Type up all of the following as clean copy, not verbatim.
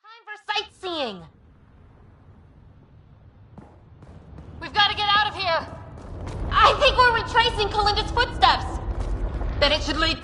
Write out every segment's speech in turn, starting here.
Time for sightseeing! We've got to get out of here! I think we're retracing Kalinda's footsteps! Then it should lead...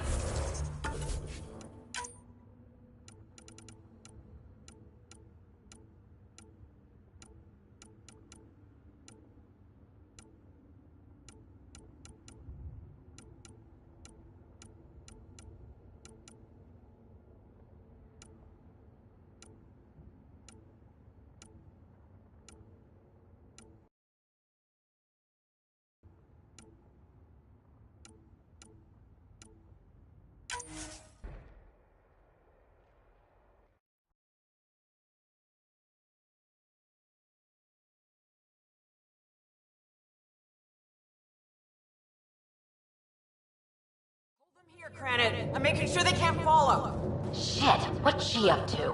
Granite, I'm making sure they can't follow. Shit, what's she up to?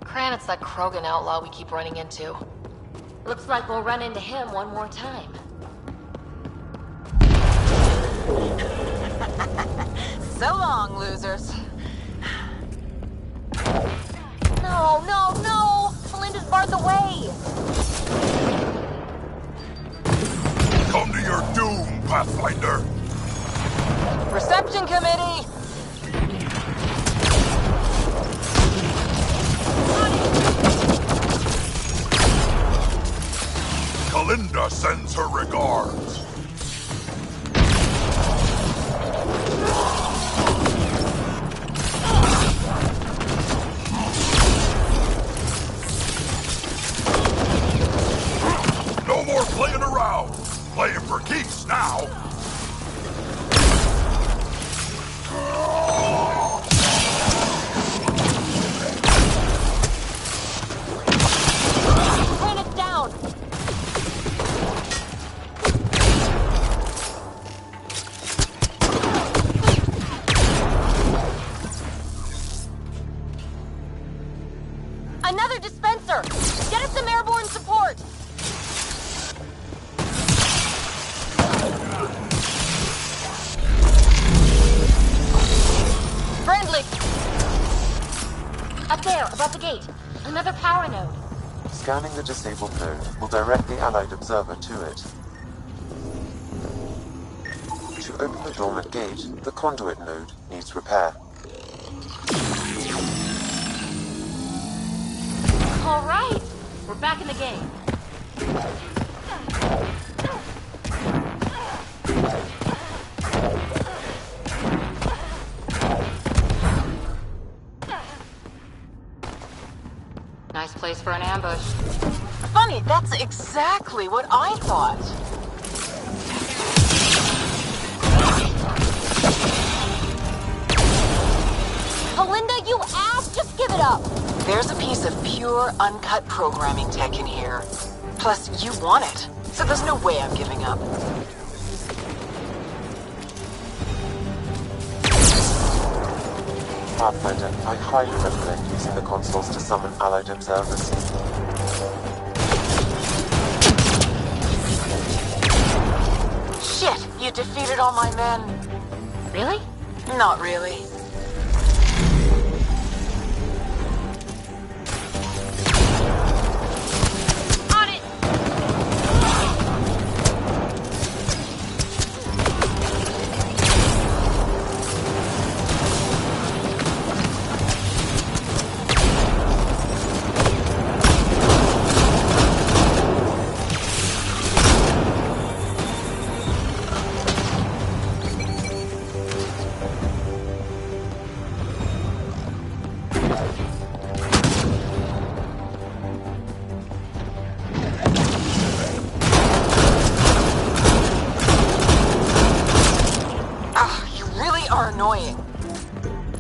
Granite's that Krogan outlaw we keep running into. Looks like we'll run into him one more time. So long, losers. No, no, no! Melinda's barred the way! Come to your doom, Pathfinder! Reception committee! Kalinda sends her regards. No more playing around. Playing for keeps now. Another dispenser! Get us some airborne support! Friendly! Up there, above the gate. Another power node. Scanning the disabled node will direct the Allied observer to it. To open the dormant gate, the conduit node needs repair. All right, we're back in the game. Nice place for an ambush. Funny, that's exactly what I thought. Kalinda, you ass! Just give it up! There's a piece of pure, uncut programming tech in here. Plus, you want it, so there's no way I'm giving up. Pathfinder, I highly recommend using the consoles to summon Allied observers. Shit, you defeated all my men. Really? Not really. On it!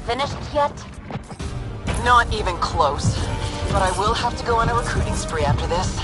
Finished yet? Not even close. But I will have to go on a recruiting spree after this.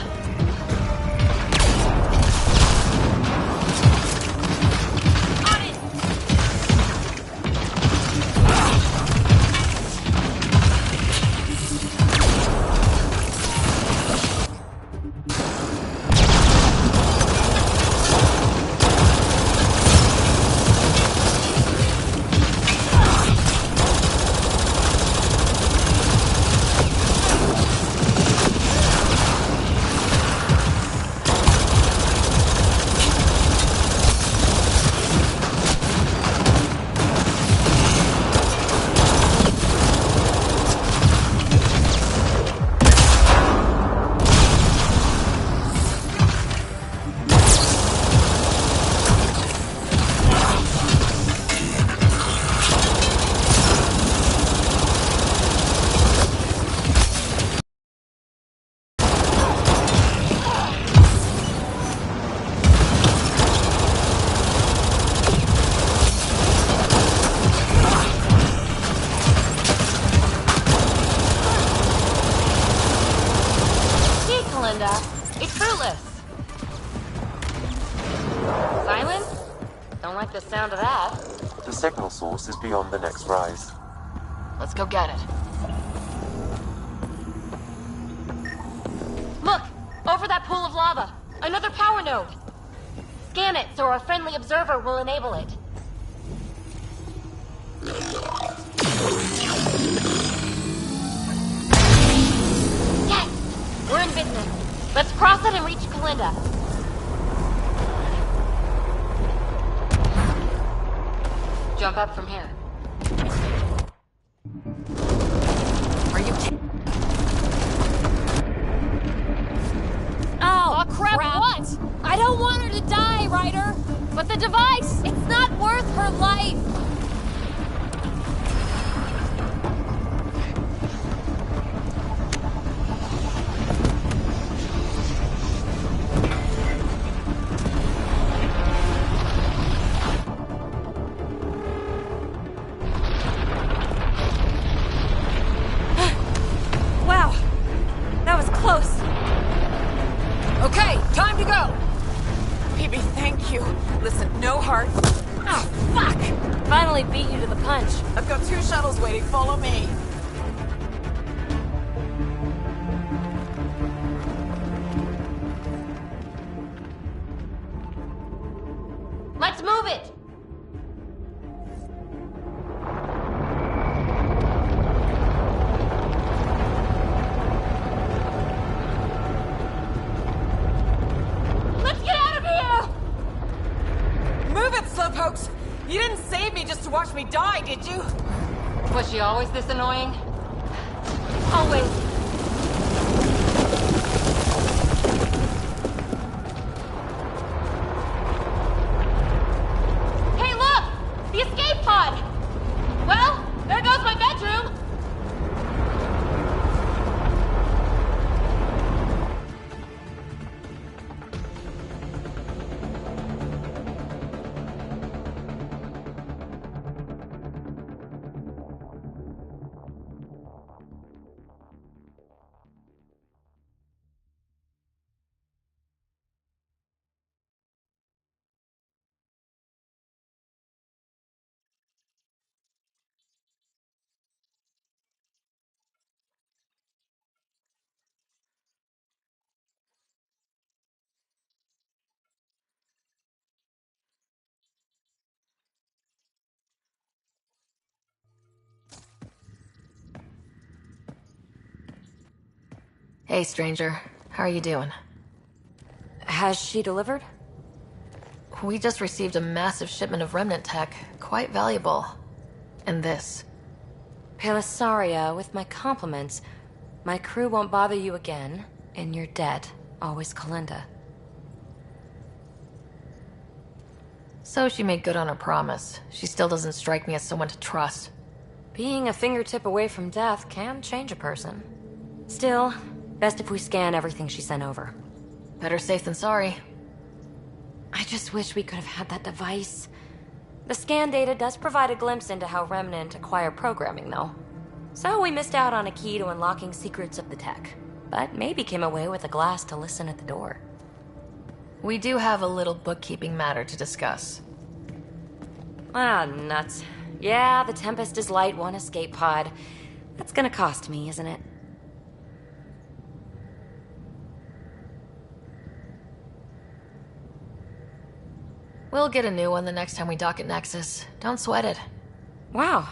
It's fruitless. Silence? Don't like the sound of that. The signal source is beyond the next rise. Let's go get it. Look! Over that pool of lava! Another power node! Scan it so our friendly observer will enable it. Yes! We're in business. Let's cross it and reach Kalinda. Jump up from here. Are you kidding? Oh, crap! What? I don't want her to die, Ryder! But the device, it's not worth her life! Beat you to the punch. I've got 2 shuttles waiting. Follow me. Let's move it! watch me die, did you? Was she always this annoying? Always. Hey, look! The escape pod! Well, there goes my bedroom! Hey, stranger. How are you doing? Has she delivered? We just received a massive shipment of remnant tech. Quite valuable. And this. Pelisaria, with my compliments. My crew won't bother you again, and you're dead. Always Kalinda. So she made good on her promise. She still doesn't strike me as someone to trust. Being a fingertip away from death can change a person. Still, best if we scan everything she sent over. Better safe than sorry. I just wish we could have had that device. The scan data does provide a glimpse into how Remnant acquire programming, though. So we missed out on a key to unlocking secrets of the tech. But maybe came away with a glass to listen at the door. We do have a little bookkeeping matter to discuss. Ah, nuts. Yeah, the Tempest is light, one escape pod. That's gonna cost me, isn't it? We'll get a new one the next time we dock at Nexus. Don't sweat it. Wow.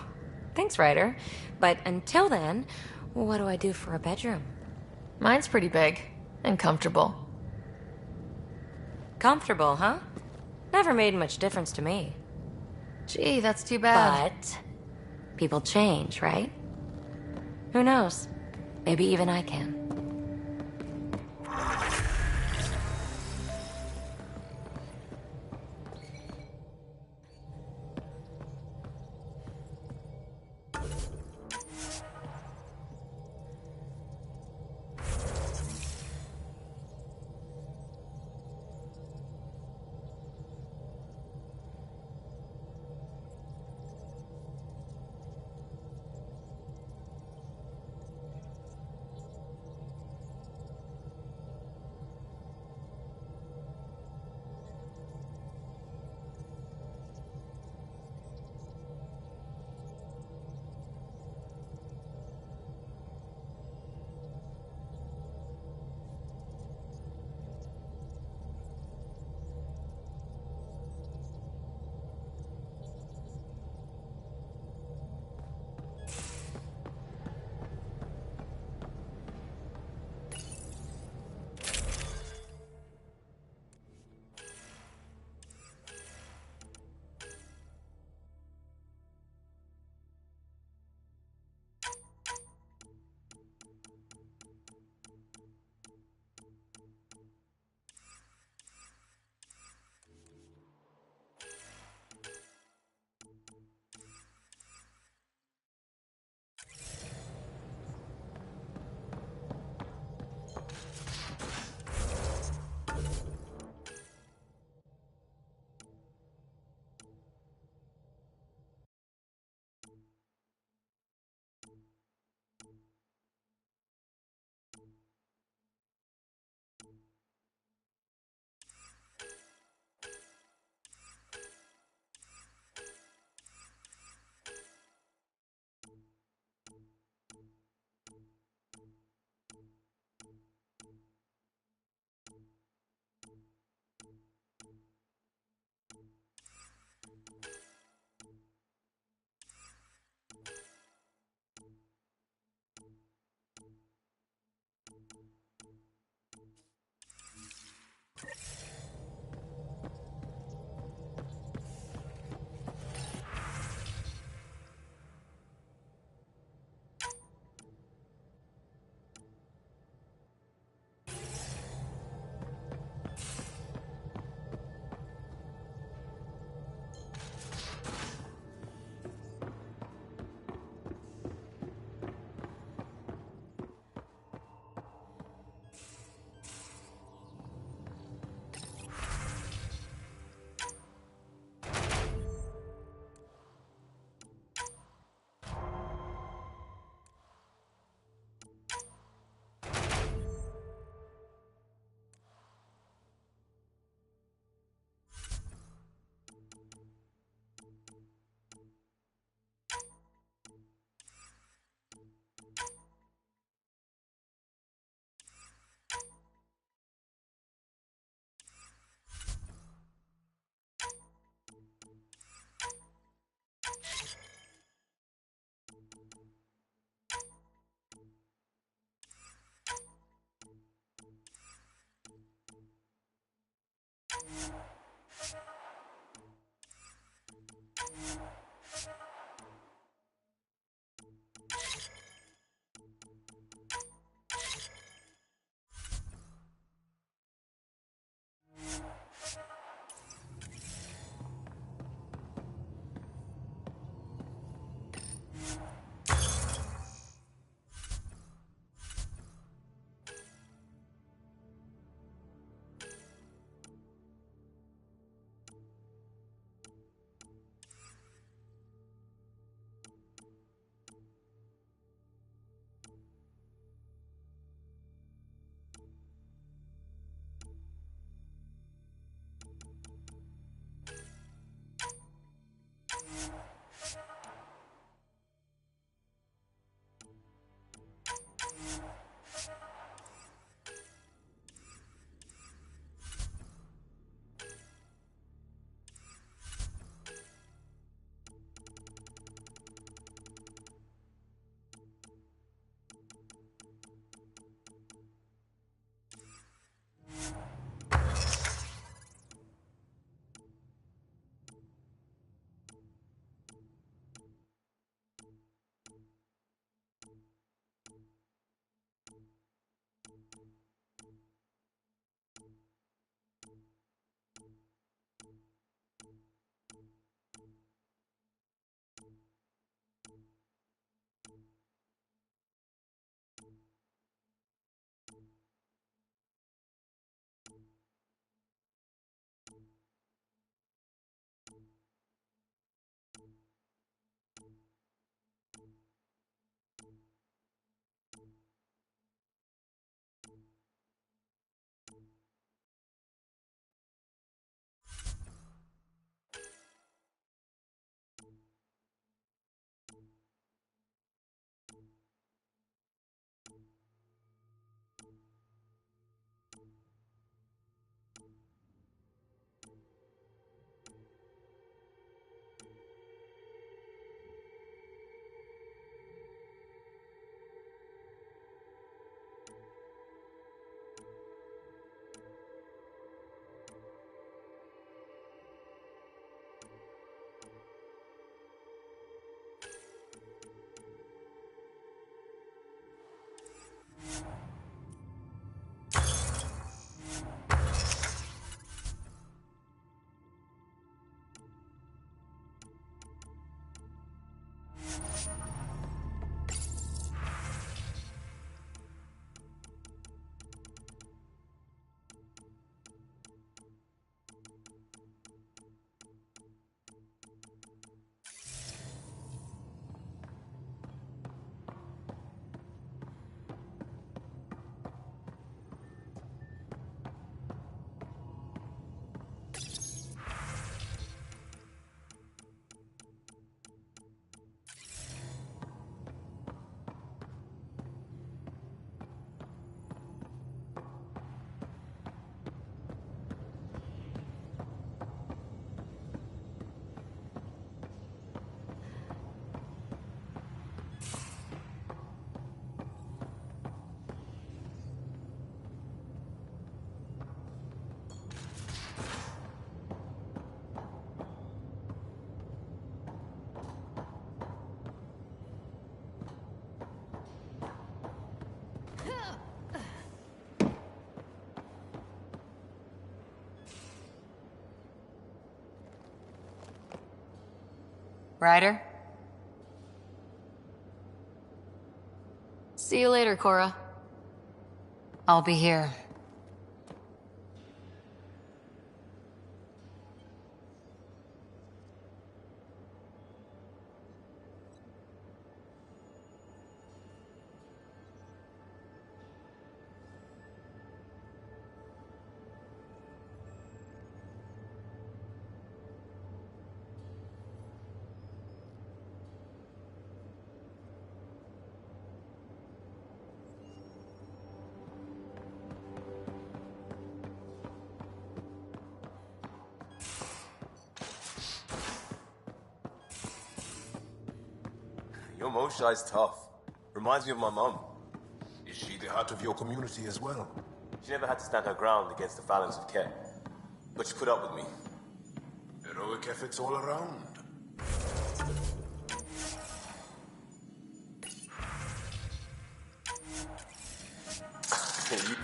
Thanks, Ryder. But until then, what do I do for a bedroom? Mine's pretty big. And comfortable. Comfortable, huh? Never made much difference to me. Gee, that's too bad. But people change, right? Who knows? Maybe even I can. Ryder? See you later, Cora. I'll be here. Your Moshi's tough. Reminds me of my mum. Is she the heart of your community as well? She never had to stand her ground against the phalanx of Ket. But she put up with me. Heroic efforts all around. You-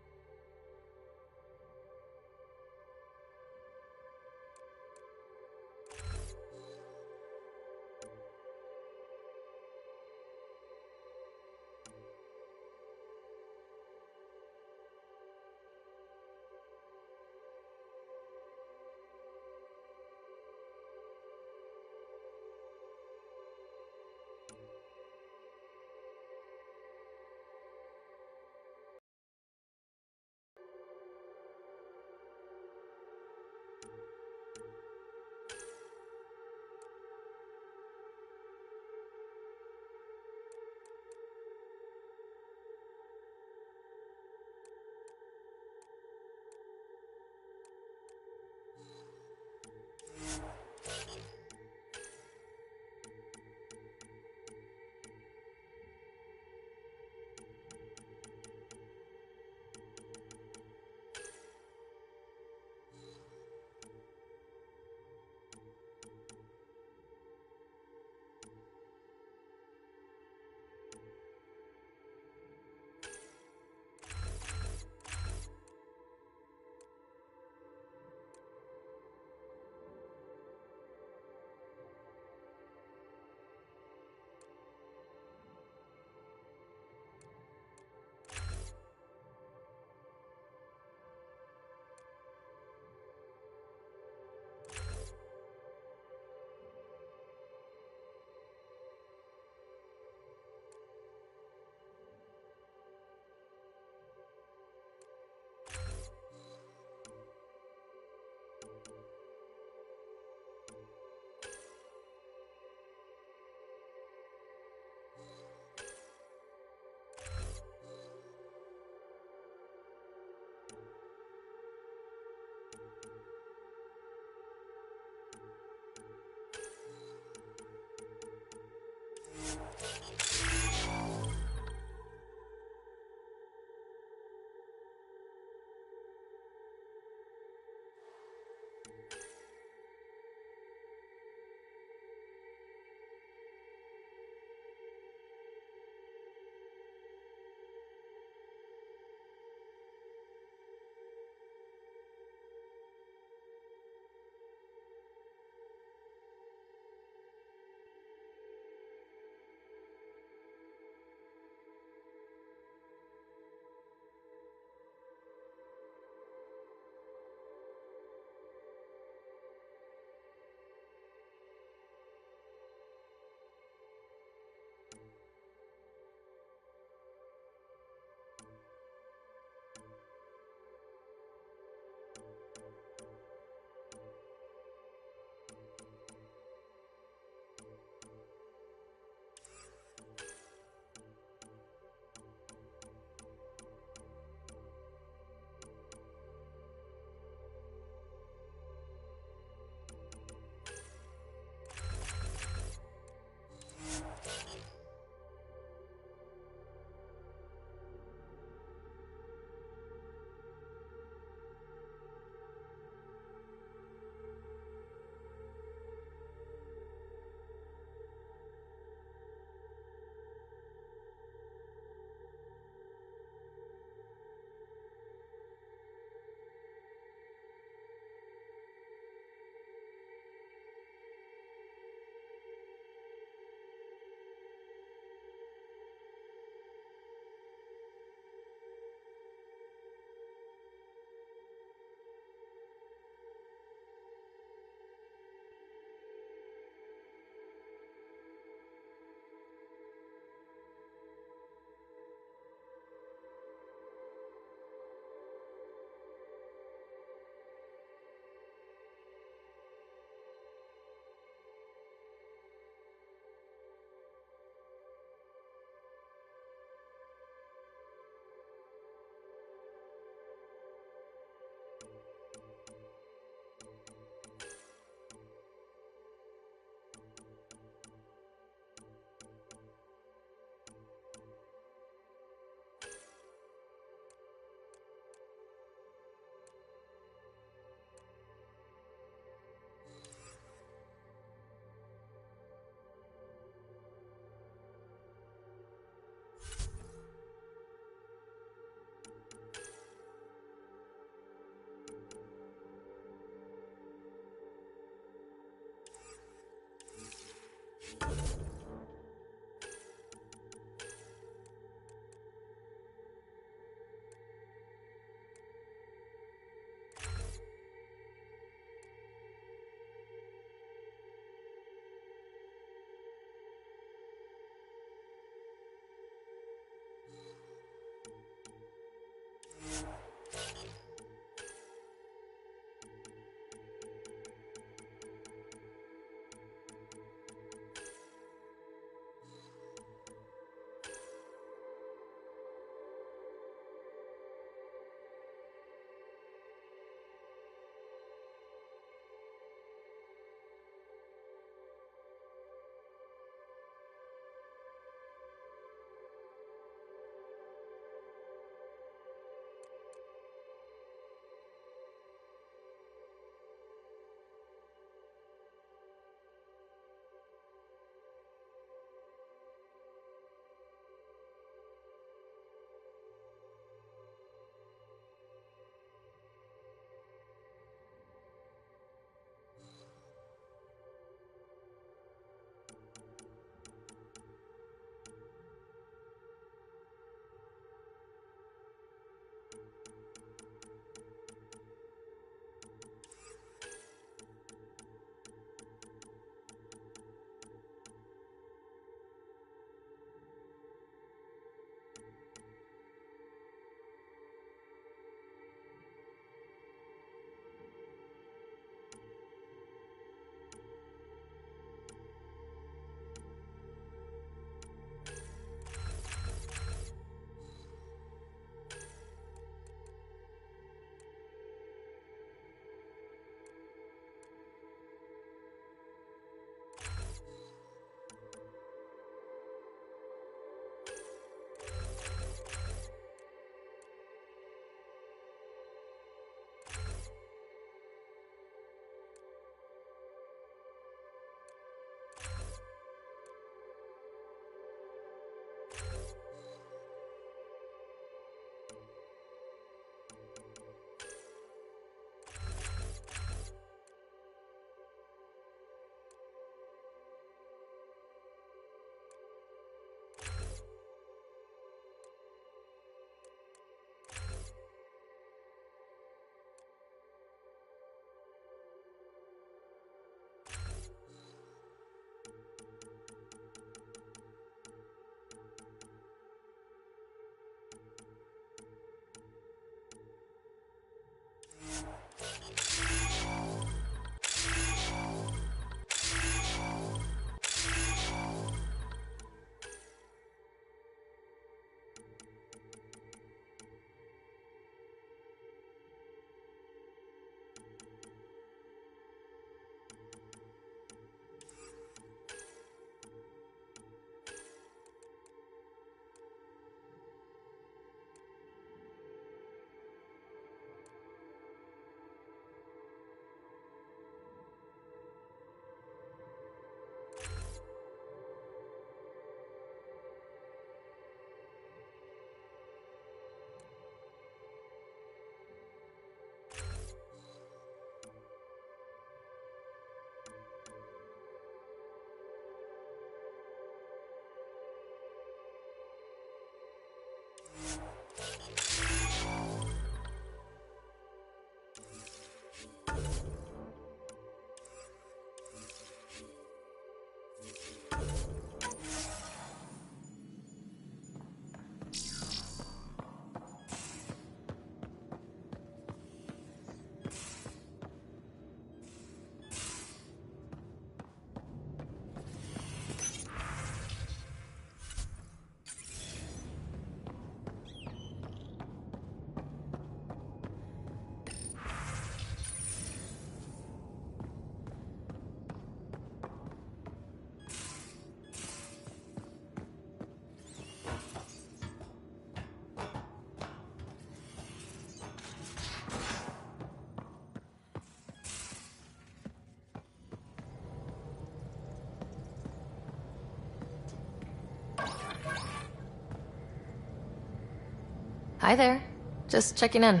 Hi there. Just checking in.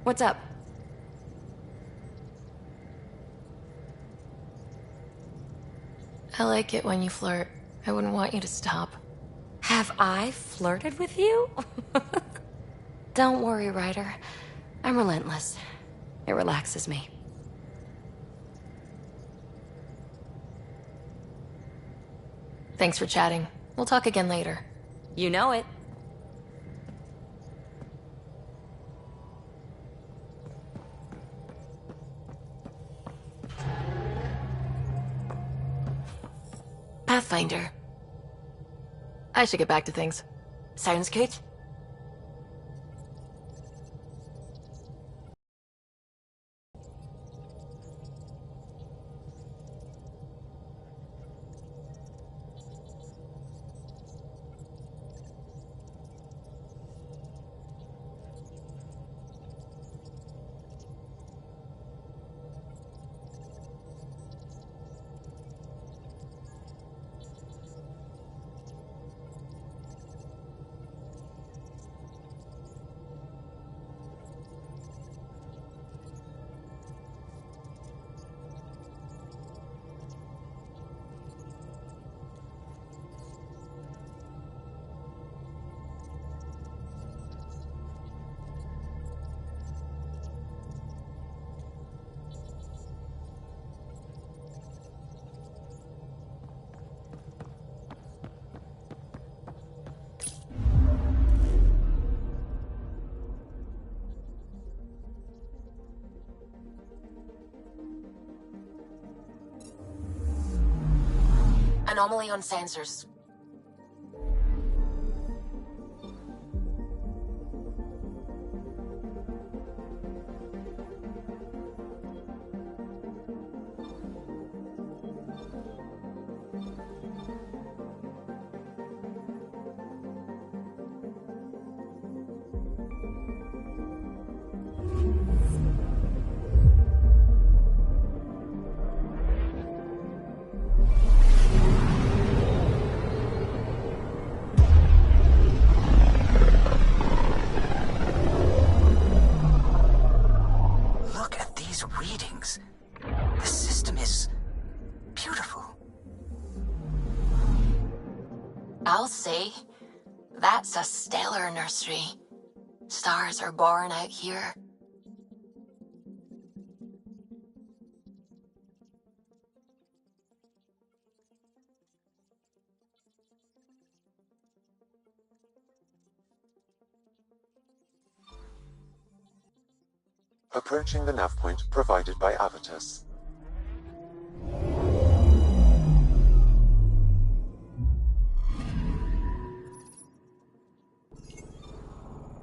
What's up? I like it when you flirt. I wouldn't want you to stop. Have I flirted with you? Don't worry, Ryder. I'm relentless. It relaxes me. Thanks for chatting. We'll talk again later. You know it. Pathfinder. I should get back to things. Sounds good. Anomaly on sensors. I'll say, that's a stellar nursery. Stars are born out here. Approaching the nav point provided by Avitus.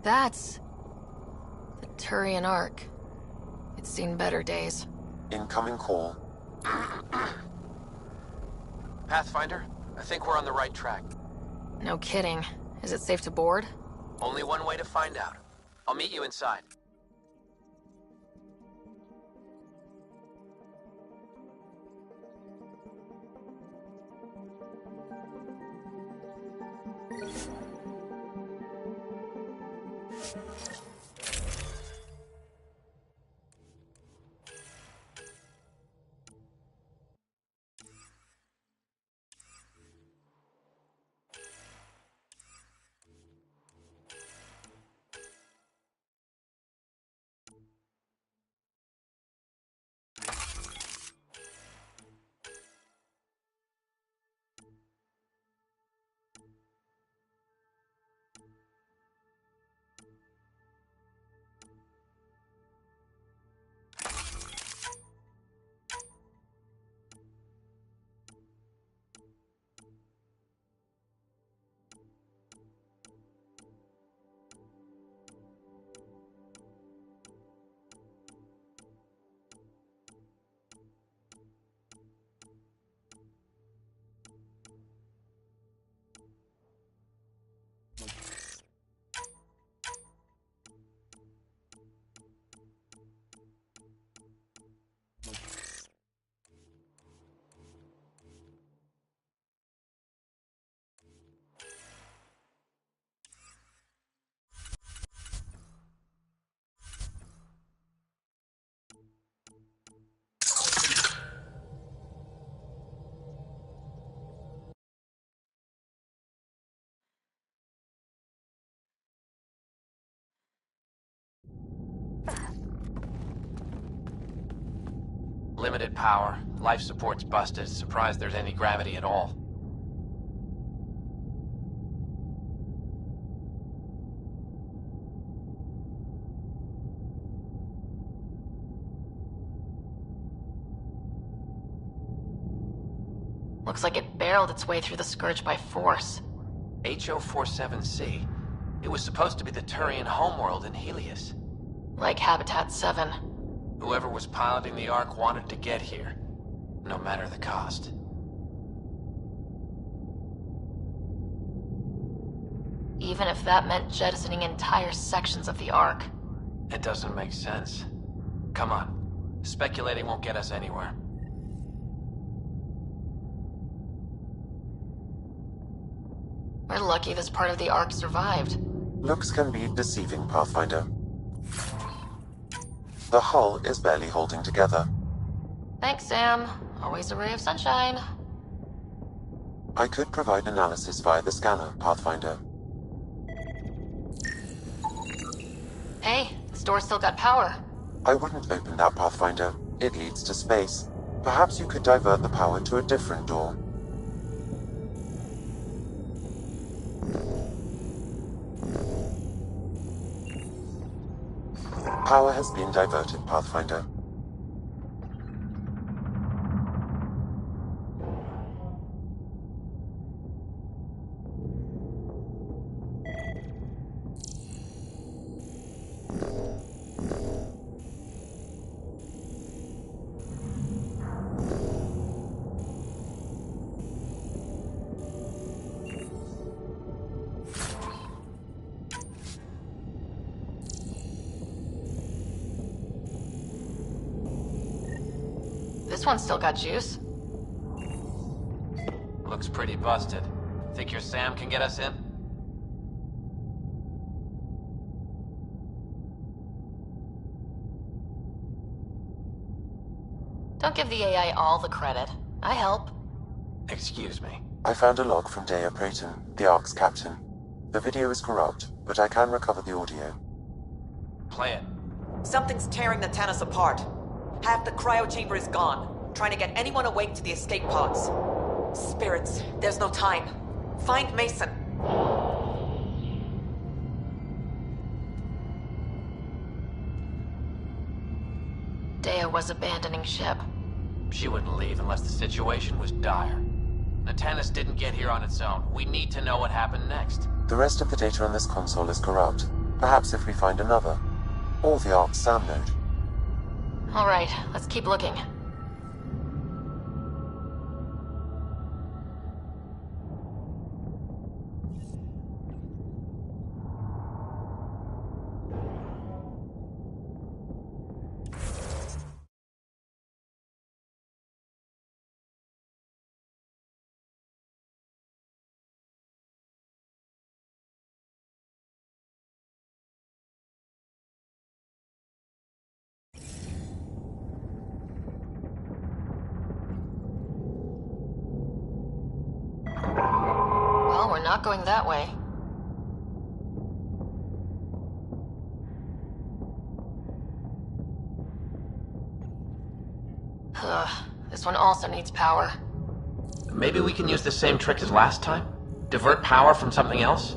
That's the Turian Ark. It's seen better days. Incoming call. Pathfinder, I think we're on the right track. No kidding. Is it safe to board? Only one way to find out. I'll meet you inside. Limited power, life support's busted, surprised there's any gravity at all. Looks like it barreled its way through the Scourge by force. HO47C. It was supposed to be the Turian homeworld in Helios. Like Habitat 7. Whoever was piloting the Ark wanted to get here, no matter the cost. Even if that meant jettisoning entire sections of the Ark. It doesn't make sense. Come on. Speculating won't get us anywhere. We're lucky this part of the Ark survived. Looks can be deceiving, Pathfinder. The hull is barely holding together. Thanks, Sam. Always a ray of sunshine. I could provide analysis via the scanner, Pathfinder. Hey, this door still got power. I wouldn't open that, Pathfinder. It leads to space. Perhaps you could divert the power to a different door. Power has been diverted, Pathfinder. This one's still got juice. Looks pretty busted. Think your Sam can get us in? Don't give the AI all the credit. I help. Excuse me. I found a log from Dea Prayton, the Ark's captain. The video is corrupt, but I can recover the audio. Play it. Something's tearing the Tannis apart. Half the cryo chamber is gone. Trying to get anyone awake to the escape pods. Spirits, there's no time. Find Mason. Dea was abandoning ship. She wouldn't leave unless the situation was dire. The Tannis didn't get here on its own. We need to know what happened next. The rest of the data on this console is corrupt. Perhaps if we find another. Or the Ark's SAM node. Alright, let's keep looking. Well, we're not going that way. Ugh, this one also needs power. Maybe we can use the same trick as last time? Divert power from something else?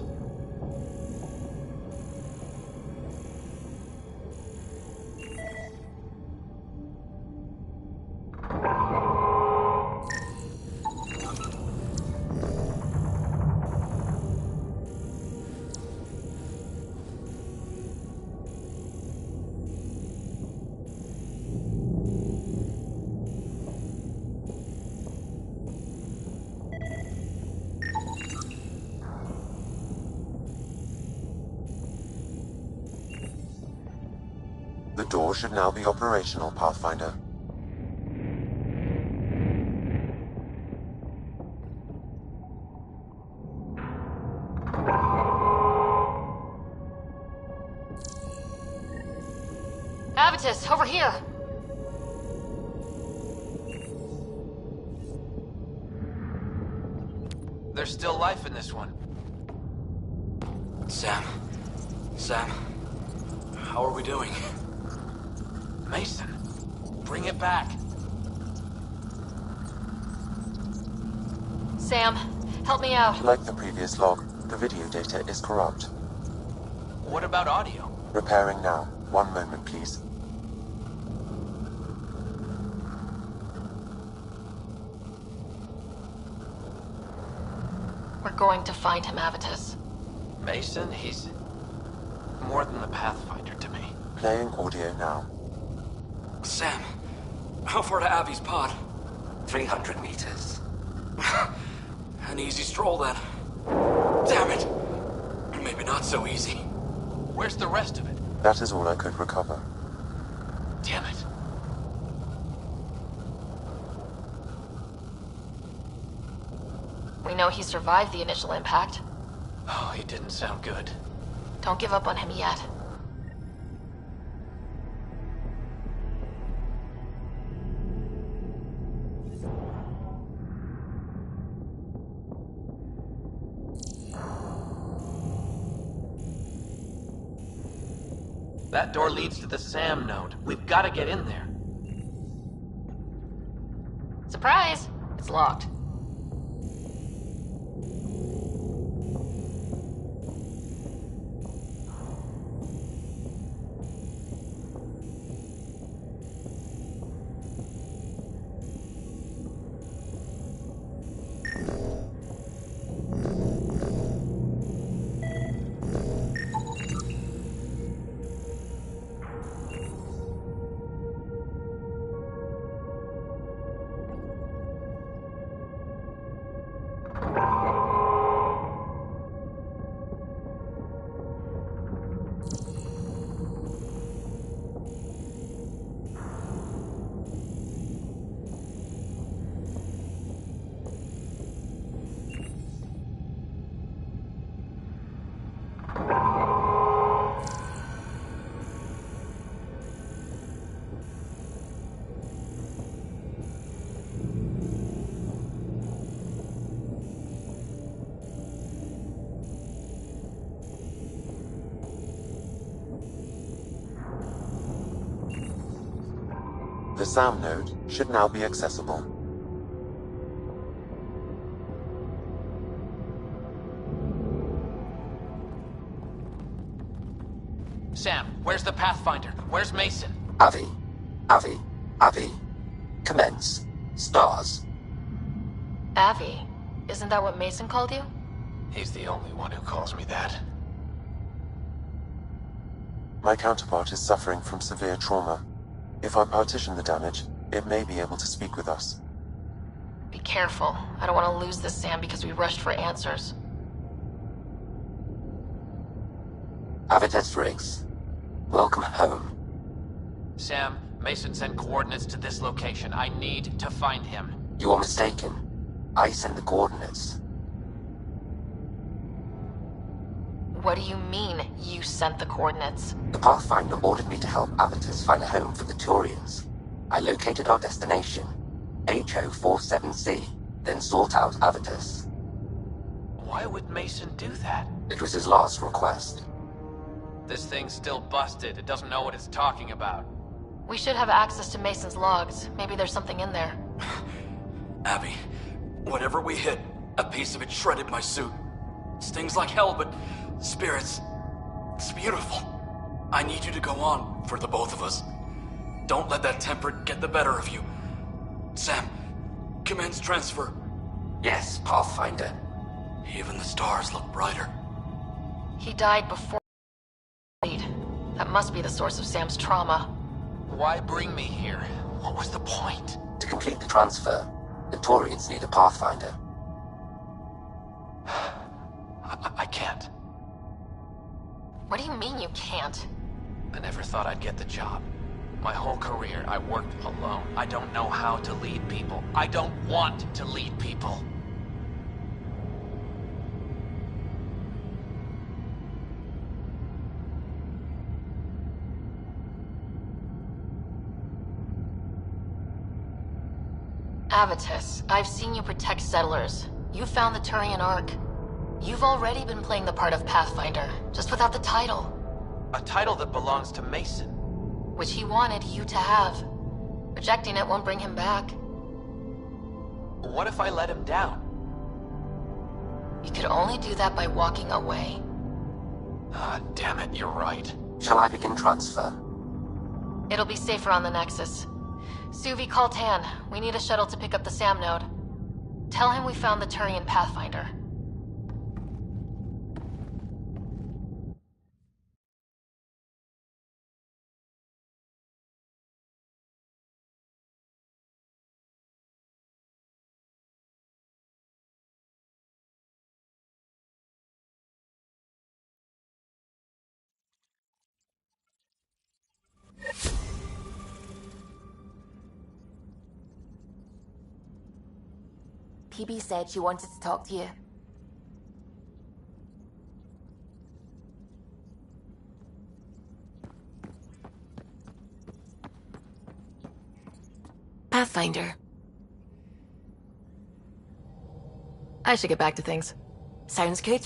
The door should now be operational, Pathfinder. Avitus, over here! There's still life in this one. Sam? How are we doing? Mason, bring it back. Sam, help me out. Like the previous log, the video data is corrupt. What about audio? Repairing now. 1 moment, please. We're going to find him, Avitus. Mason, he's more than the Pathfinder to me. Playing audio now. Sam, how far to Abby's pod? 300 meters. An easy stroll then. Damn it! Maybe not so easy. Where's the rest of it? That is all I could recover. Damn it. We know he survived the initial impact. Oh, he didn't sound good. Don't give up on him yet. That door leads to the Sam node. We've got to get in there. Surprise! It's locked. The SAM node should now be accessible. Sam, where's the Pathfinder? Where's Mason? Avi. Commence. Stars. Avi, isn't that what Mason called you? He's the only one who calls me that. My counterpart is suffering from severe trauma. If I partition the damage, it may be able to speak with us. Be careful. I don't want to lose this Sam because we rushed for answers. Avitus Riggs. Welcome home. Sam, Mason sent coordinates to this location. I need to find him. You are mistaken. I sent the coordinates. What do you mean, you sent the coordinates? The Pathfinder ordered me to help Avitus find a home for the Turians. I located our destination, HO47C, then sought out Avitus. Why would Mason do that? It was his last request. This thing's still busted. It doesn't know what it's talking about. We should have access to Mason's logs. Maybe there's something in there. Abby, whatever we hit, a piece of it shredded my suit. Stings like hell, but spirits, it's beautiful. I need you to go on, for the both of us. Don't let that temper get the better of you. Sam, commence transfer. Yes, Pathfinder. Even the stars look brighter. He died before. That must be the source of Sam's trauma. Why bring me here? What was the point? To complete the transfer, the Turians need a Pathfinder. I can't. What do you mean you can't? I never thought I'd get the job. My whole career, I worked alone. I don't know how to lead people. I don't want to lead people. Avitus, I've seen you protect settlers. You found the Turian Ark. You've already been playing the part of Pathfinder, just without the title. A title that belongs to Mason. Which he wanted you to have. Rejecting it won't bring him back. What if I let him down? You could only do that by walking away. Ah, damn it, you're right. Shall I begin transfer? It'll be safer on the Nexus. Suvi, call Tan. We need a shuttle to pick up the SAM node. Tell him we found the Turian Pathfinder. PB said she wanted to talk to you. Pathfinder. I should get back to things. Sounds good.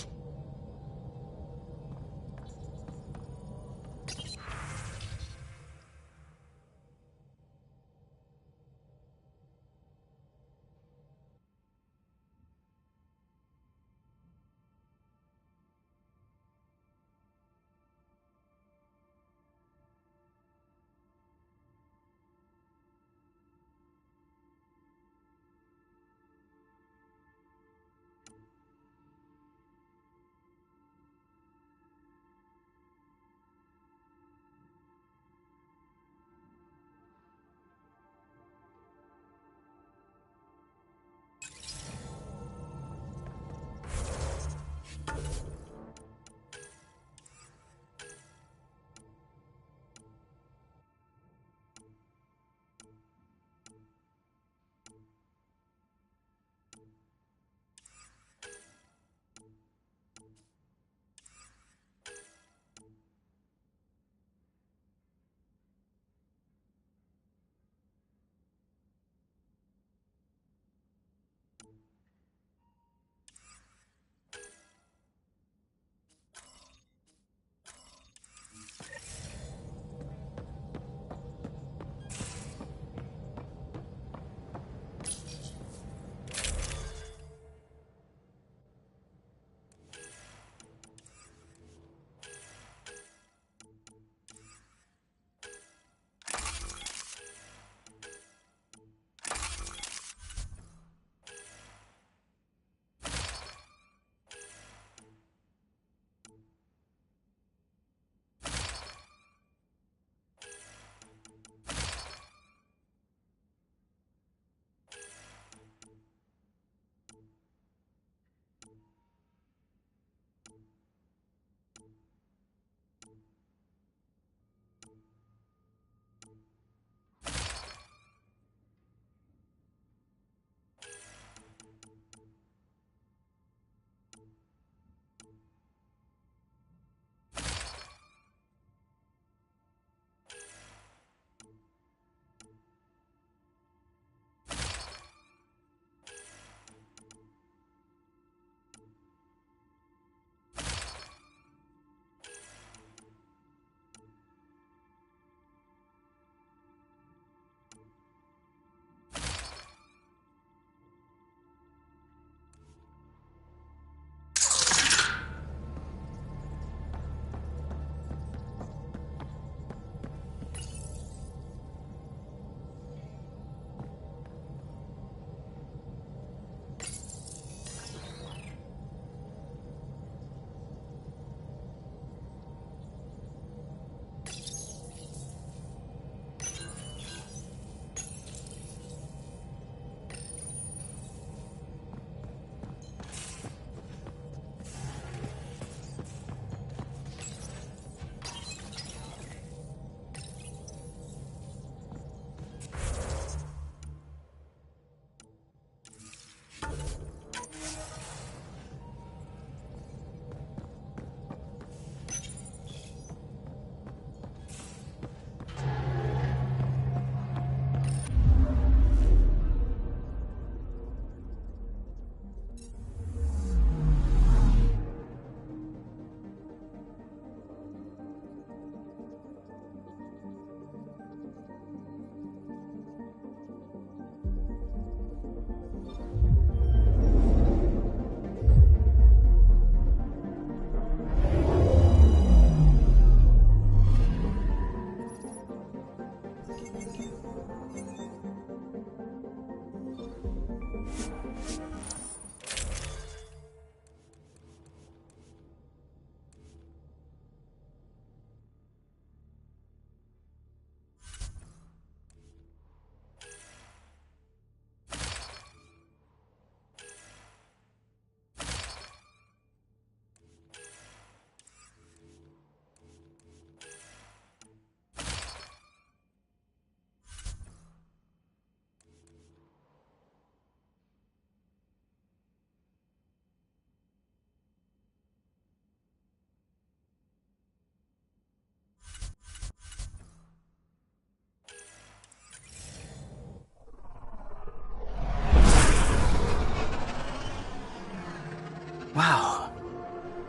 Wow.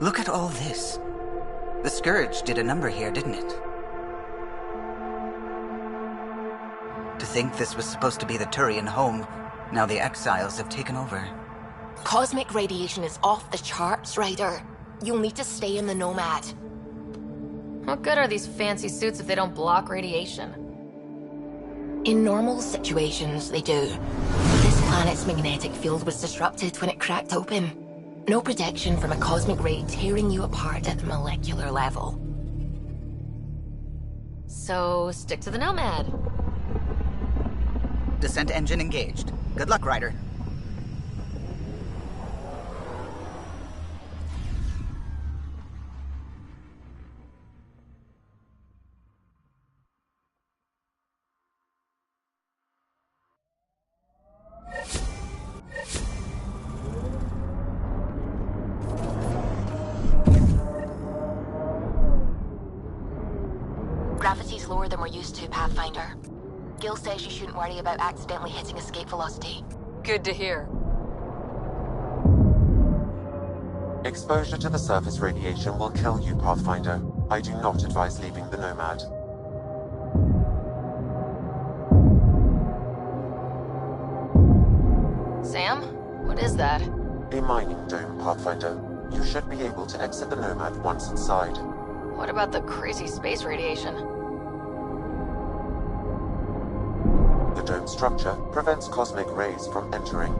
Look at all this. The Scourge did a number here, didn't it? To think this was supposed to be the Turian home, now the Exiles have taken over. Cosmic radiation is off the charts, Ryder. You'll need to stay in the Nomad. What good are these fancy suits if they don't block radiation? In normal situations, they do. This planet's magnetic field was disrupted when it cracked open. No protection from a cosmic ray tearing you apart at the molecular level. So, stick to the Nomad. Descent engine engaged. Good luck, Ryder. Gravity's lower than we're used to, Pathfinder. Gil says you shouldn't worry about accidentally hitting escape velocity. Good to hear. Exposure to the surface radiation will kill you, Pathfinder. I do not advise leaving the Nomad. Sam? What is that? A mining dome, Pathfinder. You should be able to exit the Nomad once inside. What about the crazy space radiation? The dome structure prevents cosmic rays from entering.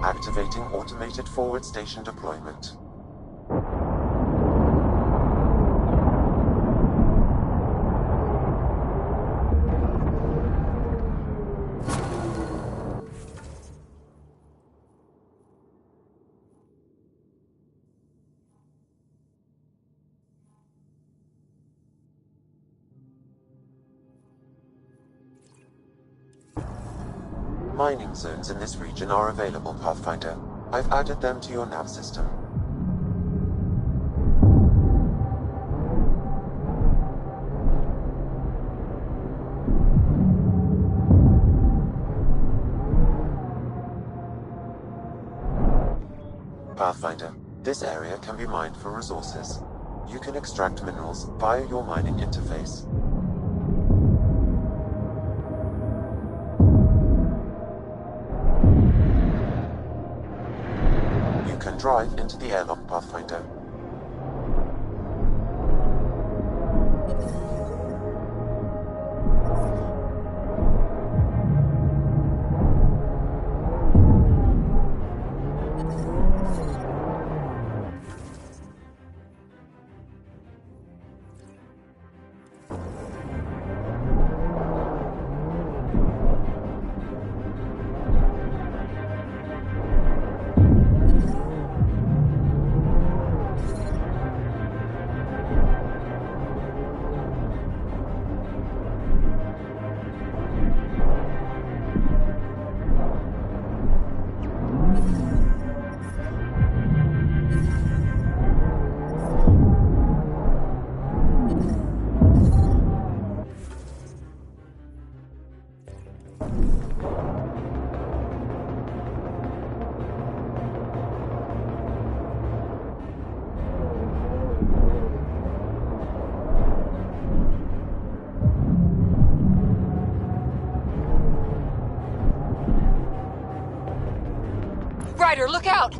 Activating automated forward station deployment. Mining zones in this region are available, Pathfinder. I've added them to your nav system. Pathfinder, this area can be mined for resources. You can extract minerals via your mining interface. Drive into the airlock, Pathfinder. Ryder, look out!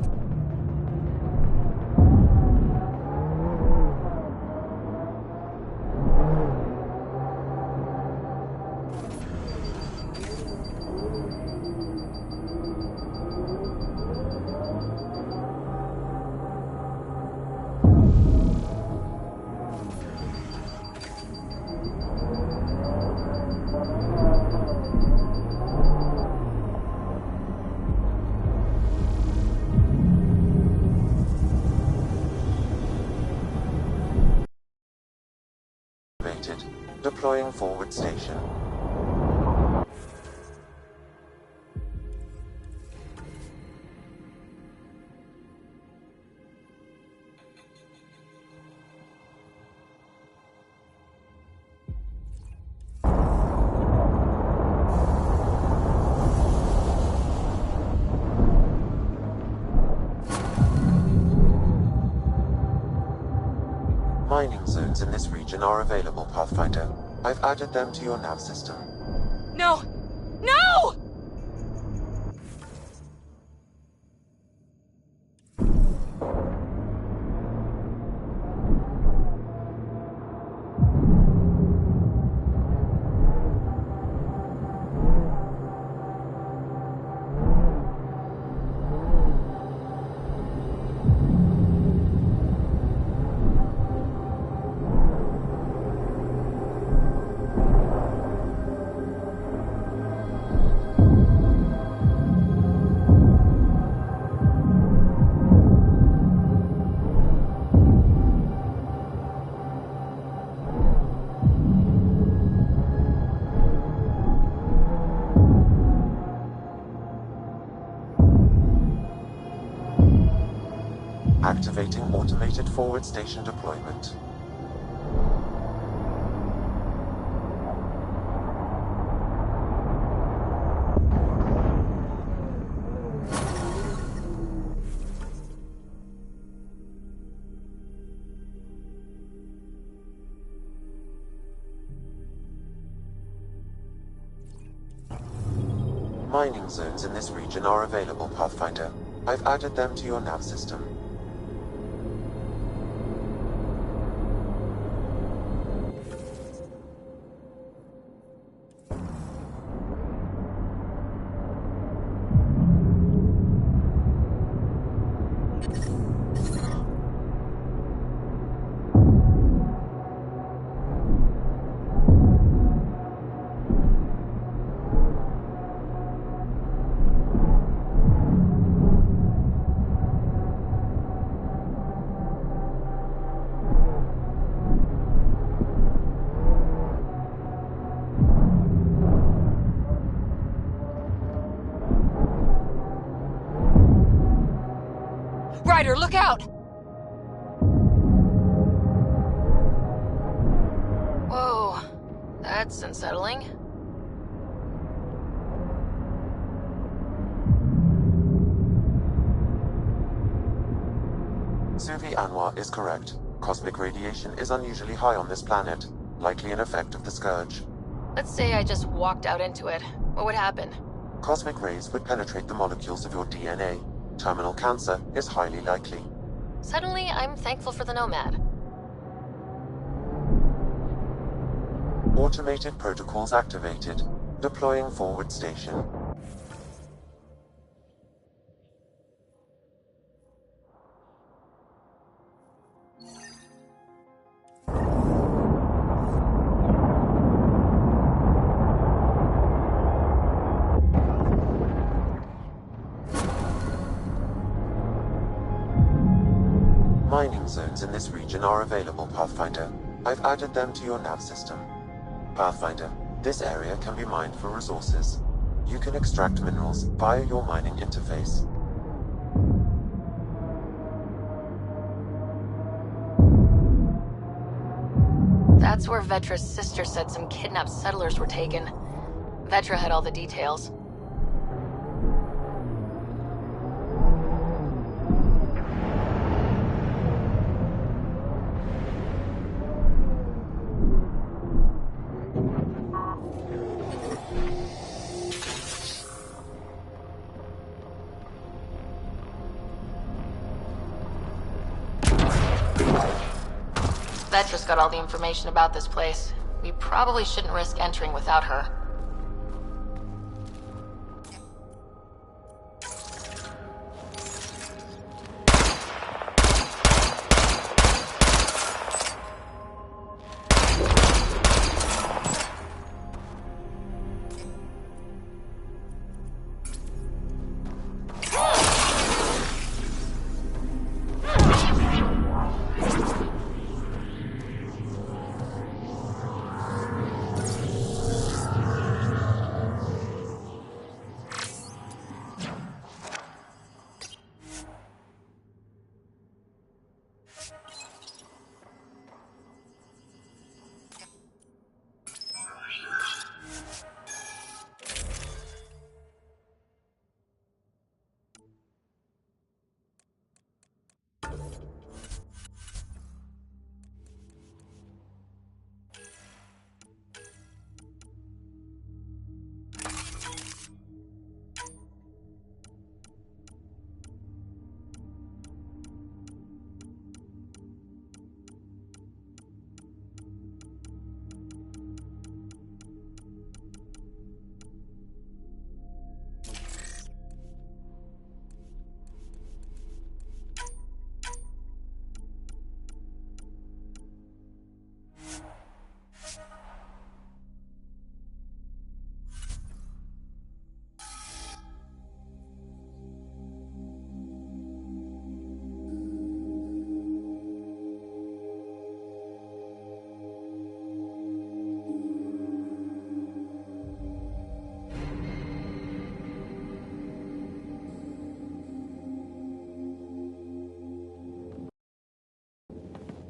Deploying forward station. Mining zones in this region are available, Pathfinder. I've added them to your nav system. No! No! Activating automated forward station deployment. Mining zones in this region are available, Pathfinder. I've added them to your nav system. Ryder, look out! Whoa, that's unsettling. Suvi Anwar is correct. Cosmic radiation is unusually high on this planet, likely an effect of the Scourge. Let's say I just walked out into it. What would happen? Cosmic rays would penetrate the molecules of your DNA. Terminal cancer is highly likely. Suddenly, I'm thankful for the Nomad. Automated protocols activated. Deploying forward station. Mining zones in this region are available, Pathfinder. I've added them to your nav system. Pathfinder, this area can be mined for resources. You can extract minerals via your mining interface. That's where Vetra's sister said some kidnapped settlers were taken. Vetra had all the details. Vetra's got all the information about this place. We probably shouldn't risk entering without her.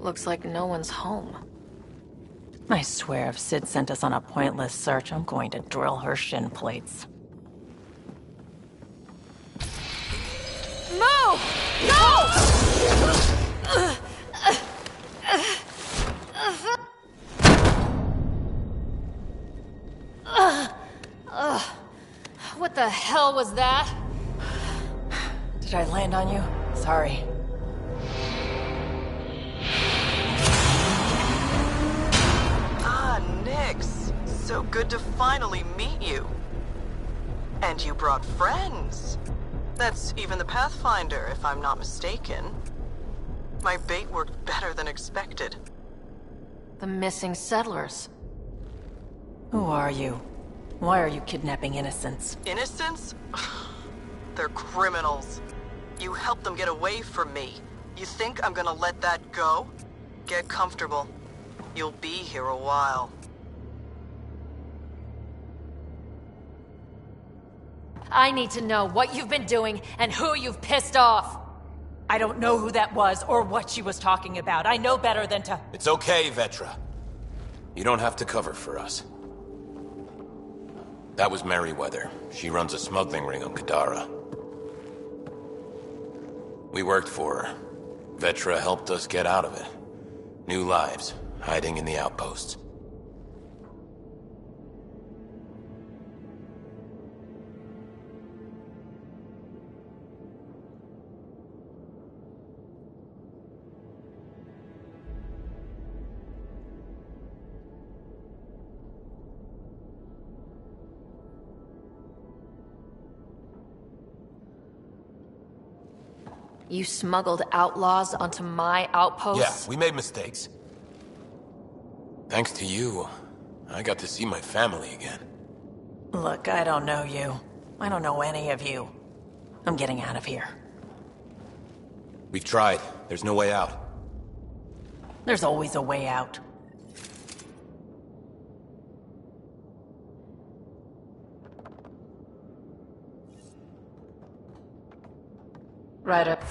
Looks like no one's home. I swear if Sid sent us on a pointless search, I'm going to drill her shin plates. Move! Go! What the hell was that? Did I land on you? Sorry. Ah, Nix. So good to finally meet you. And you brought friends. That's even the Pathfinder, if I'm not mistaken. My bait worked better than expected. The missing settlers. Who are you? Why are you kidnapping innocents? Innocents? They're criminals. You helped them get away from me. You think I'm gonna let that go? Get comfortable. You'll be here a while. I need to know what you've been doing and who you've pissed off. I don't know who that was or what she was talking about. I know better than to... It's okay, Vetra. You don't have to cover for us. That was Merryweather. She runs a smuggling ring on Kadara. We worked for her. Vetra helped us get out of it. New lives, hiding in the outposts. You smuggled outlaws onto my outpost? Yeah, we made mistakes. Thanks to you, I got to see my family again. Look, I don't know you. I don't know any of you. I'm getting out of here. We've tried. There's no way out. There's always a way out. Right up.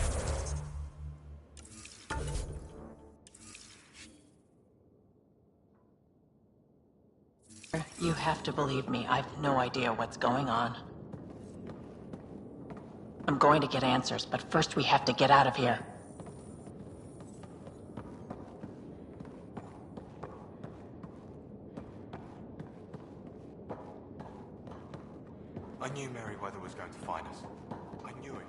You have to believe me. I've no idea what's going on. I'm going to get answers, but first we have to get out of here. I knew Merryweather was going to find us. I knew it.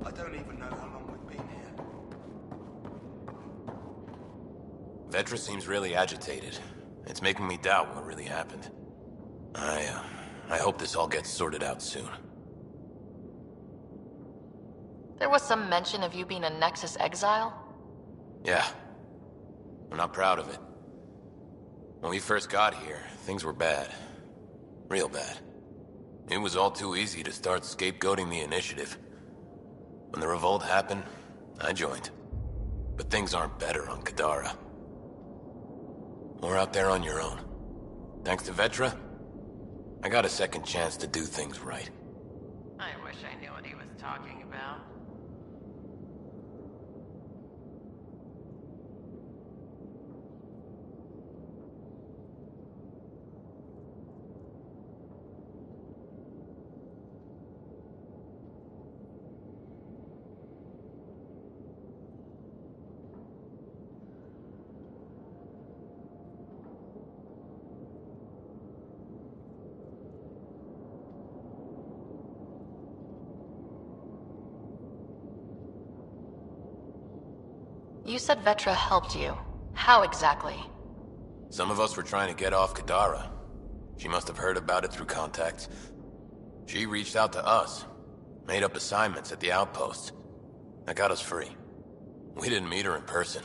I don't even know how long we've been here. Vetra seems really agitated. It's making me doubt what really happened. I hope this all gets sorted out soon. There was some mention of you being a Nexus exile? Yeah. I'm not proud of it. When we first got here, things were bad. Real bad. It was all too easy to start scapegoating the initiative. When the revolt happened, I joined. But things aren't better on Kadara. Or out there on your own. Thanks to Vetra, I got a second chance to do things right. I wish I knew what he was talking about. You said Vetra helped you. How exactly? Some of us were trying to get off Kadara. She must have heard about it through contacts. She reached out to us, made up assignments at the outpost. That got us free. We didn't meet her in person,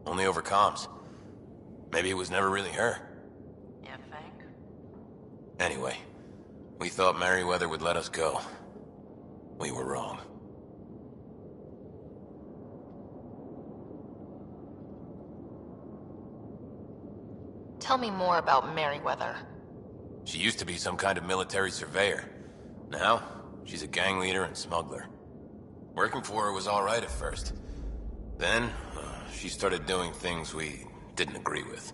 only over comms. Maybe it was never really her. You think? Anyway, we thought Merryweather would let us go. We were wrong. Tell me more about Merryweather. She used to be some kind of military surveyor. Now, She's a gang leader and smuggler. Working for her was alright at first. Then, she started doing things we didn't agree with.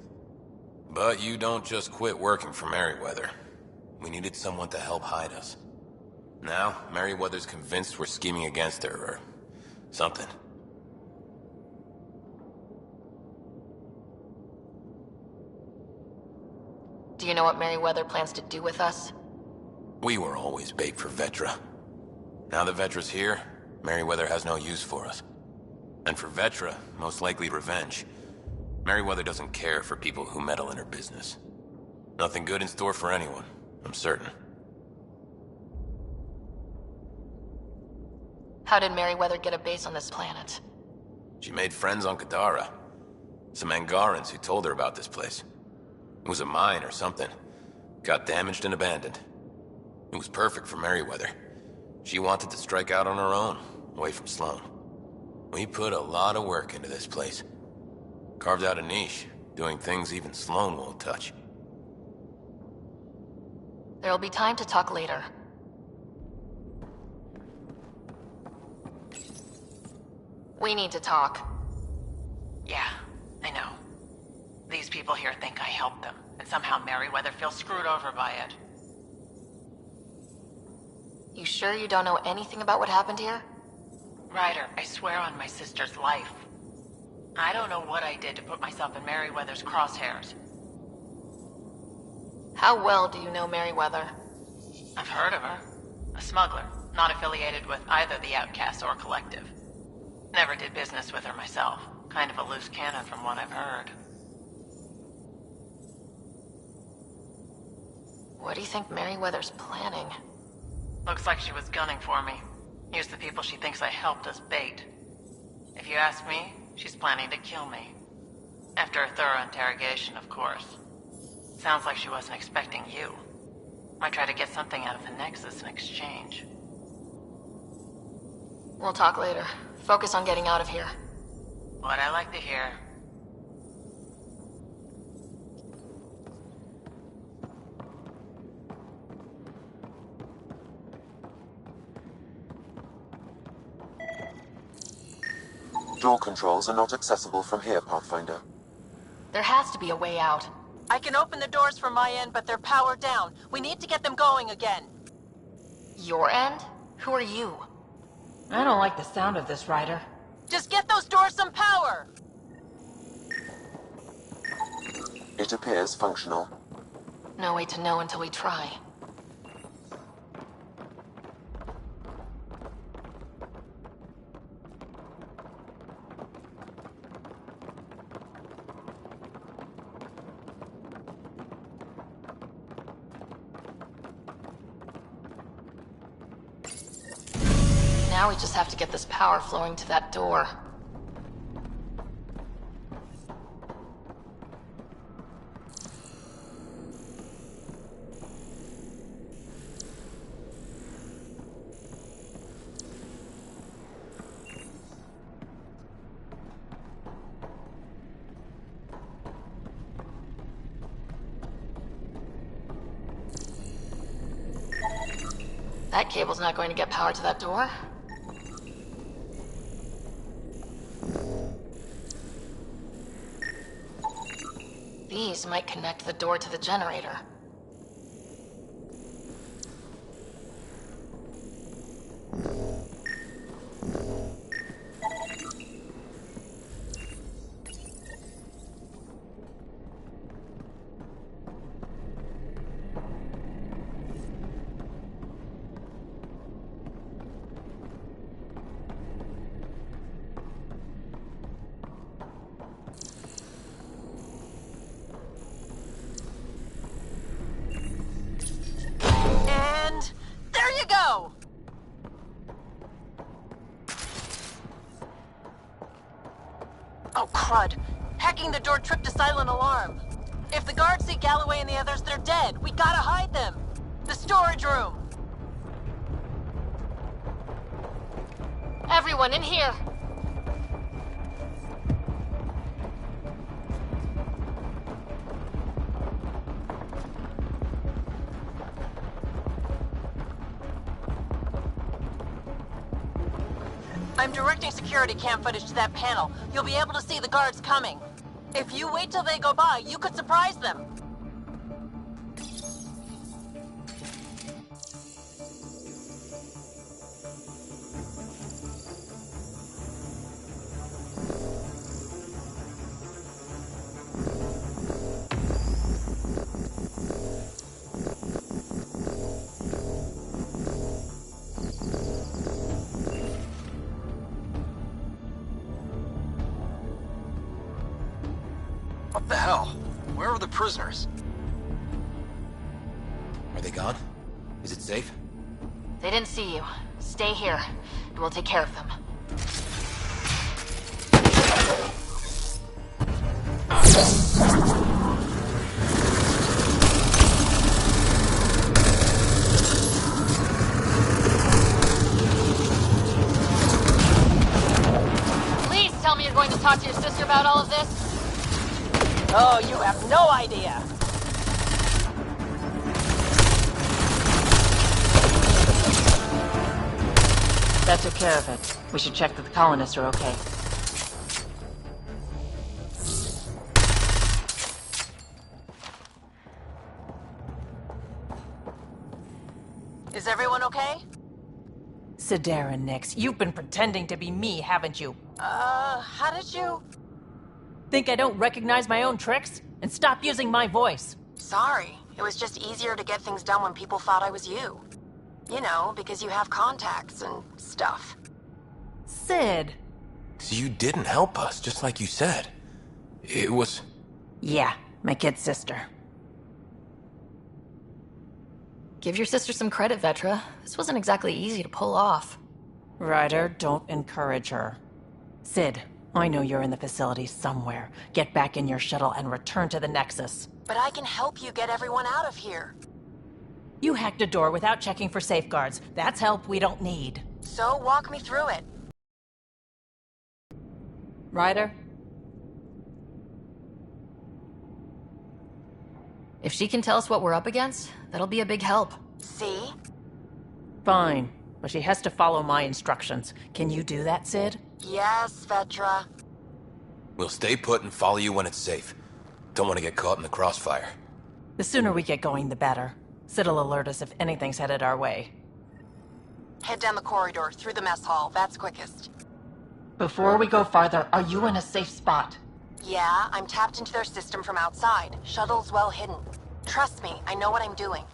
But you don't just quit working for Merryweather. We needed someone to help hide us. Now, Merryweather's convinced we're scheming against her, or something. Do you know what Merryweather plans to do with us? We were always bait for Vetra. Now that Vetra's here, Merryweather has no use for us. And for Vetra, most likely revenge. Merryweather doesn't care for people who meddle in her business. Nothing good in store for anyone, I'm certain. How did Merryweather get a base on this planet? She made friends on Kadara. Some Angarans who told her about this place. It was a mine or something. Got damaged and abandoned. It was perfect for Merryweather. She wanted to strike out on her own, away from Sloan. We put a lot of work into this place. Carved out a niche, doing things even Sloan won't touch. There'll be time to talk later. We need to talk. Yeah, I know. These people here think I helped them, and somehow Merryweather feels screwed over by it. You sure you don't know anything about what happened here? Ryder, I swear on my sister's life. I don't know what I did to put myself in Merryweather's crosshairs. How well do you know Merryweather? I've heard of her. A smuggler, not affiliated with either the Outcasts or Collective. Never did business with her myself. Kind of a loose cannon from what I've heard. What do you think Merryweather's planning? Looks like she was gunning for me. Used the people she thinks I helped as bait. If you ask me, she's planning to kill me. After a thorough interrogation, of course. Sounds like she wasn't expecting you. Might try to get something out of the Nexus in exchange. We'll talk later. Focus on getting out of here. What I like to hear. Door controls are not accessible from here, Pathfinder. There has to be a way out. I can open the doors from my end, but they're powered down. We need to get them going again. Your end? Who are you? I don't like the sound of this, Ryder. Just get those doors some power! It appears functional. No way to know until we try. Now we just have to get this power flowing to that door. That cable's not going to get power to that door. These might connect the door to the generator. Oh, crud. Hacking the door tripped a silent alarm. If the guards see Galloway and the others, they're dead. We gotta hide them. The storage room. Everyone in here! I'm directing security cam footage to that panel. You'll be able to see the guards coming. If you wait till they go by, you could surprise them. What the hell? Where are the prisoners? Are they gone? Is it safe? They didn't see you. Stay here, and we'll take care of them. Please tell me you're going to talk to your sister about all of this. Oh, you have no idea. That took care of it. We should check that the colonists are okay. Is everyone okay? Sidera, Nix, you've been pretending to be me, haven't you? How did you... Think I don't recognize my own tricks? And stop using my voice. Sorry. It was just easier to get things done when people thought I was you. You know, because you have contacts and stuff. Sid. So you didn't help us, just like you said. It was... Yeah, my kid sister. Give your sister some credit, Vetra. This wasn't exactly easy to pull off. Ryder, don't encourage her. Sid, I know you're in the facility somewhere. Get back in your shuttle and return to the Nexus. But I can help you get everyone out of here. You hacked a door without checking for safeguards. That's help we don't need. So walk me through it. Ryder? If she can tell us what we're up against, that'll be a big help. See? Fine, but she has to follow my instructions. Can you do that, Sid? Yes, Vetra. We'll stay put and follow you when it's safe. Don't want to get caught in the crossfire. The sooner we get going, the better. Sid'll alert us if anything's headed our way. Head down the corridor, through the mess hall. That's quickest. Before we go farther, are you in a safe spot? Yeah, I'm tapped into their system from outside. Shuttle's well hidden. Trust me, I know what I'm doing.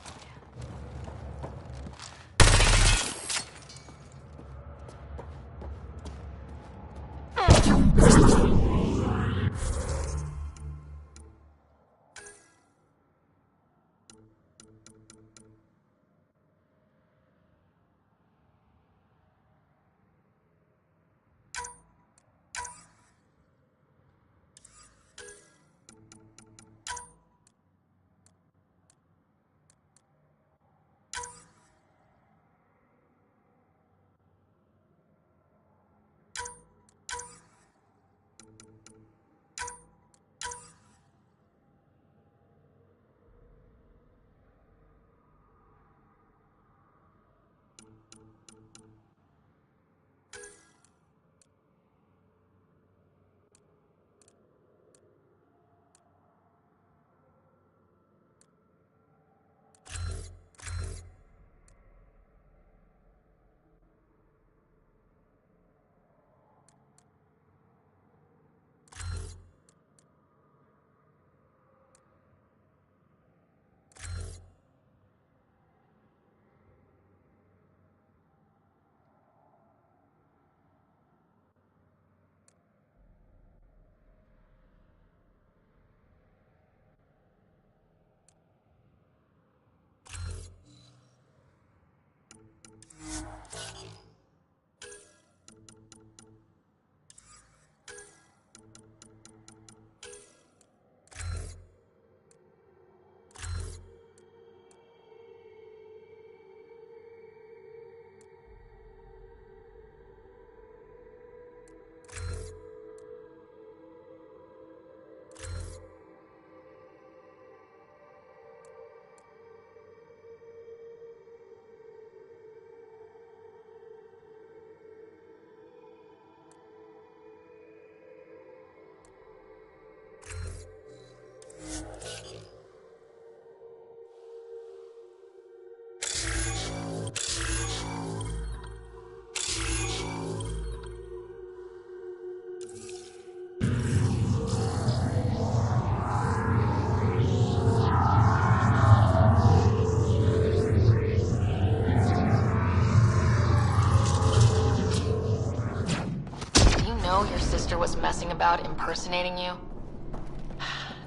messing about impersonating you?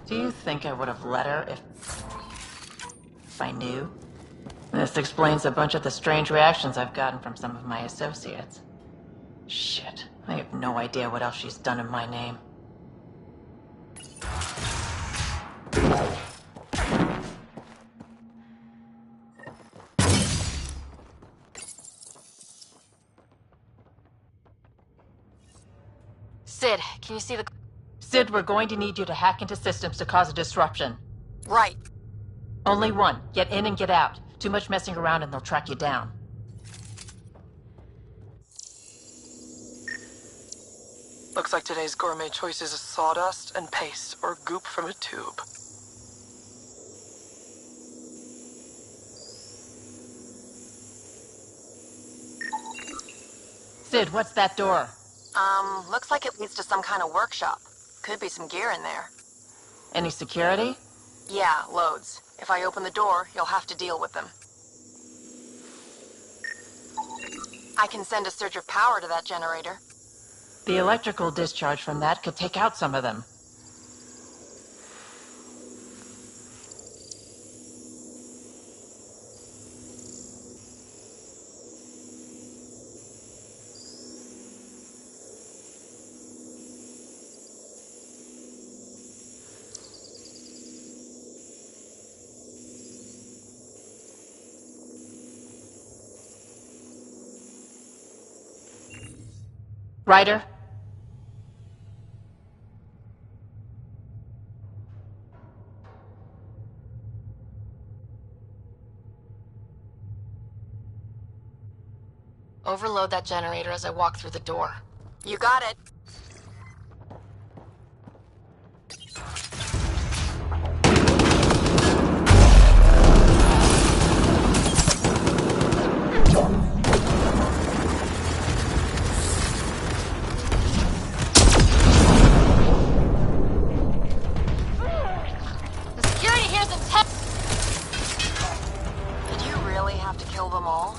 Do you think I would have let her if I knew? This explains a bunch of the strange reactions I've gotten from some of my associates. Shit, I have no idea what else she's done in my name. Sid, can you see the... Sid, we're going to need you to hack into systems to cause a disruption. Right. Only one. Get in and get out. Too much messing around and they'll track you down. Looks like today's gourmet choices is sawdust and paste or goop from a tube. Sid, what's that door? Looks like it leads to some kind of workshop. Could be some gear in there. Any security? Yeah, loads. If I open the door, you'll have to deal with them. I can send a surge of power to that generator. The electrical discharge from that could take out some of them. Ryder? Overload that generator as I walk through the door. You got it. The security here's intense! Did you really have to kill them all?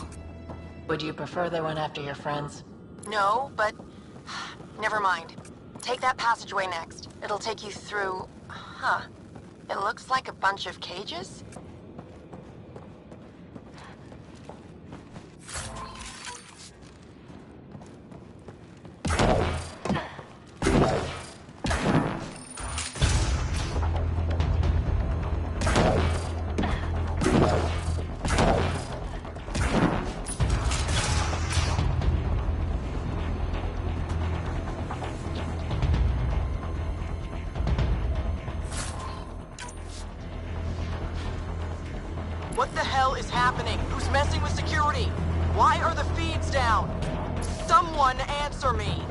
Would you prefer they went after your friends? No, but... Never mind. Take that passageway next. It'll take you through... Huh. It looks like a bunch of cages? What the hell is happening? Who's messing with security? Why are the feeds down? Someone answer me!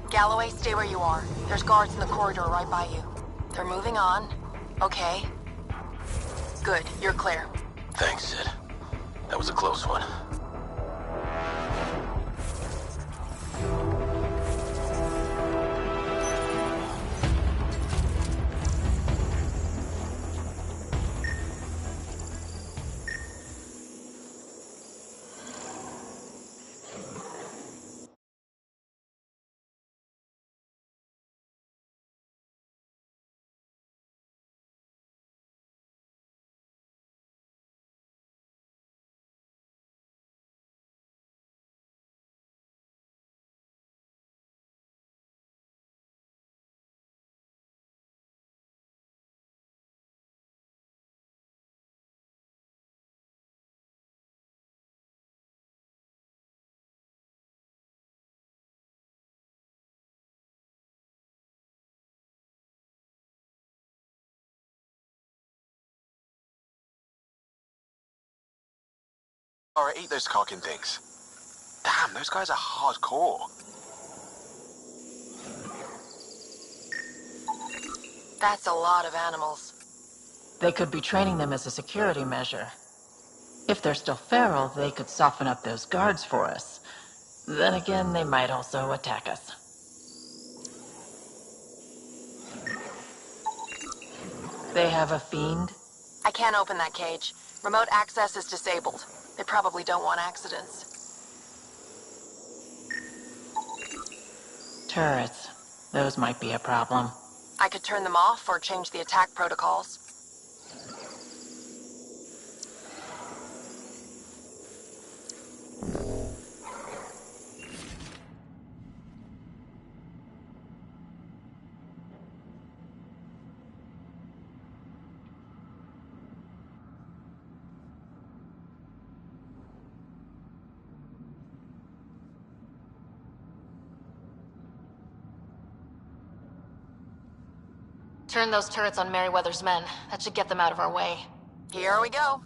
Galloway, stay where you are. There's guards in the corridor right by you. They're moving on. Okay. Good, you're clear. Thanks, Sid. That was a close one. Alright, eat those cocking things. Damn, those guys are hardcore. That's a lot of animals. They could be training them as a security measure. If they're still feral, they could soften up those guards for us. Then again, they might also attack us. They have a fiend? I can't open that cage. Remote access is disabled. They probably don't want accidents. Turrets. Those might be a problem. I could turn them off or change the attack protocols. Turn those turrets on Merryweather's men. That should get them out of our way. Here we go.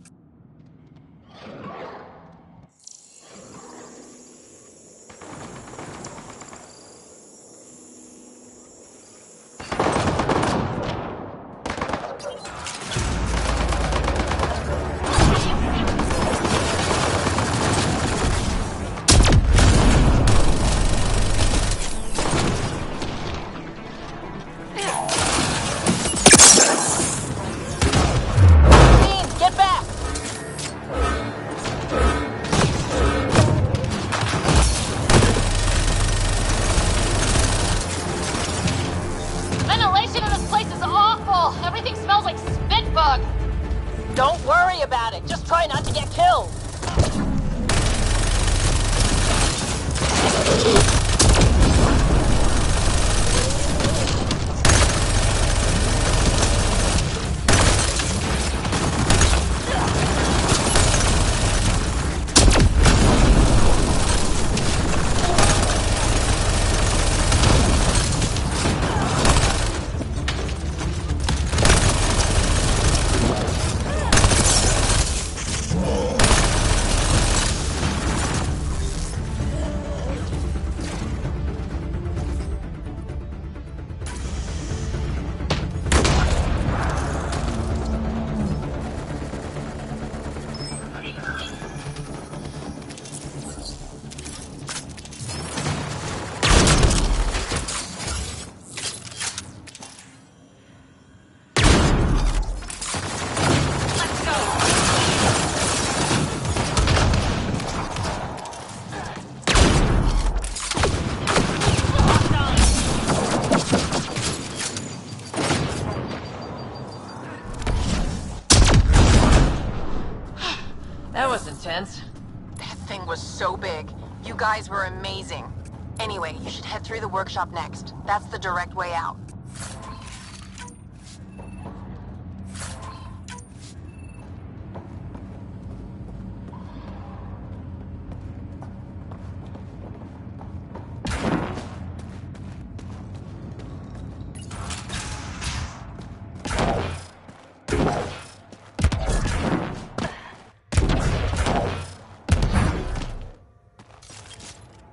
Don't worry about it. Just try not to get killed. That was intense. That thing was so big. You guys were amazing. Anyway, you should head through the workshop next. That's the direct way out.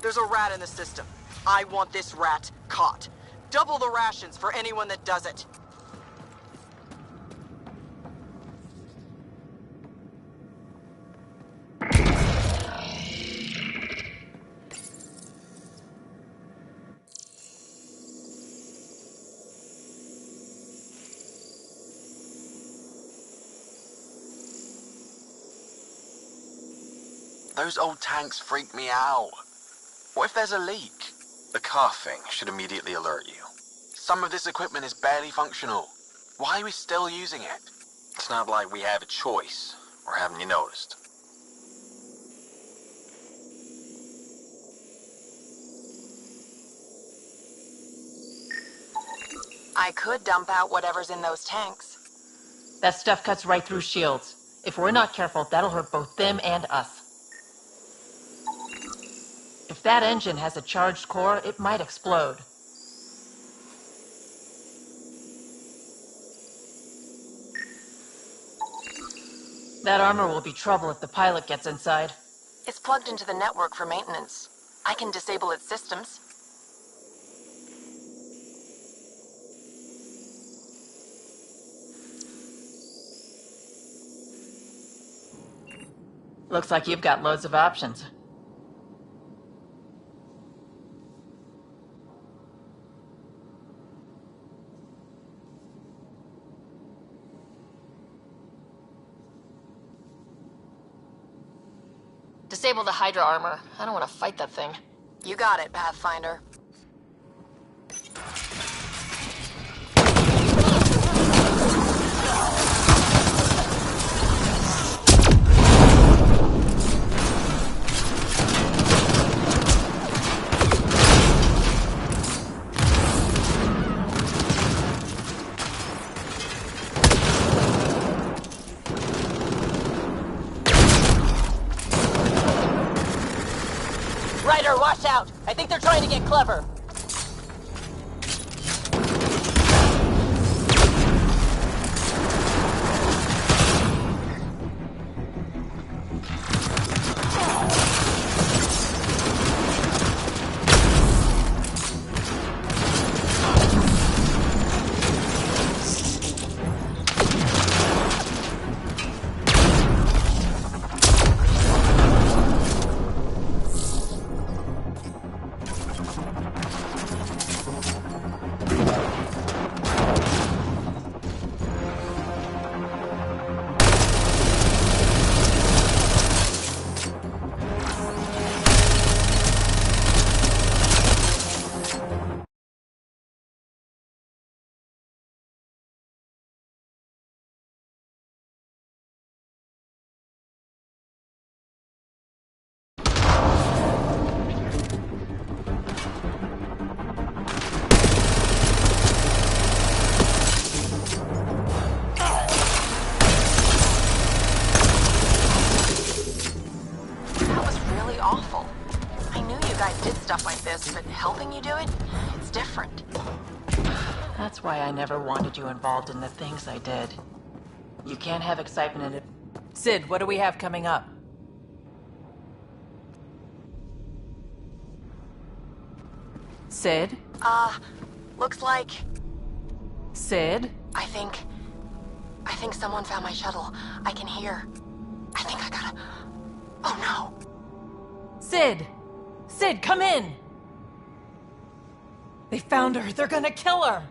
There's a rat in the system. I want this rat caught. Double the rations for anyone that does it. Those old tanks freak me out. What if there's a leak? The car thing should immediately alert you. Some of this equipment is barely functional. Why are we still using it? It's not like we have a choice, or haven't you noticed? I could dump out whatever's in those tanks. That stuff cuts right through shields. If we're not careful, that'll hurt both them and us. If that engine has a charged core, it might explode. That armor will be trouble if the pilot gets inside. It's plugged into the network for maintenance. I can disable its systems. Looks like you've got loads of options. Disable the Hydra armor. I don't want to fight that thing. You got it, Pathfinder. Ryder, watch out! I think they're trying to get clever. But helping you do it, it's different. That's why I never wanted you involved in the things I did. You can't have excitement in it. Sid, what do we have coming up? Sid? Looks like... Sid? I think someone found my shuttle. I can hear. I think I gotta... Oh no! Sid! Sid, come in! They found her. They're gonna kill her.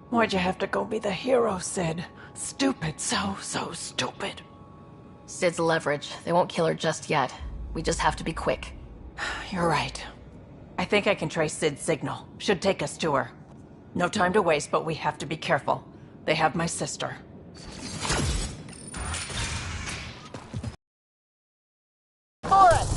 Why'd you have to go be the hero, Sid? Stupid. So stupid. Sid's leverage. They won't kill her just yet. We just have to be quick. You're right. I think I can trace Sid's signal. Should take us to her. No time to waste, but we have to be careful. They have my sister. For us!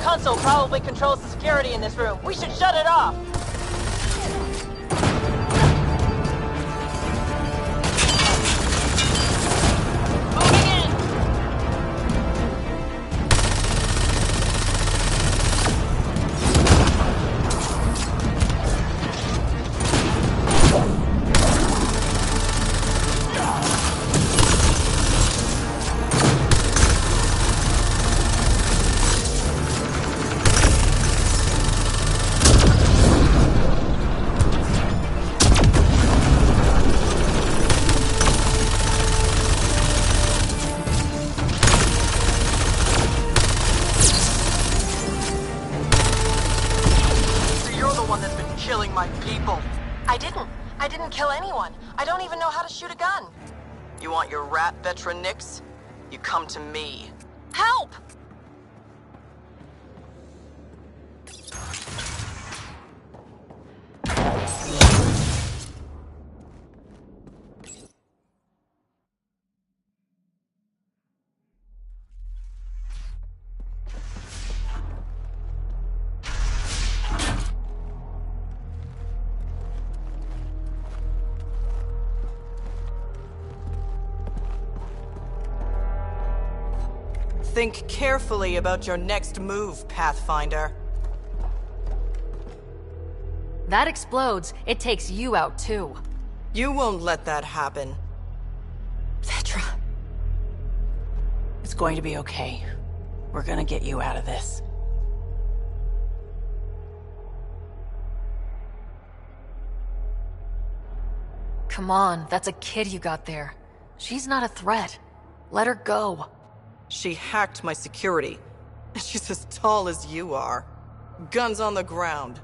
Console probably controls the security in this room. We should shut it off. Moving in. I didn't kill anyone. I don't even know how to shoot a gun. You want your rat veteran nicks? You come to me. Help! Think carefully about your next move, Pathfinder. That explodes. It takes you out, too. You won't let that happen. Petra. It's going to be okay. We're gonna get you out of this. Come on, that's a kid you got there. She's not a threat. Let her go. She hacked my security. She's as tall as you are. Guns on the ground.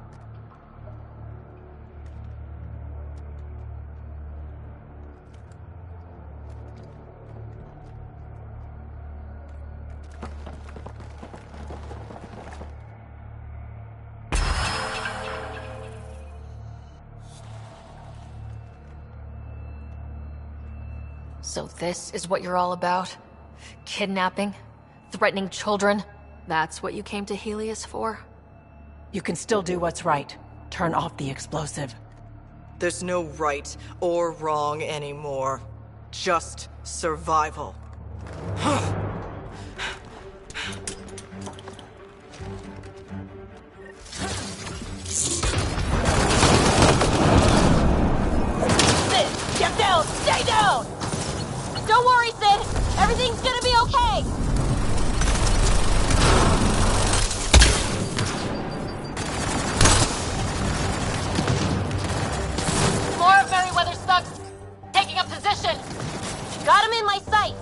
So this is what you're all about? Kidnapping? Threatening children? That's what you came to Helios for? You can still do what's right. Turn off the explosive. There's no right or wrong anymore. Just survival. Sid, get down! Stay down! Don't worry, Sid! Everything's gonna be okay! More of Merryweather's thugs taking up position! Got him in my sights!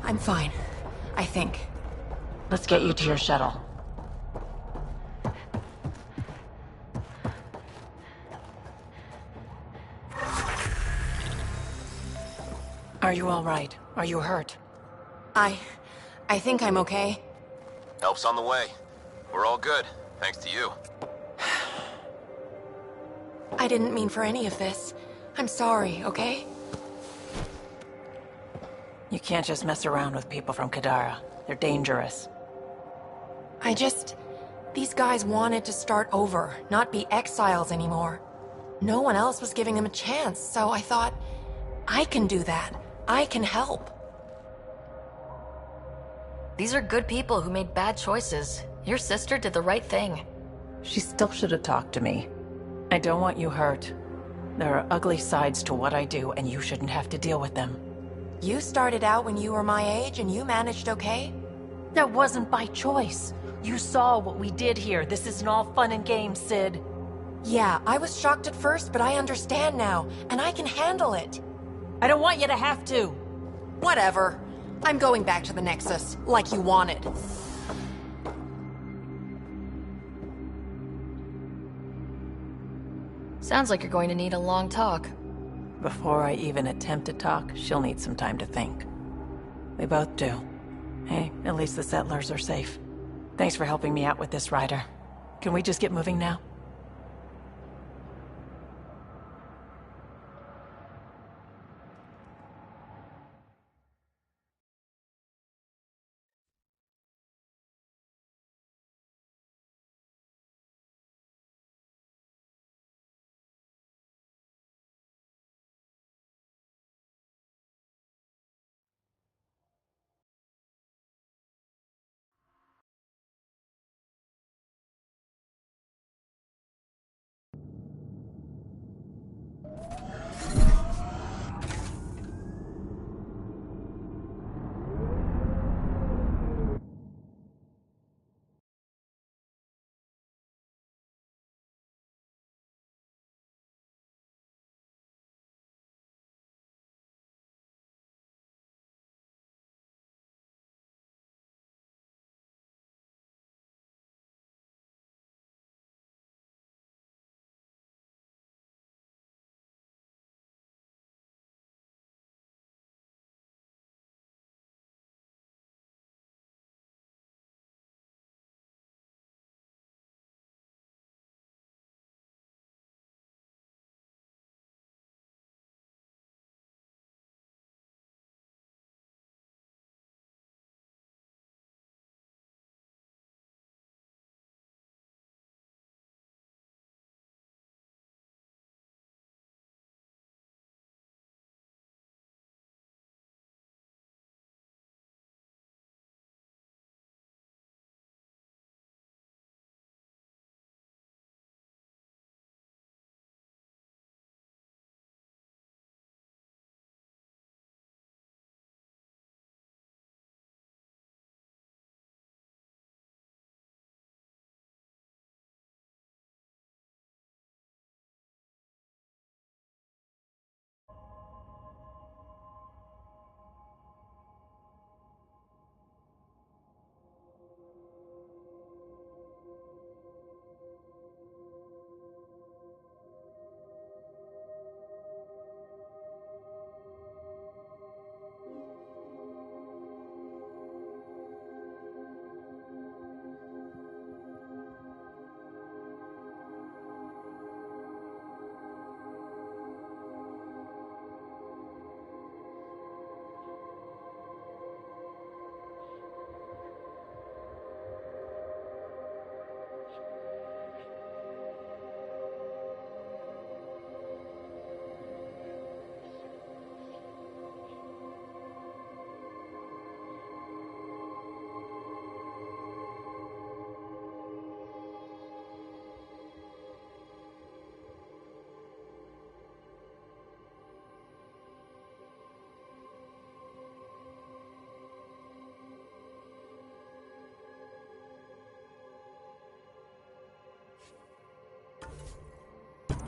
I'm fine. I think. Let's get you to your shuttle. Are you all right? Are you hurt? I think I'm okay. Help's on the way. We're all good, thanks to you. I didn't mean for any of this. I'm sorry, okay? You can't just mess around with people from Kadara. They're dangerous. These guys wanted to start over, not be exiles anymore. No one else was giving them a chance, so I thought, I can do that. I can help. These are good people who made bad choices. Your sister did the right thing. She still should have talked to me. I don't want you hurt. There are ugly sides to what I do, and you shouldn't have to deal with them. You started out when you were my age, and you managed okay? That wasn't by choice. You saw what we did here. This isn't all fun and games, Sid. Yeah, I was shocked at first, but I understand now, and I can handle it. I don't want you to have to. Whatever. I'm going back to the Nexus, like you wanted. Sounds like you're going to need a long talk. Before I even attempt to talk, she'll need some time to think. We both do. Hey, at least the settlers are safe. Thanks for helping me out with this, Ryder. Can we just get moving now?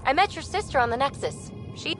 I met your sister on the Nexus. She...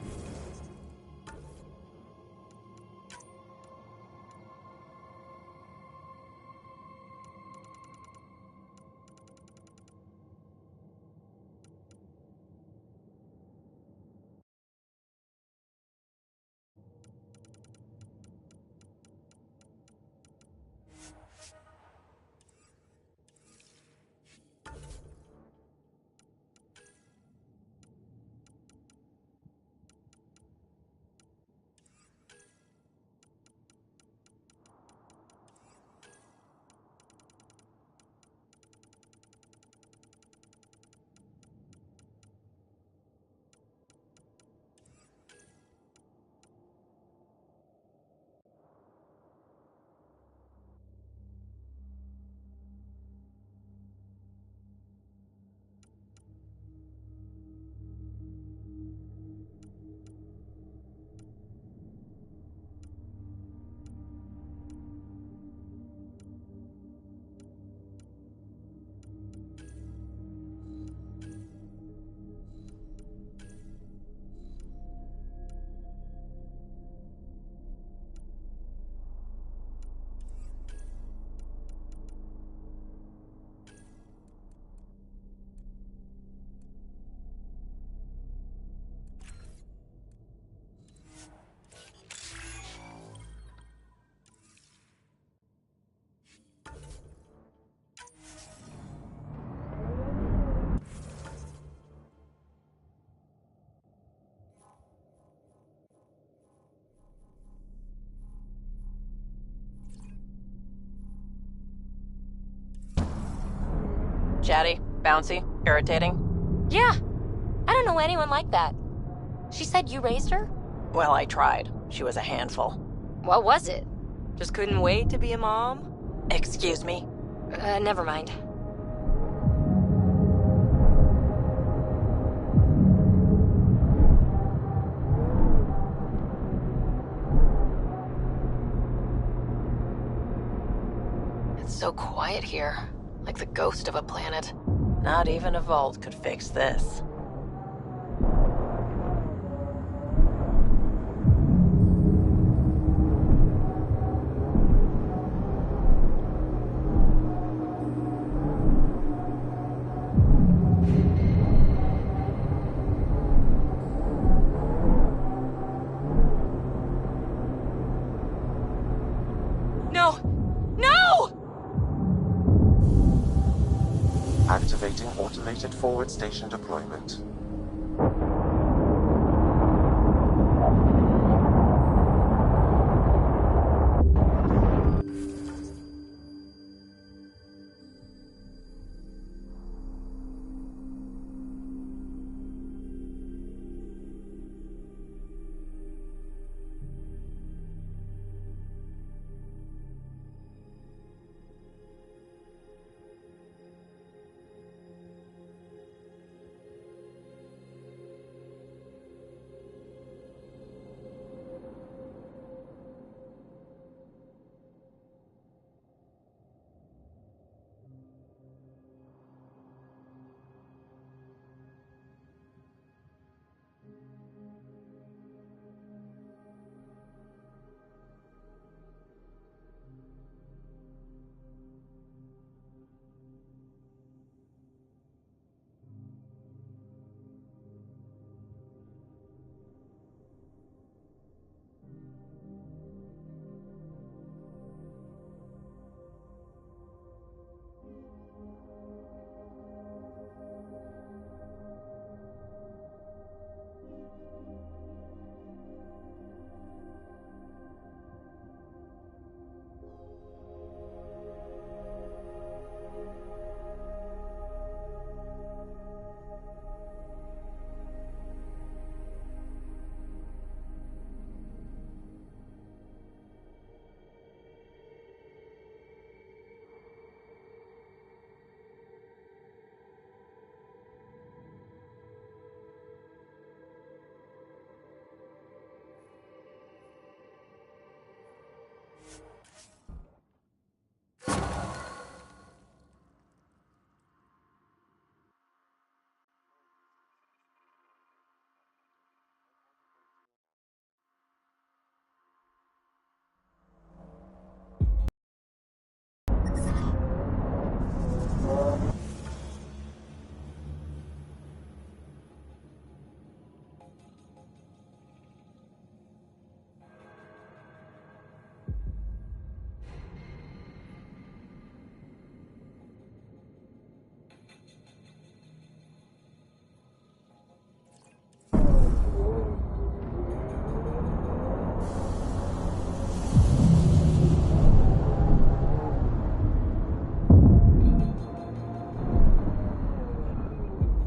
Chatty, bouncy, irritating? Yeah. I don't know anyone like that. She said you raised her? Well, I tried. She was a handful. What was it? Just couldn't wait to be a mom? Excuse me? Never mind. It's so quiet here, like the ghost of a planet. Not even a vault could fix this. Activating automated forward station deployment.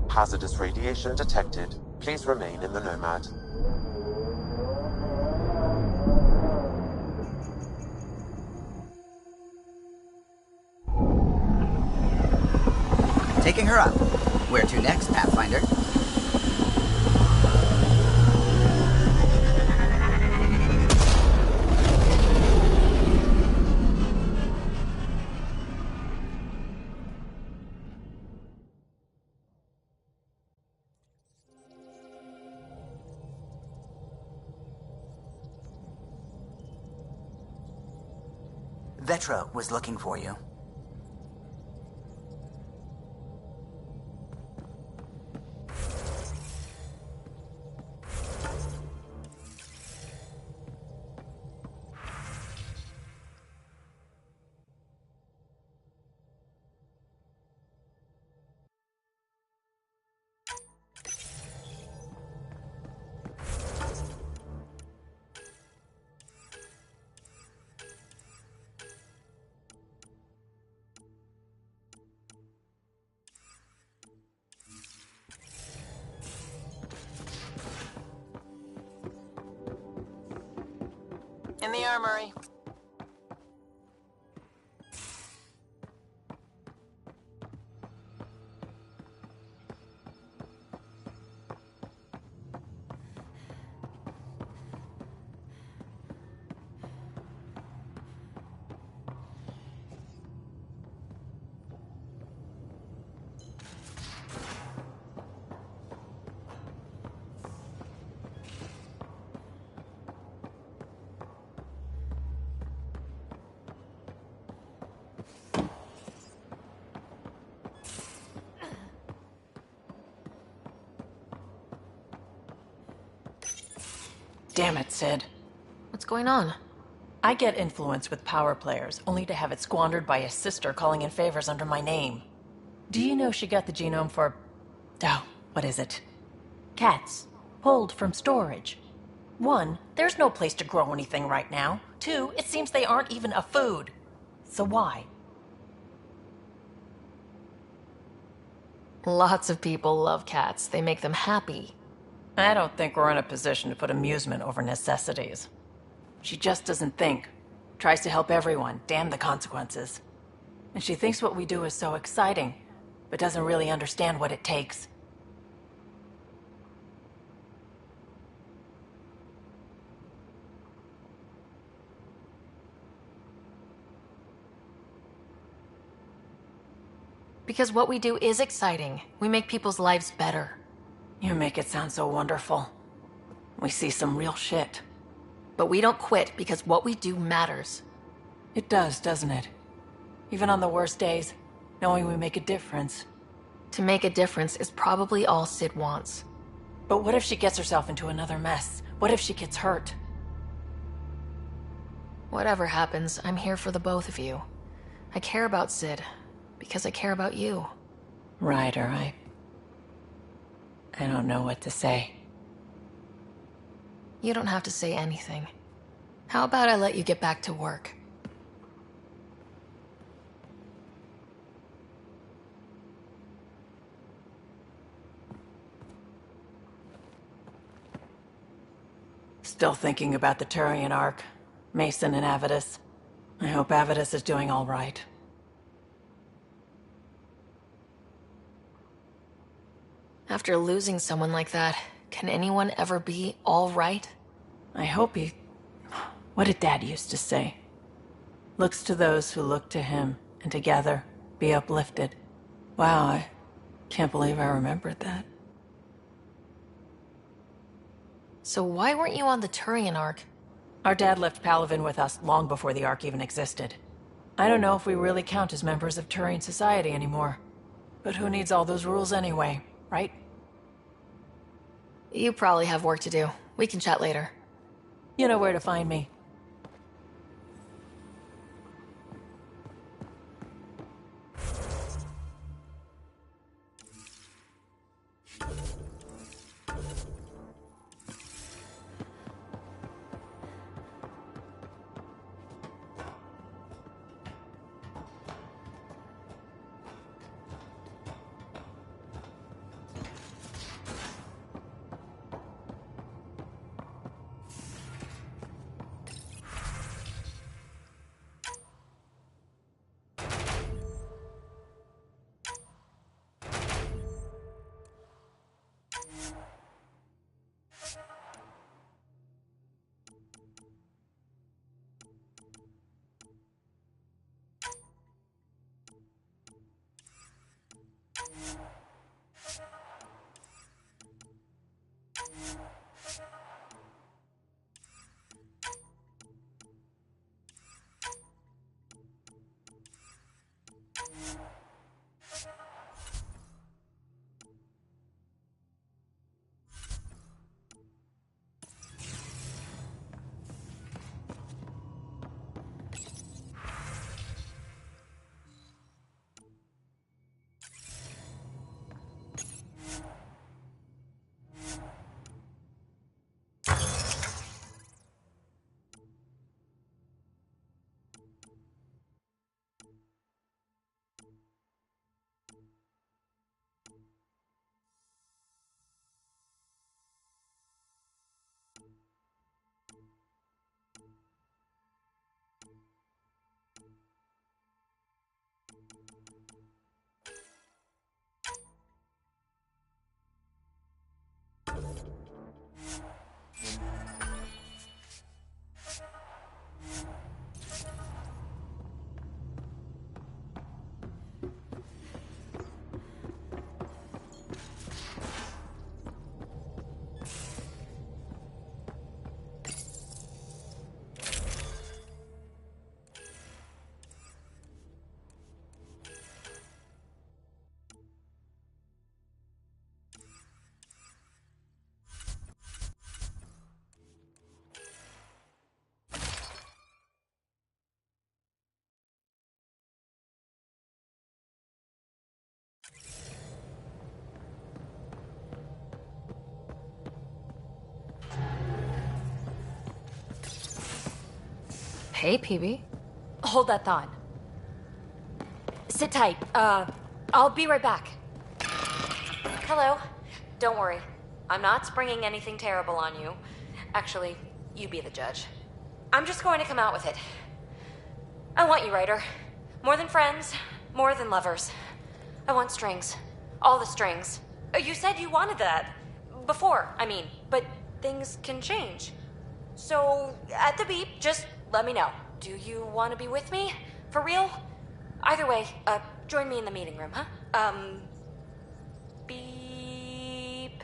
Hazardous radiation detected. Please remain in the Nomad. Taking her up. Where to next, Pathfinder? Vetra was looking for you. In the armory. Damn it, Sid. What's going on? I get influence with power players, only to have it squandered by a sister calling in favors under my name. Do you know she got the genome for... oh, what is it? Cats. Pulled from storage. 1, there's no place to grow anything right now. 2, it seems they aren't even a food. So why? Lots of people love cats. They make them happy. I don't think we're in a position to put amusement over necessities. She just doesn't think. Tries to help everyone, damn the consequences. And she thinks what we do is so exciting, but doesn't really understand what it takes. Because what we do is exciting. We make people's lives better. You make it sound so wonderful. We see some real shit. But we don't quit because what we do matters. It does, doesn't it? Even on the worst days, knowing we make a difference. To make a difference is probably all Sid wants. But what if she gets herself into another mess? What if she gets hurt? Whatever happens, I'm here for the both of you. I care about Sid, because I care about you. Ryder, I don't know what to say. You don't have to say anything. How about I let you get back to work? Still thinking about the Turian Ark, Mason and Avitus. I hope Avitus is doing all right. After losing someone like that, can anyone ever be all right? I hope he... What did Dad used to say? Looks to those who look to him, and together be uplifted. Wow, I can't believe I remembered that. So why weren't you on the Turian Ark? Our dad left Palaven with us long before the Ark even existed. I don't know if we really count as members of Turian society anymore. But who needs all those rules anyway, right? You probably have work to do. We can chat later. You know where to find me. Hey, PB. Hold that thought. Sit tight. I'll be right back. Hello. Don't worry. I'm not springing anything terrible on you. Actually, you be the judge. I'm just going to come out with it. I want you, Ryder. More than friends, more than lovers. I want strings. All the strings. You said you wanted that. Before, I mean. But things can change. So, at the beep, just let me know. Do you want to be with me? For real? Either way, join me in the meeting room, huh? Beep.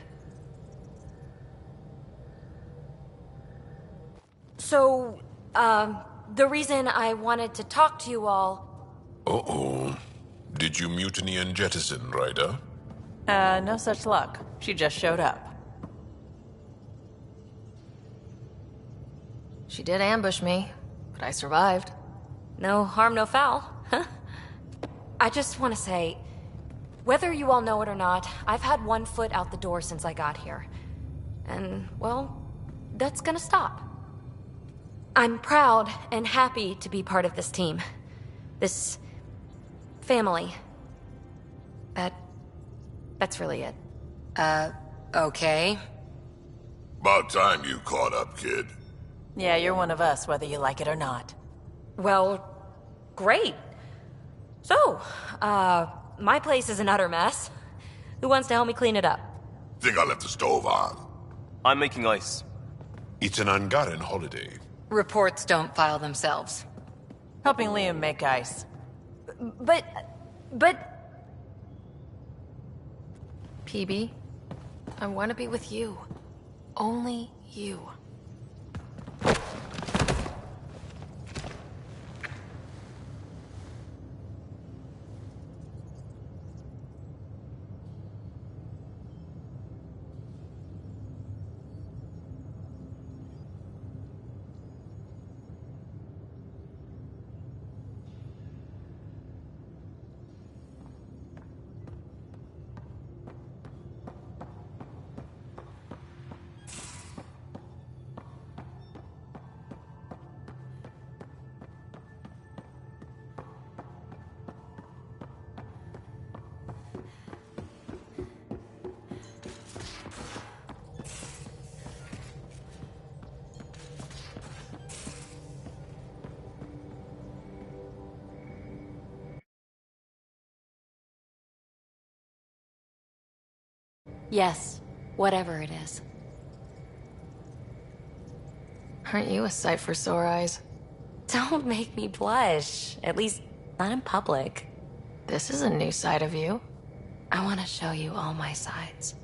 So, the reason I wanted to talk to you all... Uh-oh. Did you mutiny and jettison, Ryder? No such luck. She just showed up. She did ambush me, but I survived. No harm, no foul, huh? I just want to say, whether you all know it or not, I've had one foot out the door since I got here. And, well, that's gonna stop. I'm proud and happy to be part of this team. This... family. That's really it. Okay. About time you caught up, kid. Yeah, you're one of us, whether you like it or not. Well, great. So, my place is an utter mess. Who wants to help me clean it up? Think I left the stove on. I'm making ice. It's an Angaran holiday. Reports don't file themselves. Helping Liam make ice. But... PB, I want to be with you. Only you. Yes, whatever it is. Aren't you a sight for sore eyes? Don't make me blush. At least, not in public. This is a new side of you. I want to show you all my sides.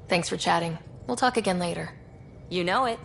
Thanks for chatting. We'll talk again later. You know it.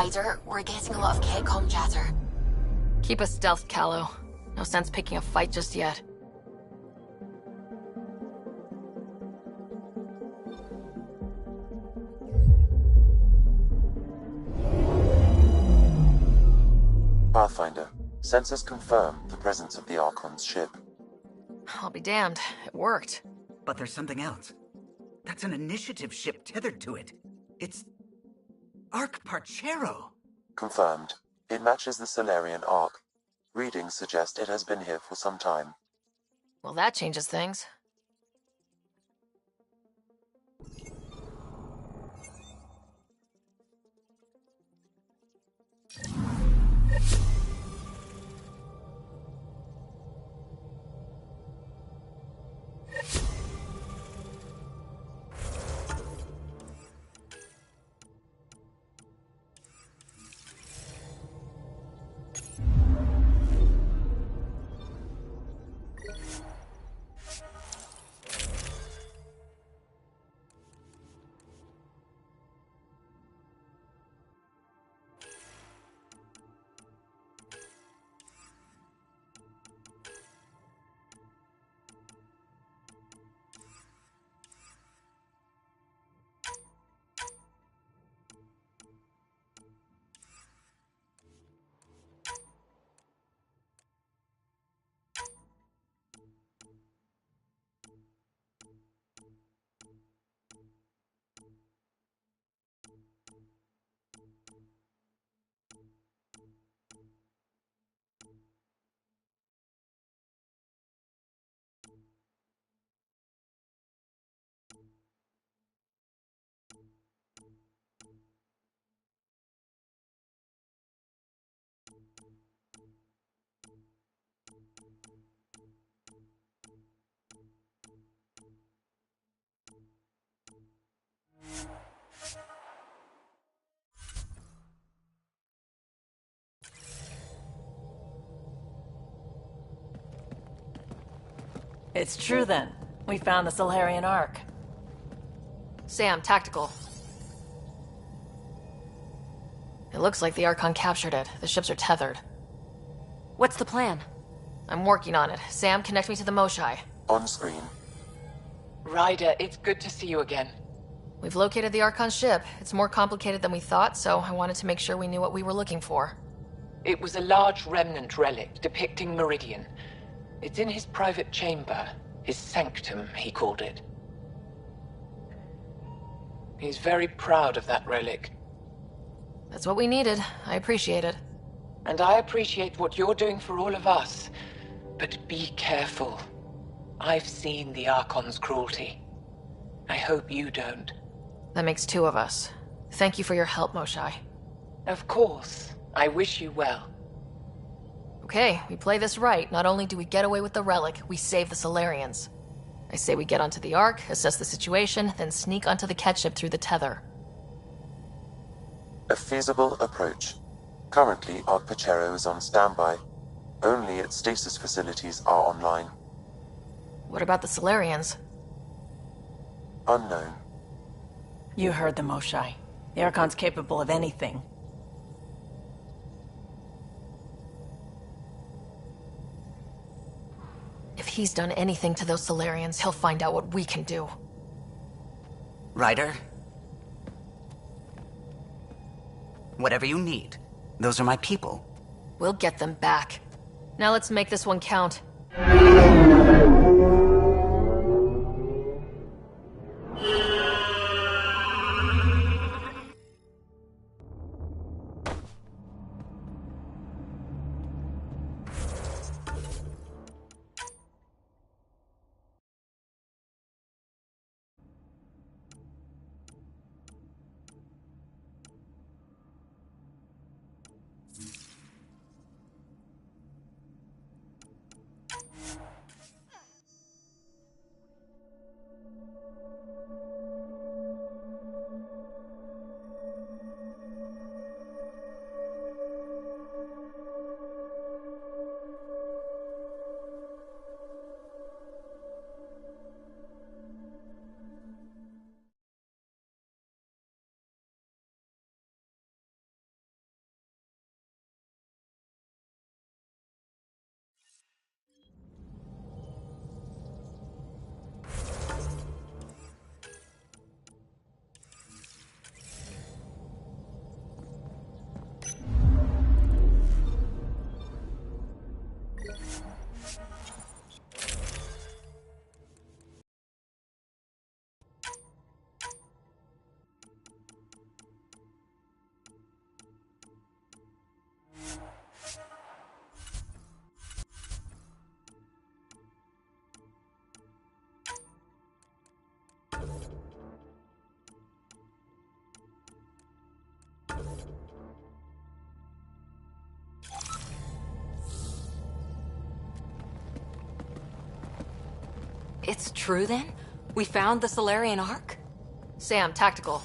Ryder, we're getting a lot of Ketcom chatter. Keep us stealth, Callow. No sense picking a fight just yet. Pathfinder, sensors confirm the presence of the Archon's ship. I'll be damned. It worked. But there's something else. That's an initiative ship tethered to it. It's... Arc Parchero. Confirmed. It matches the Solarian Arc. Readings suggest it has been here for some time. Well, that changes things. It's true then. We found the Solarian Arc. Sam, tactical. It looks like the Archon captured it. The ships are tethered. What's the plan? I'm working on it. Sam, connect me to the Moshai. On screen. Ryder, it's good to see you again. We've located the Archon ship. It's more complicated than we thought, so I wanted to make sure we knew what we were looking for. It was a large remnant relic depicting Meridian. It's in his private chamber. His sanctum, he called it. He's very proud of that relic. That's what we needed. I appreciate it. And I appreciate what you're doing for all of us. But be careful. I've seen the Archon's cruelty. I hope you don't. That makes two of us. Thank you for your help, Moshai. Of course. I wish you well. Okay, we play this right. Not only do we get away with the relic, we save the Solarians. I say we get onto the Ark, assess the situation, then sneak onto the catship through the tether. A feasible approach. Currently, Arc Parchero is on standby. Only its stasis facilities are online. What about the Solarians? Unknown. You heard the Moshai. The Archon's capable of anything. If he's done anything to those Solarians, he'll find out what we can do. Ryder? Whatever you need. Those are my people. We'll get them back. Now let's make this one count. It's true then? We found the Solarian Ark? Sam, tactical.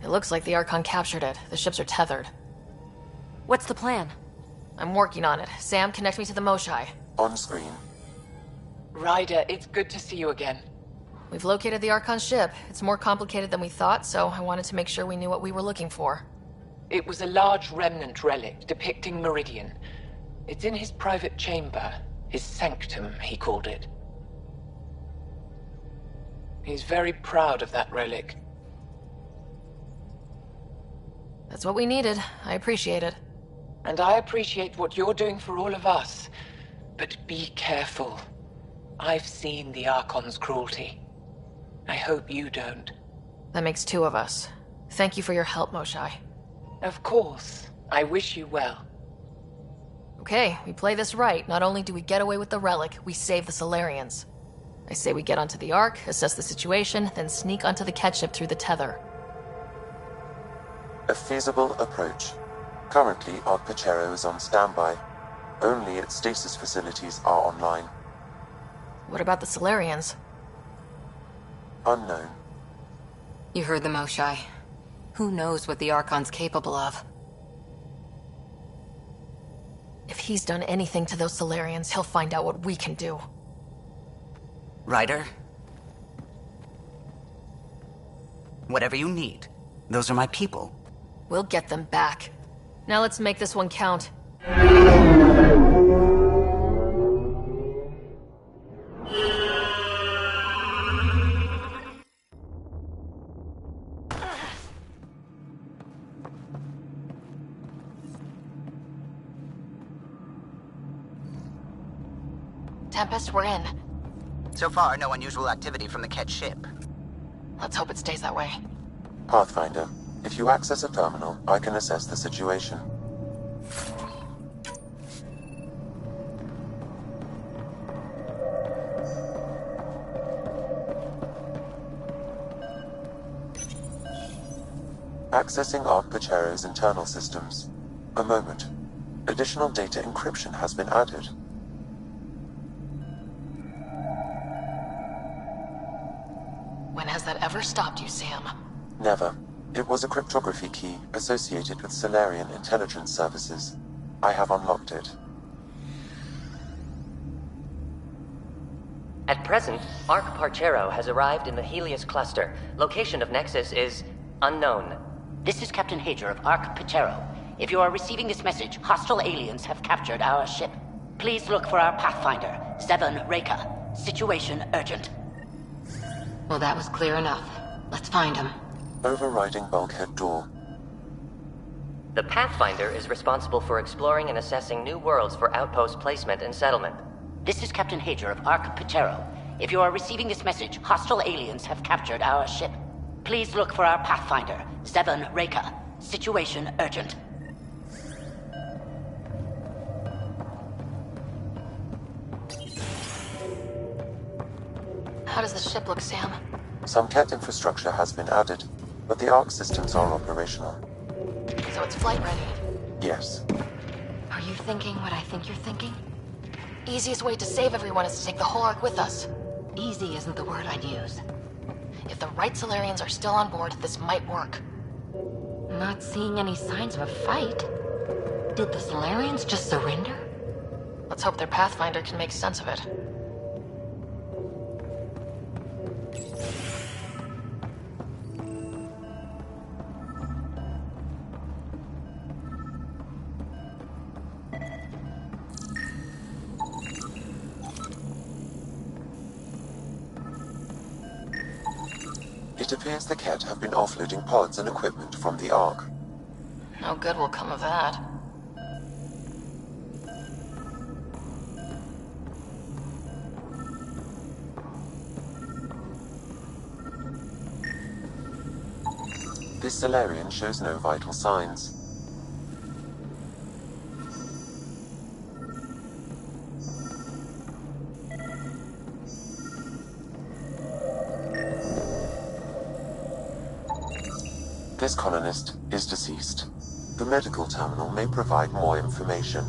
It looks like the Archon captured it. The ships are tethered. What's the plan? I'm working on it. Sam, connect me to the Moshai. On screen. Ryder, it's good to see you again. We've located the Archon ship. It's more complicated than we thought, so I wanted to make sure we knew what we were looking for. It was a large remnant relic depicting Meridian. It's in his private chamber. His sanctum, he called it. He's very proud of that relic. That's what we needed. I appreciate it. And I appreciate what you're doing for all of us. But be careful. I've seen the Archon's cruelty. I hope you don't. That makes two of us. Thank you for your help, Moshai. Of course. I wish you well. Okay, we play this right. Not only do we get away with the relic, we save the Solarians. I say we get onto the Ark, assess the situation, then sneak onto the catship through the tether. A feasible approach. Currently, Ark Pachero is on standby. Only its stasis facilities are online. What about the Solarians? Unknown. You heard the Moshai. Who knows what the Archon's capable of? If he's done anything to those Solarians, he'll find out what we can do. Ryder? Whatever you need. Those are my people. We'll get them back. Now let's make this one count. Tempest, we're in. So far, no unusual activity from the Ketch ship. Let's hope it stays that way. Pathfinder, if you access a terminal, I can assess the situation. Accessing Ark Pachero's internal systems. A moment. Additional data encryption has been added. When has that ever stopped you, Sam? Never. It was a cryptography key associated with Solarian intelligence services. I have unlocked it. At present, Ark Pachero has arrived in the Helios cluster. Location of Nexus is unknown. This is Captain Hager of Ark Pachero. If you are receiving this message, hostile aliens have captured our ship. Please look for our Pathfinder, Zevon Reka. Situation urgent. Well, that was clear enough. Let's find him. Overriding bulkhead door. The Pathfinder is responsible for exploring and assessing new worlds for outpost placement and settlement. This is Captain Hager of Ark Pachero. If you are receiving this message, hostile aliens have captured our ship. Please look for our Pathfinder, Zevon Reka. Situation urgent. How does the ship look, Sam? Some Ket infrastructure has been added, but the Ark systems are operational. So it's flight ready? Yes. Are you thinking what I think you're thinking? Easiest way to save everyone is to take the whole Ark with us. Easy isn't the word I'd use. If the right Solarians are still on board, this might work. Not seeing any signs of a fight. Did the Solarians just surrender? Let's hope their Pathfinder can make sense of it. It appears the Ket have been offloading pods and equipment from the Ark. No good will come of that. This Solarian shows no vital signs. This colonist is deceased. The medical terminal may provide more information.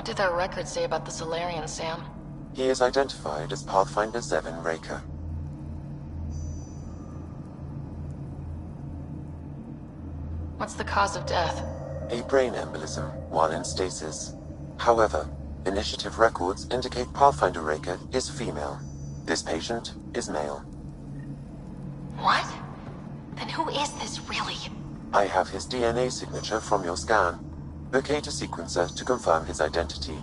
What did their records say about the Solarian, Sam? He is identified as Pathfinder 7 Raker. What's the cause of death? A brain embolism while in stasis. However, initiative records indicate Pathfinder Raker is female. This patient is male. What? Then who is this, really? I have his DNA signature from your scan. Locate a sequencer to confirm his identity.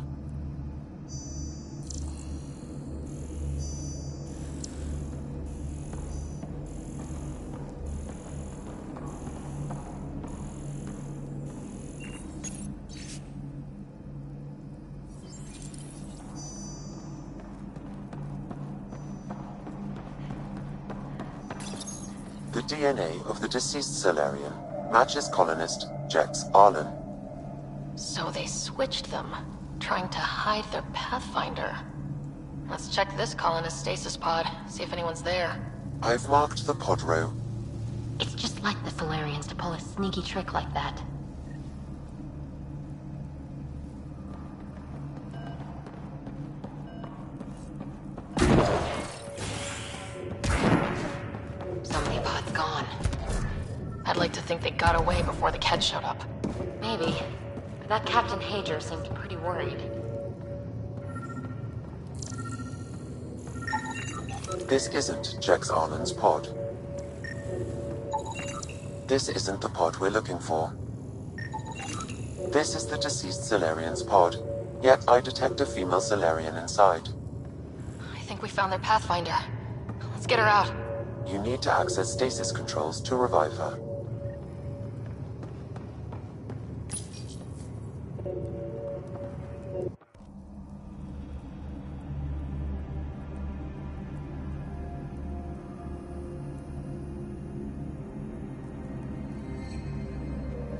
The DNA of the deceased Solarian matches colonist Jex Arlen. So they switched them, trying to hide their Pathfinder. Let's check this colonist stasis pod, see if anyone's there. I've marked the pod row. It's just like the Solarians to pull a sneaky trick like that. Somebody pod's gone. I'd like to think they got away before the Ked showed up. Maybe. But that Captain Hager seemed pretty worried. This isn't Jex Arlen's pod. This isn't the pod we're looking for. This is the deceased Solarian's pod, yet I detect a female Solarian inside. I think we found their Pathfinder. Let's get her out. You need to access stasis controls to revive her.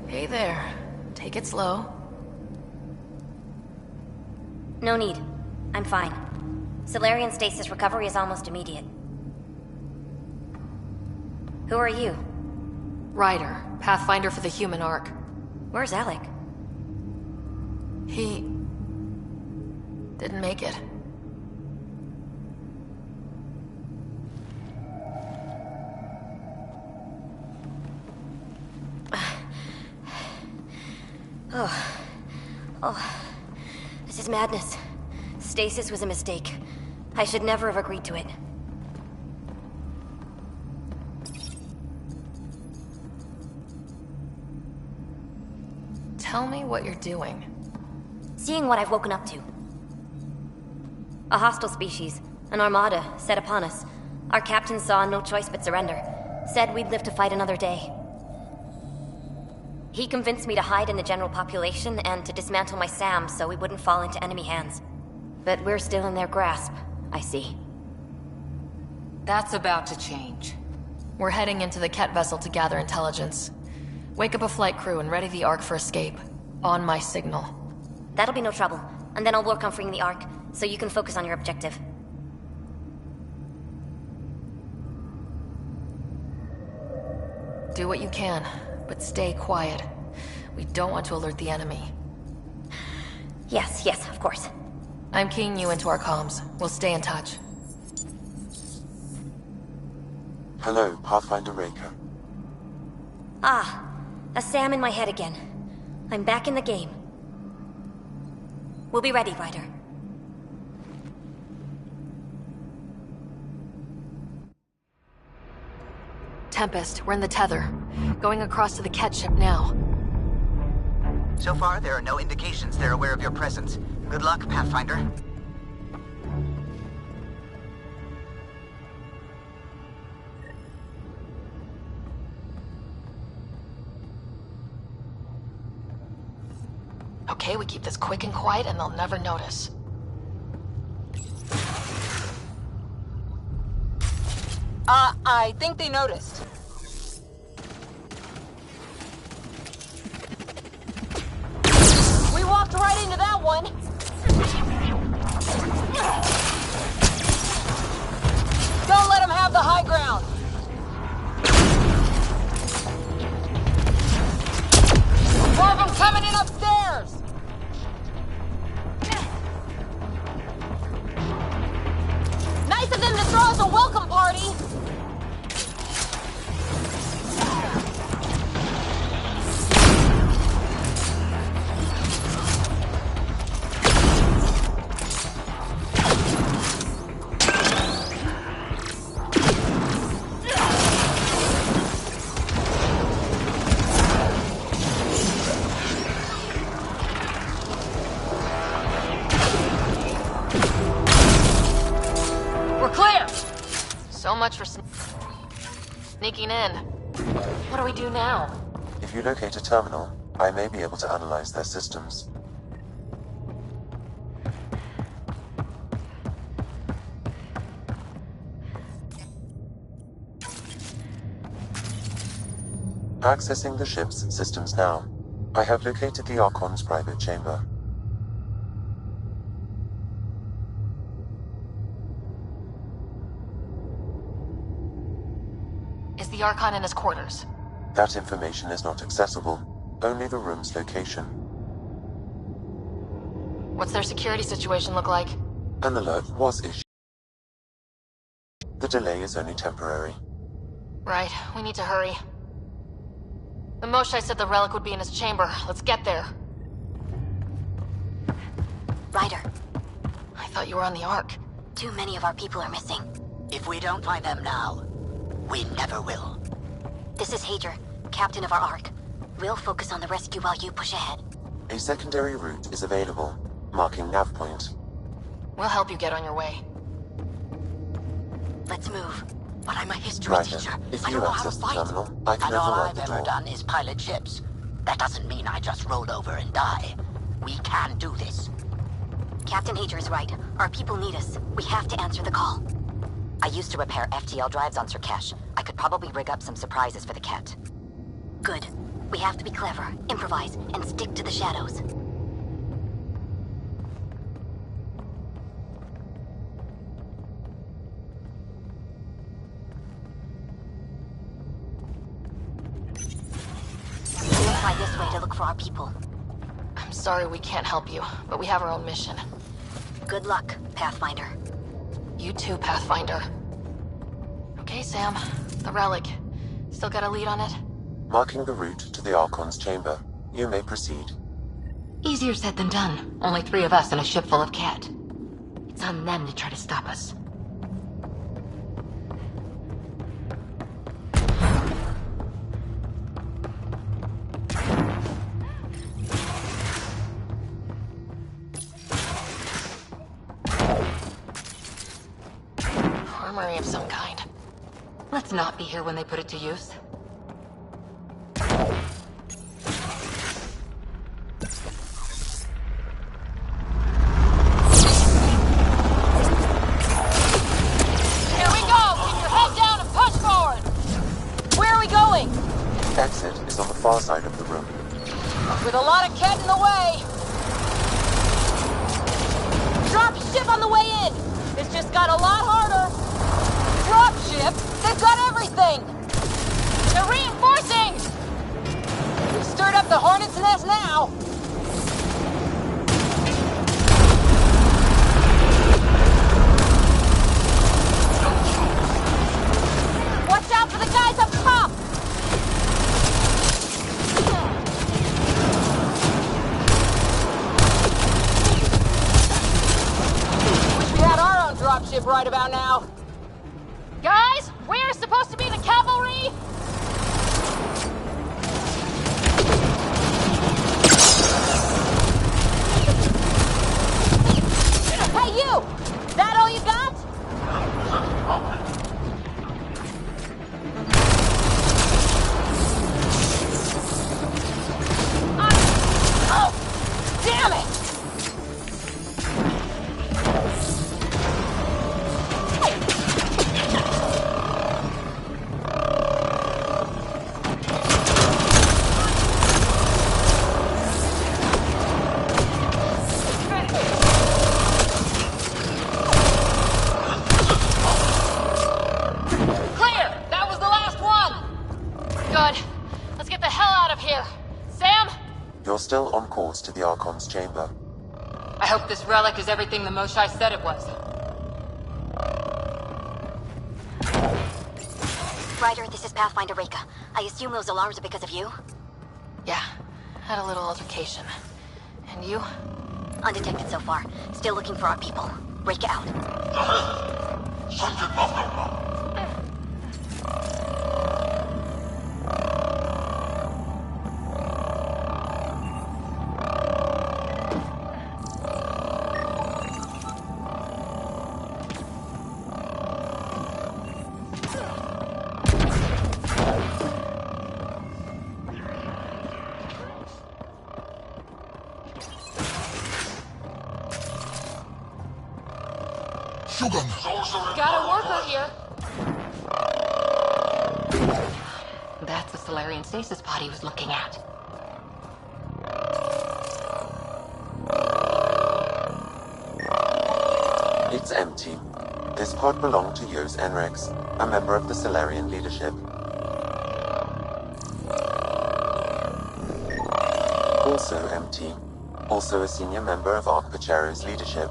Hey there. Take it slow. No need. I'm fine. Solarian stasis recovery is almost immediate. Who are you? Ryder, Pathfinder for the human ark. Where's Alec? He... didn't make it. Oh. This is madness. Stasis was a mistake. I should never have agreed to it. Tell me what you're doing. Seeing what I've woken up to. A hostile species, an armada, set upon us. Our captain saw no choice but surrender. Said we'd live to fight another day. He convinced me to hide in the general population and to dismantle my SAM so we wouldn't fall into enemy hands. But we're still in their grasp, I see. That's about to change. We're heading into the Ket vessel to gather intelligence. Wake up a flight crew and ready the Ark for escape. On my signal. That'll be no trouble. And then I'll work on freeing the Ark, so you can focus on your objective. Do what you can, but stay quiet. We don't want to alert the enemy. Yes, of course. I'm keying you into our comms. We'll stay in touch. Hello, Pathfinder Raker. Ah, a SAM in my head again. I'm back in the game. We'll be ready, Ryder. Tempest, we're in the tether. Going across to the Ket ship now. So far, there are no indications they're aware of your presence. Good luck, Pathfinder. Okay, we keep this quick and quiet and they'll never notice. I think they noticed. We walked right into that one. Don't let them have the high ground. More of them coming in upstairs. sneaking in. What do we do now? If you locate a terminal, I may be able to analyze their systems. Accessing the ship's systems now. I have located the Archon's private chamber. Is the Archon in his quarters? That information is not accessible. Only the room's location. What's their security situation look like? An alert was issued. The delay is only temporary. Right, we need to hurry. The Moshai said the relic would be in his chamber. Let's get there. Ryder. I thought you were on the Ark. Too many of our people are missing. If we don't find them now, we never will. This is Hager, captain of our Ark. We'll focus on the rescue while you push ahead. A secondary route is available, marking nav point. We'll help you get on your way. Let's move. But I'm a history Right teacher. then. If I you don't know how to access the fight. terminal, I can And all override I've the ever door. done is pilot ships. That doesn't mean I just rolled over and die. We can do this. Captain Hager is right. Our people need us. We have to answer the call. I used to repair FTL drives on Sirkesh. I could probably rig up some surprises for the Ket. Good. We have to be clever, improvise, and stick to the shadows. We'll try this way to look for our people. I'm sorry we can't help you, but we have our own mission. Good luck, Pathfinder. You too, Pathfinder. Okay, Sam. The relic. Still got a lead on it? Marking the route to the Archon's chamber. You may proceed. Easier said than done. Only 3 of us and a ship full of Ket. It's on them to try to stop us. Armory of some kind. Let's not be here when they put it to use. Here we go! Keep your head down and push forward! Where are we going? Exit is on the far side of the room. With a lot of Ket in the way! Drop ship on the way in! This just got a lot harder! Drop ship? They've got everything! They're reinforcing! We've stirred up the Hornet's nest now! Watch out for the guys up top! Wish we had our own dropship right about now. Guys, we're supposed to be the cavalry! Hey, you! That all you got? Oh! Damn it! Clear! That was the last one! Good. Let's get the hell out of here. Sam? You're still on course to the Archon's chamber. I hope this relic is everything the Moshai said it was. Ryder, this is Pathfinder Reka. I assume those alarms are because of you? Yeah, had a little altercation. And you? Undetected so far. Still looking for our people. Reka out. Got a worker here. That's the Solarian stasis pod he was looking at. It's empty. This pod belonged to Yos Enrex, a member of the Solarian leadership. Also empty. Also a senior member of Ark Pachero's leadership.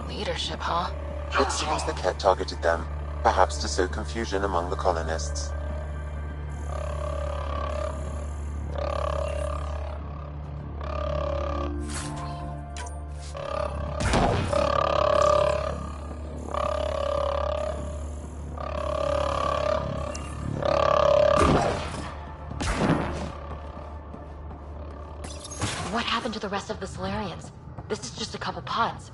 Leadership, huh? It seems the Ket targeted them, perhaps to sow confusion among the colonists. What happened to the rest of the Solarians? This is just a couple pods.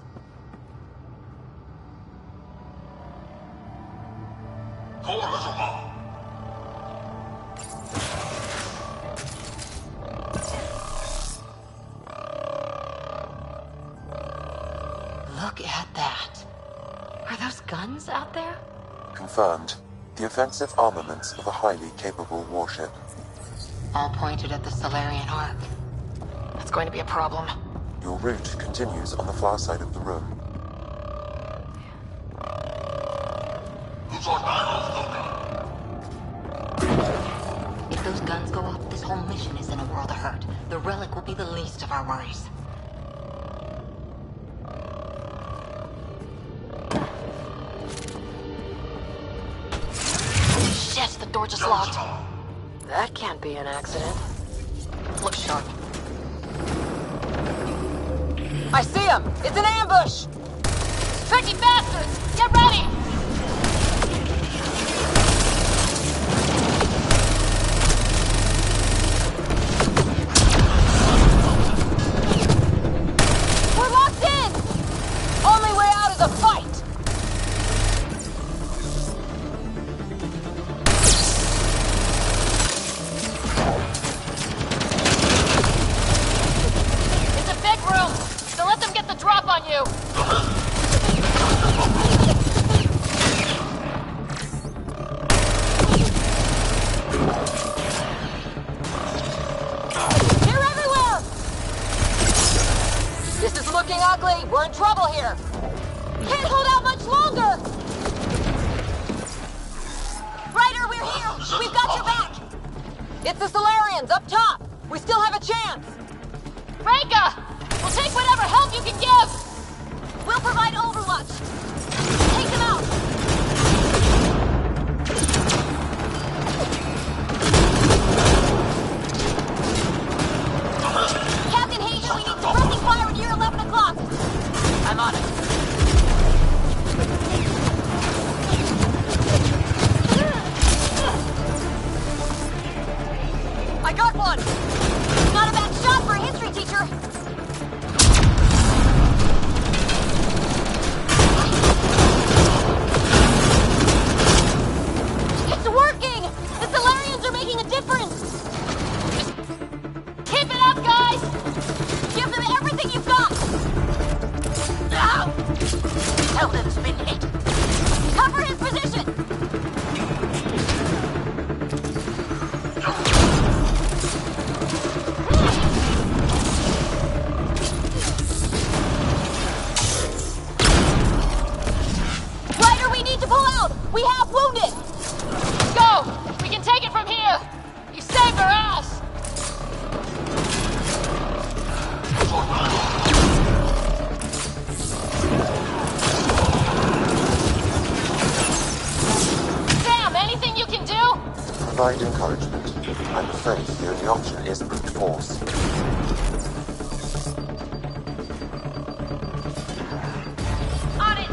Look at that. Are those guns out there? Confirmed. The offensive armaments of a highly capable warship. All pointed at the Solarian Ark. That's going to be a problem. Your route continues on the far side of the room. If those guns go off, this whole mission is in a world of hurt. The relic will be the least of our worries. Shit, the door just locked. That can't be an accident. Look sharp. I see him! It's an ambush! Tricky bastards! Get ready! We're locked in! Only way out is a fight! It's a big room! So let them get the drop on you! They're everywhere! This is looking ugly! We're in trouble here! Can't hold out much longer! Ryder, we're here! We've got your back! It's the Solarians, up top! We still have a chance! Reka! We'll take whatever help you can give! We'll provide overwatch! Take them out! Captain Hager, we need suppressing fire near 11 o'clock! I'm on it. I got one! Not a bad shot for a history teacher! It's working! The Solarians are making a difference! Just keep it up, guys! Give them everything you've got! Ow! Eldon's been hit! Cover his position! Ryder, we need to pull out! We have wounded! Go! We can take it from here! You saved our ass! Sam, anything you can do? Provide encouragement. I'm afraid the only option is brute force. On it!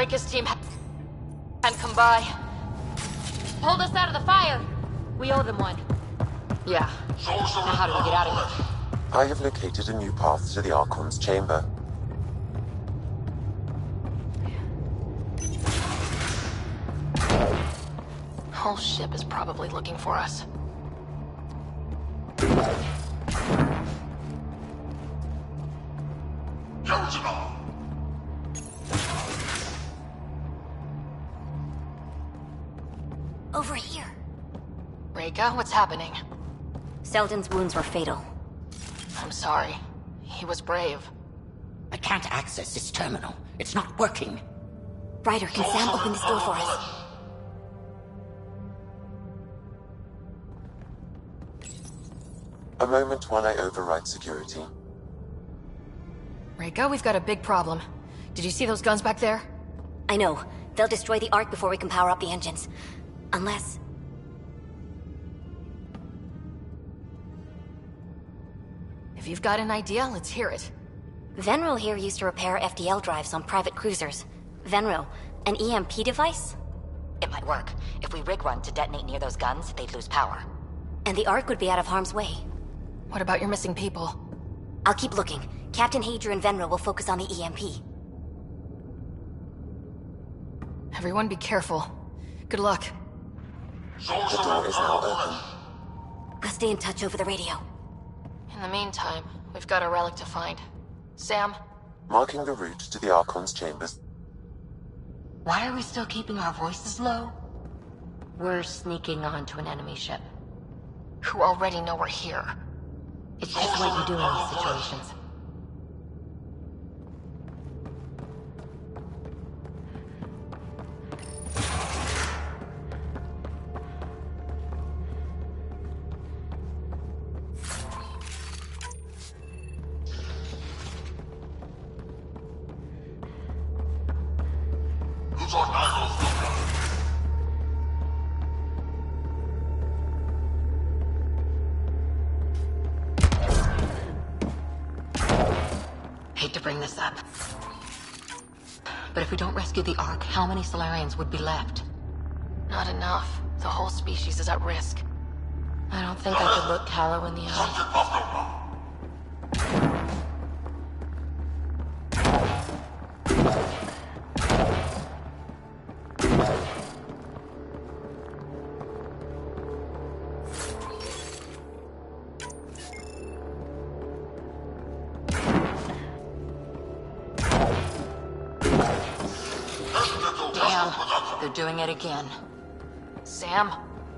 His team hadn't come by. Pulled us out of the fire. We owe them one. Yeah. Now how do we get out of here? I have located a new path to the Archon's chamber. Whole ship is probably looking for us. Over here. Reka, what's happening? Selden's wounds were fatal. I'm sorry. He was brave. I can't access this terminal. It's not working. Ryder, can Sam open this door for us? A moment while I override security. Reka, we've got a big problem. Did you see those guns back there? I know. They'll destroy the Ark before we can power up the engines. Unless... If you've got an idea, let's hear it. Venril here used to repair FDL drives on private cruisers. Venril, an EMP device? It might work. If we rig one to detonate near those guns, they'd lose power. And the Ark would be out of harm's way. What about your missing people? I'll keep looking. Captain Hadra and Venril will focus on the EMP. Everyone be careful. Good luck. The door is now open. We'll stay in touch over the radio. In the meantime, we've got a relic to find. Sam? Marking the route to the Archon's chambers. Why are we still keeping our voices low? We're sneaking onto an enemy ship. Who already know we're here. It's just what you do in these situations. Hate to bring this up. But if we don't rescue the Ark, how many Solarians would be left? Not enough. The whole species is at risk. I don't think I could look Callow in the eye. They're doing it again. Sam?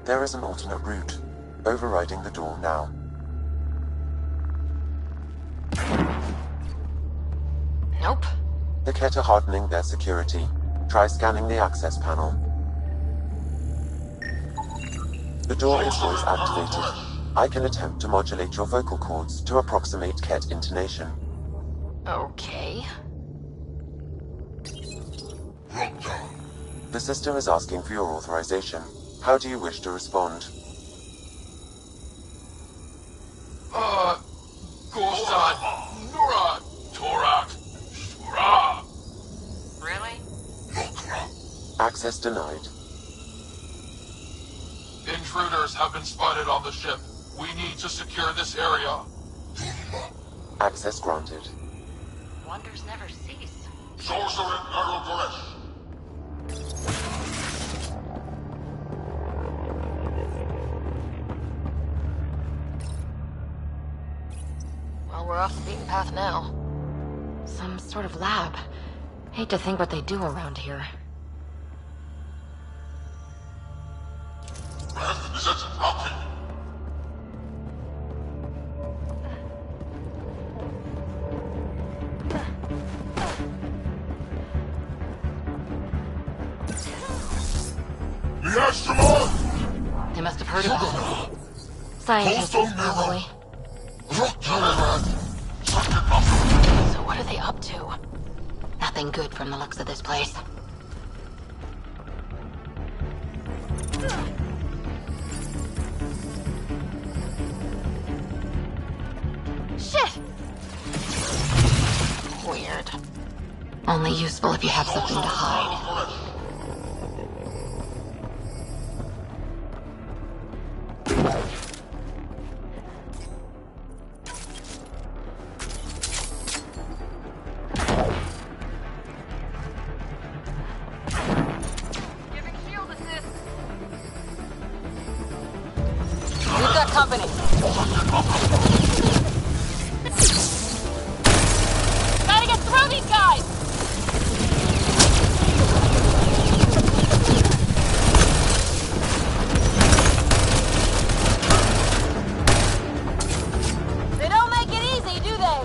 There is an alternate route. Overriding the door now. Nope. The Kett are hardening their security. Try scanning the access panel. The door is voice activated. I can attempt to modulate your vocal cords to approximate Kett intonation. Okay. The system is asking for your authorization. How do you wish to respond? Costa Nura Torak Shura. Really? Access denied. Intruders have been spotted on the ship. We need to secure this area. Access granted. Wonders never cease. off the beaten path now. Some sort of lab. Hate to think what they do around here. They must have heard of us. Scientists, probably. So what are they up to? Nothing good from the looks of this place. Shit! Weird. Only useful if you have something to hide. We've got company. Gotta get through these guys! They don't make it easy, do they?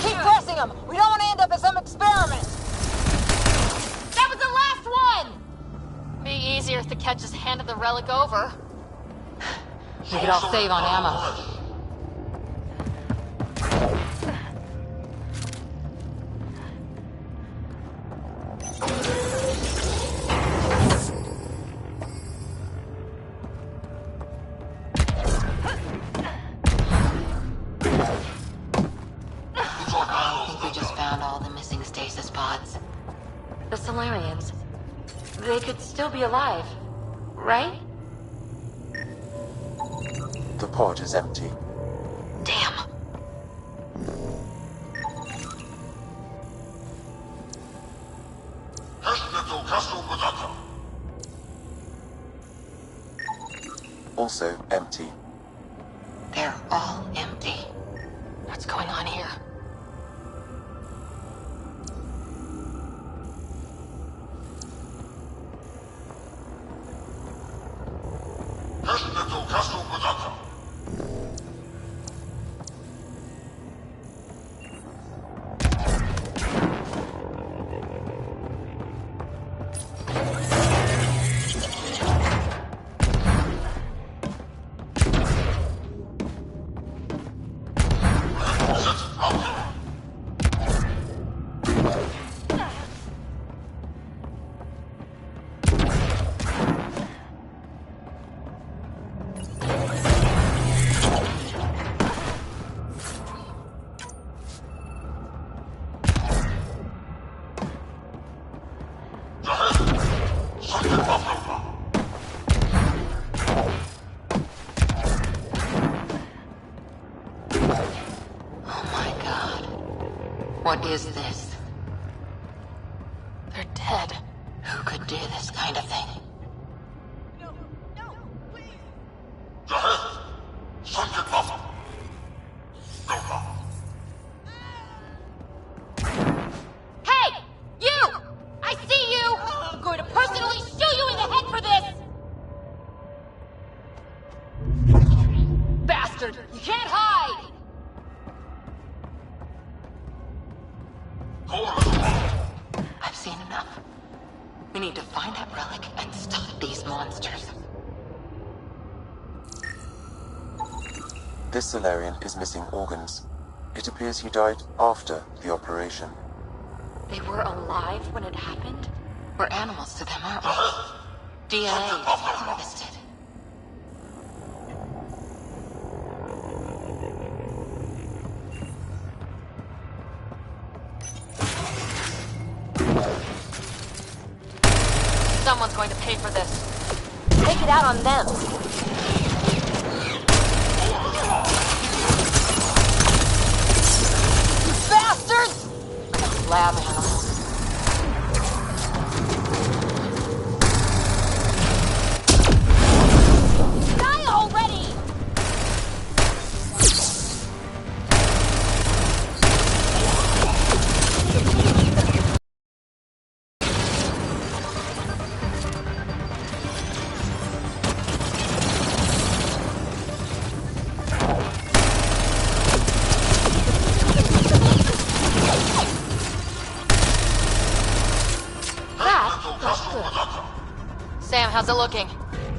Keep pressing them! We don't want to end up as some experiment! That was the last one! Be easier if the Ketch just handed the relic over. We could all save on ammo. I think we just found all the missing stasis pods. The Solarians. They could still be alive, right? The pod is empty. Damn. Also empty. They're all empty. What's going on here? What is this? They're dead. Who could do this kind of thing? Hey! You! I see you! I'm going to personally shoot you in the head for this! Bastard! You can't hide! I've seen enough. We need to find that relic and stop these monsters. This Solarian is missing organs. It appears he died after the operation. They were alive when it happened? We're animals to them, aren't we? DNA is harvested. Someone's going to pay for this. Take it out on them. You bastards! Lab animals. How's it looking?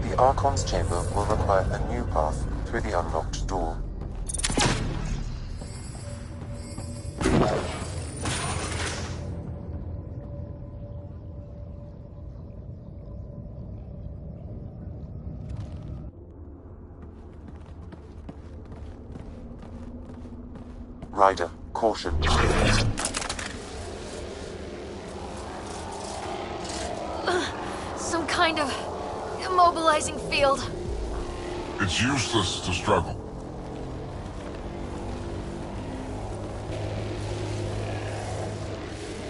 The Archon's chamber will require a new path through the unlocked door. Ryder, caution. Some kind of immobilizing field. It's useless to struggle.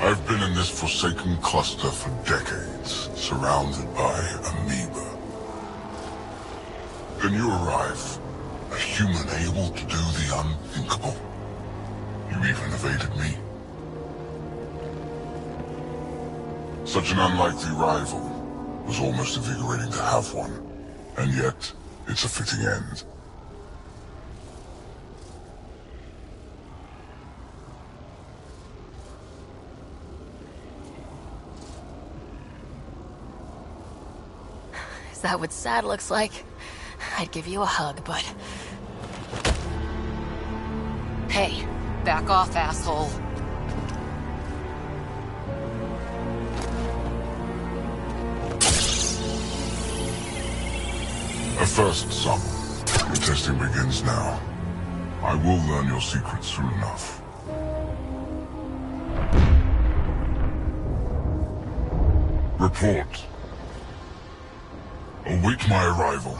I've been in this forsaken cluster for decades, surrounded by amoeba. Then you arrive, a human able to do the unthinkable. You even evaded me. Such an unlikely rival. Was almost invigorating to have one. And yet, it's a fitting end. Is that what sad looks like? I'd give you a hug, but... Hey, back off, asshole. A first, son. The testing begins now. I will learn your secrets soon enough. Report. Await my arrival.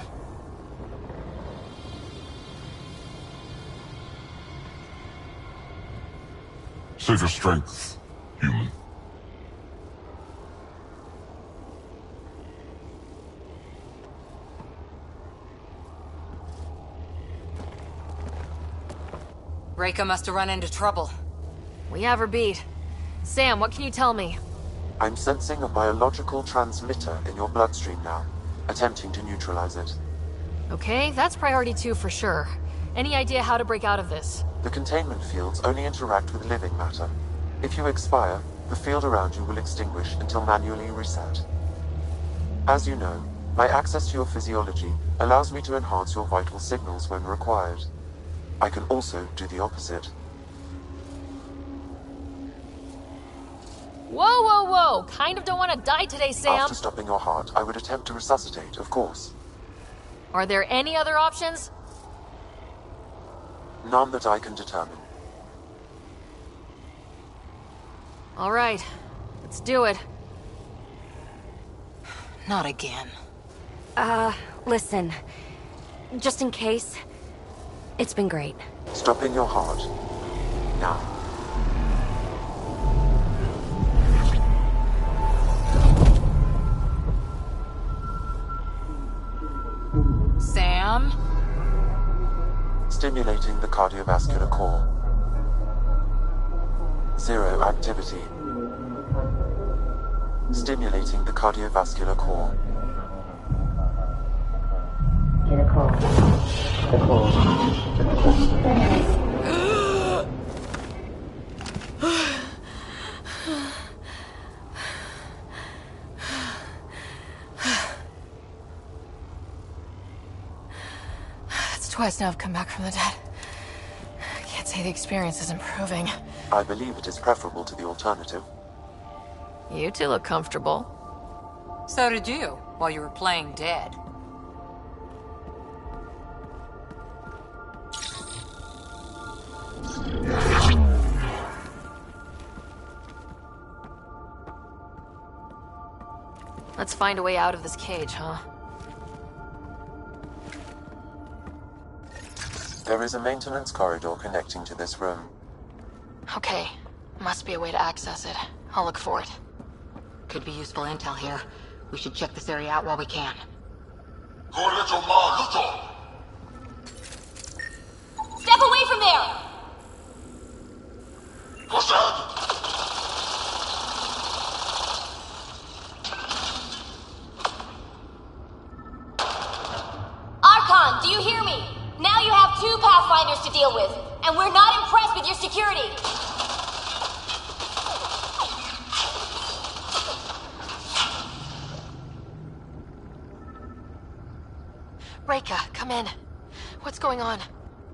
Save your strength, human. Reika must have run into trouble. We have her beat. Sam, what can you tell me? I'm sensing a biological transmitter in your bloodstream now, attempting to neutralize it. Okay, that's priority 2 for sure. Any idea how to break out of this? The containment fields only interact with living matter. If you expire, the field around you will extinguish until manually reset. As you know, my access to your physiology allows me to enhance your vital signals when required. I can also do the opposite. Whoa, whoa, whoa! Kind of don't want to die today, Sam! After stopping your heart, I would attempt to resuscitate, of course. Are there any other options? None that I can determine. Alright, let's do it. Not again. Listen. Just in case, it's been great. Stopping your heart. Now. Sam? Stimulating the cardiovascular core. 0 activity. Stimulating the cardiovascular core. It's twice now I've come back from the dead. I can't say the experience is improving. I believe it is preferable to the alternative. You two look comfortable. So did you, while you were playing dead. Let's find a way out of this cage, huh? There is a maintenance corridor connecting to this room. Okay. Must be a way to access it. I'll look for it. Could be useful intel here. We should check this area out while we can. Step away from there! Archon, do you hear me? Now you have 2 Pathfinders to deal with, and we're not impressed with your security. Reika, come in. What's going on?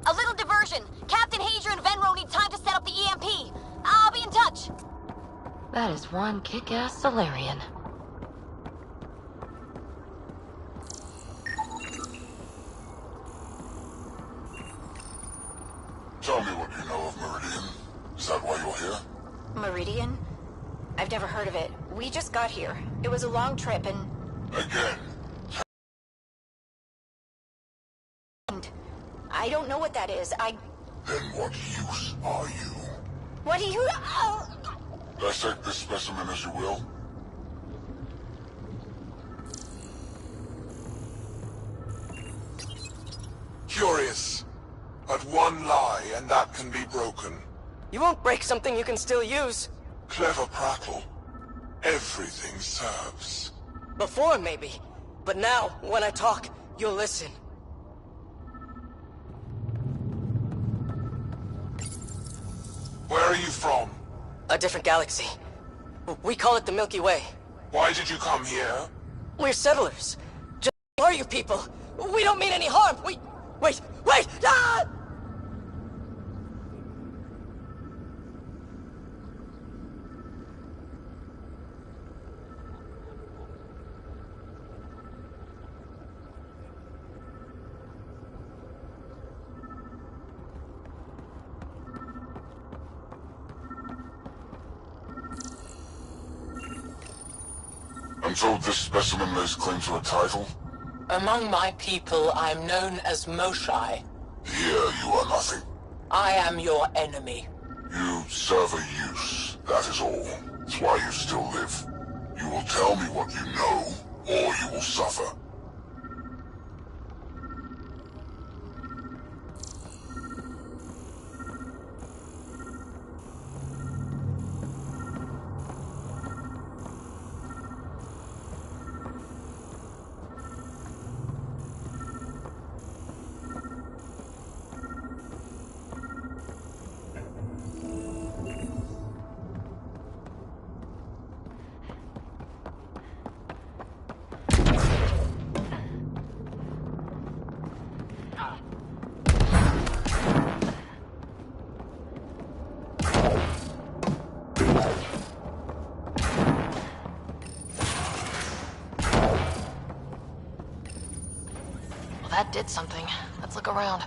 A little diversion. Captain Hager and Venro need time to set up the EMP. I'll be in touch. That is one kick-ass Solarian. Tell me what you know of Meridian. Is that why you're here? Meridian? I've never heard of it. We just got here. It was a long trip and... Again. I don't know what that is. Then what use are you? What do you... Dissect this specimen as you will. Curious. But one lie, and that can be broken. You won't break something you can still use. Clever prattle. Everything serves. Before, maybe. But now, when I talk, you'll listen. Where are you from? A different galaxy. We call it the Milky Way. Why did you come here? We're settlers. Just are you people? We don't mean any harm. Wait! Ah! I'm told this specimen lays claim to a title? Among my people, I'm known as Moshai. Here you are nothing. I am your enemy. You serve a use, that is all. It's why you still live. You will tell me what you know, or you will suffer. That did something. Let's look around.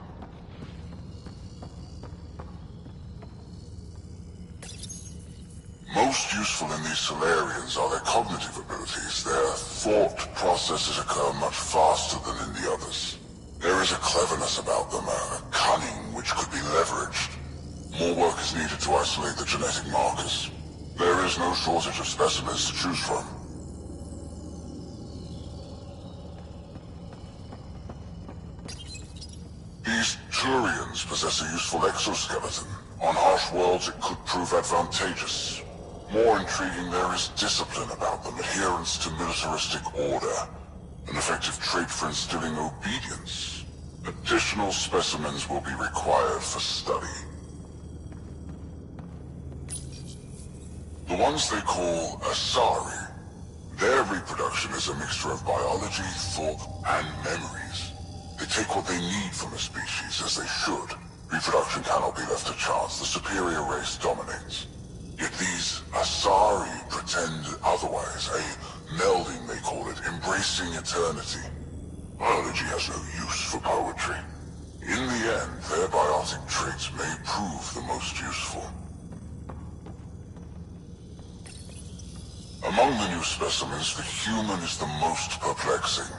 Most useful in these Solarians are their cognitive abilities. Their thought processes occur much faster than in the others. There is a cleverness about them, a cunning which could be leveraged. More work is needed to isolate the genetic markers. There is no shortage of specimens to choose from. These Turians possess a useful exoskeleton. On harsh worlds, it could prove advantageous. More intriguing, there is discipline about them, adherence to militaristic order, an effective trait for instilling obedience. Additional specimens will be required for study. The ones they call Asari, their reproduction is a mixture of biology, thought, and memories. They take what they need from a species, as they should. Reproduction cannot be left to chance. The superior race dominates. Yet these Asari pretend otherwise, a melding, they call it, embracing eternity. Biology has no use for poetry. In the end, their biotic traits may prove the most useful. Among the new specimens, the human is the most perplexing.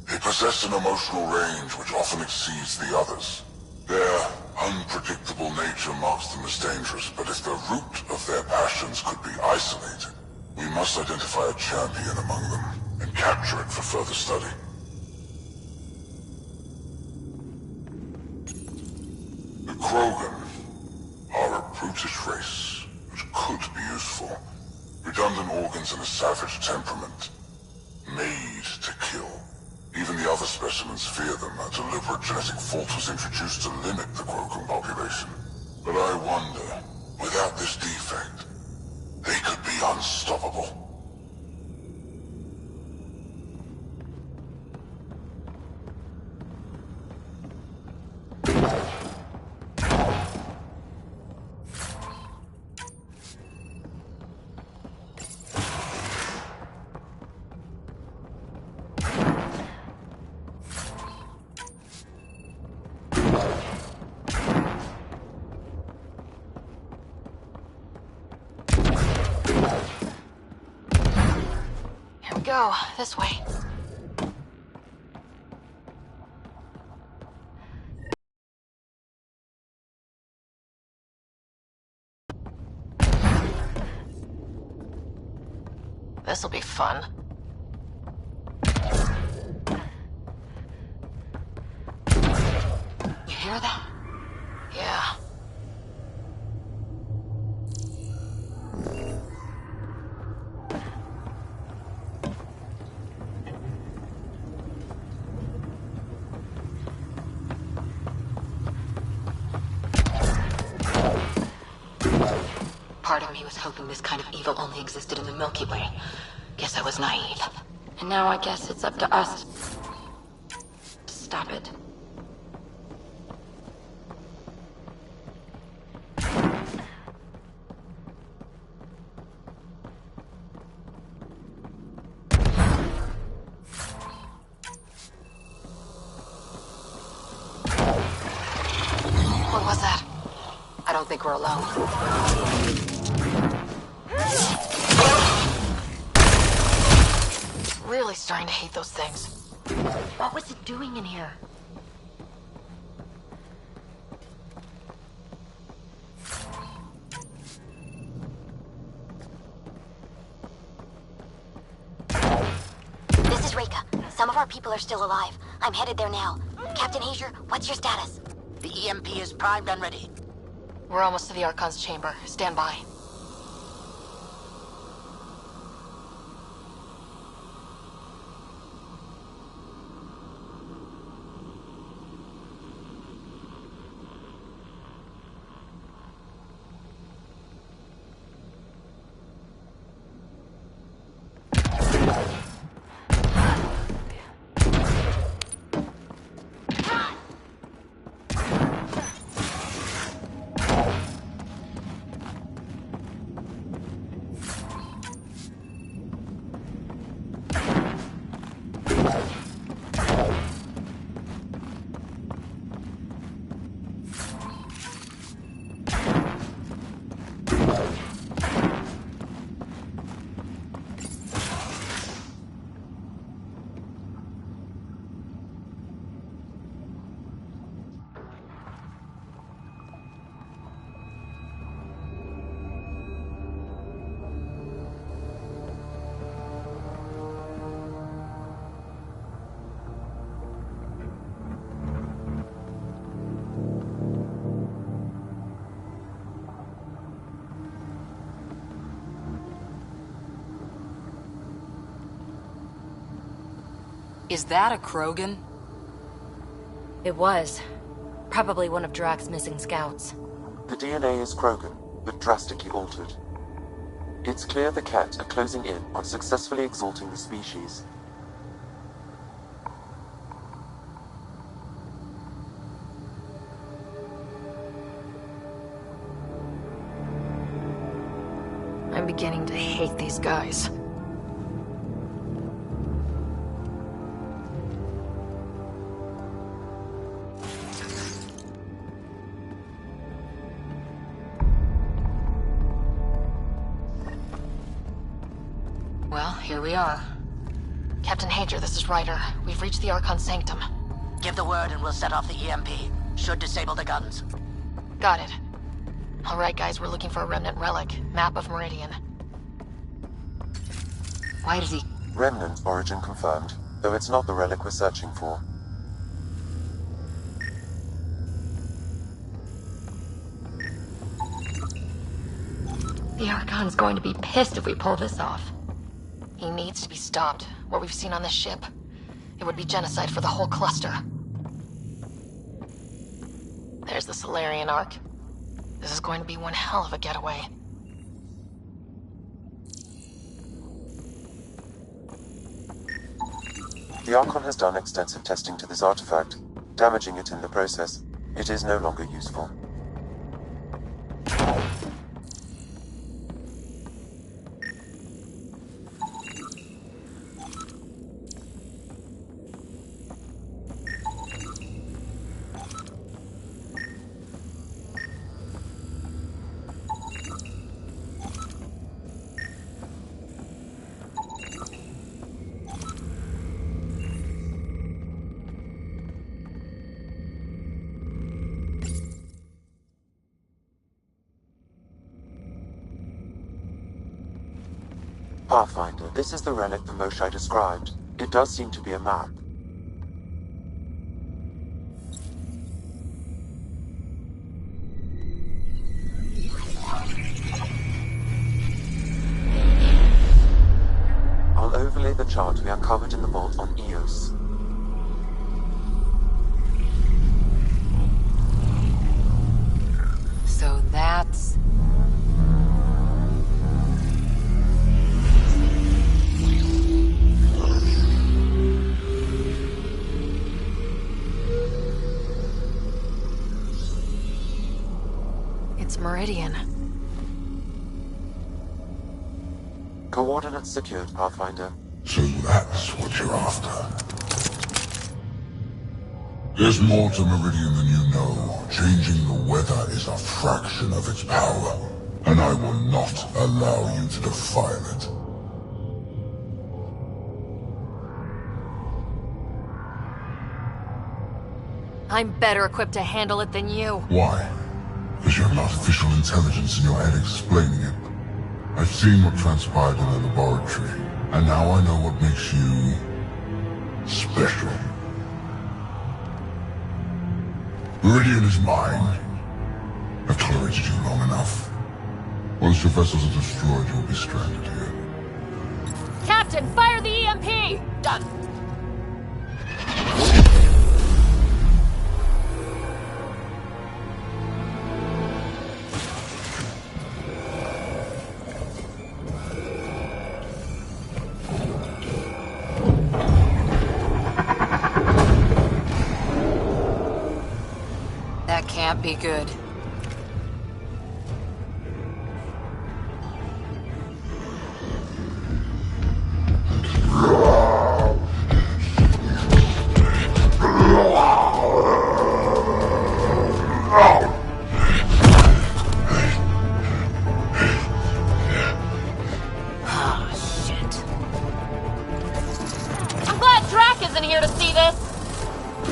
They possess an emotional range which often exceeds the others. Their unpredictable nature marks them as dangerous, but if the root of their passions could be isolated, we must identify a champion among them and capture it for further study. The Krogan are a brutish race, which could be useful. Redundant organs and a savage temperament. Made to kill. Even the other specimens fear them. A deliberate genetic fault was introduced to limit the Krogan population. But I wonder, without this defect, they could be unstoppable. Go, this way. This'll be fun. You hear that? Yeah. Part of me was hoping this kind of evil only existed in the Milky Way. Guess I was naive. And now I guess it's up to us to stop it. What was that? I don't think we're alone. Really starting to hate those things. What was it doing in here? This is Reika. Some of our people are still alive. I'm headed there now. Captain Hazer, what's your status? The EMP is primed and ready. We're almost to the Archon's chamber. Stand by. Is that a Krogan? It was. Probably one of Drax's missing scouts. The DNA is Krogan, but drastically altered. It's clear the Cat are closing in on successfully exalting the species. I'm beginning to hate these guys. Well, here we are. Captain Hager, this is Ryder. We've reached the Archon Sanctum. Give the word and we'll set off the EMP. Should disable the guns. Got it. Alright guys, we're looking for a remnant relic. Map of Meridian. Why does he... Remnant origin confirmed, though it's not the relic we're searching for. The Archon's going to be pissed if we pull this off. He needs to be stopped. What we've seen on this ship. It would be genocide for the whole cluster. There's the Solarian Ark. This is going to be one hell of a getaway. The Archon has done extensive testing to this artifact, damaging it in the process. It is no longer useful. Pathfinder, this is the relic the Moshai described. It does seem to be a map. I'll overlay the chart we uncovered in the vault on Eos. So that's... It's Meridian. Coordinates secured, Pathfinder. So that's what you're after. There's more to Meridian than you know. Changing the weather is a fraction of its power, and I will not allow you to defile it. I'm better equipped to handle it than you. Why? Because you have an artificial intelligence in your head explaining it. I've seen what transpired in the laboratory, and now I know what makes you... special. Meridian is mine. I've tolerated you long enough. Once your vessels are destroyed, you'll be stranded here. Captain, fire the EMP! Done. That can't be good. I'm glad Drac isn't here to see this.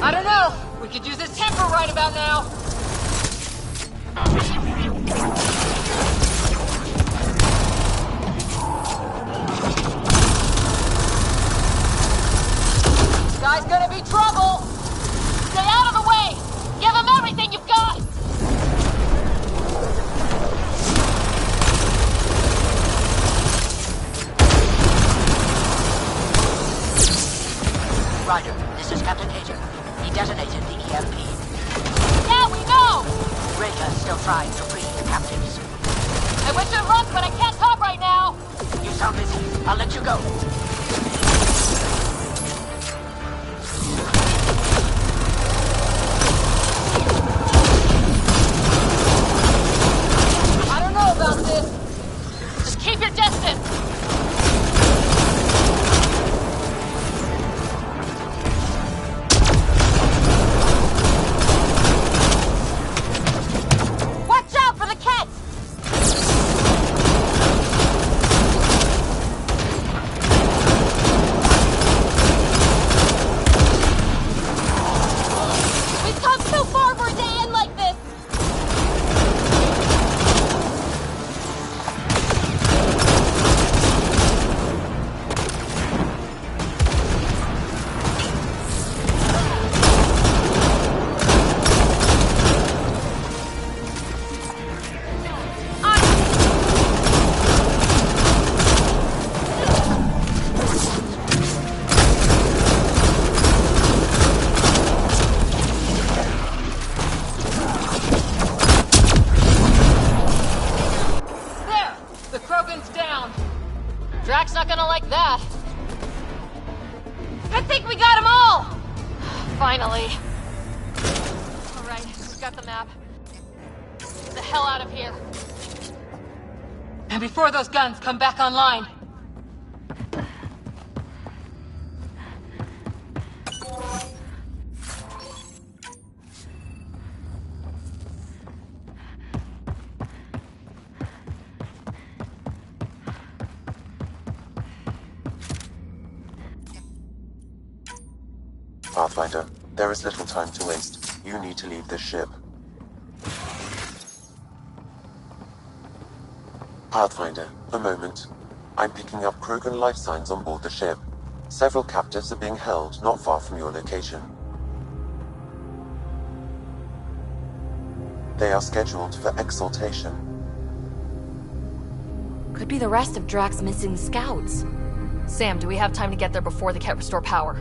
I don't know. We could use his temper right about now. This guy's gonna be trouble! Stay out of the way! Give him everything you've got! Ryder, this is Captain Hager. He detonated the EMP. Yeah, we know! Reka's still trying to free the captives. I wish it luck, but I can't talk right now! You sound busy. I'll let you go. I don't know about this. Just keep your distance! Watch out for the cat! We've come too far for it to end like this! There! The Krogan's down. Drac's not gonna like that. I think we got them all! Finally. Alright, we've got the map. Get the hell out of here. And before those guns come back online. Pathfinder, there is little time to waste. You need to leave this ship. Pathfinder, a moment. I'm picking up Krogan life signs on board the ship. Several captives are being held not far from your location. They are scheduled for exaltation. Could be the rest of Drax's missing scouts. Sam, do we have time to get there before the Ket restore power?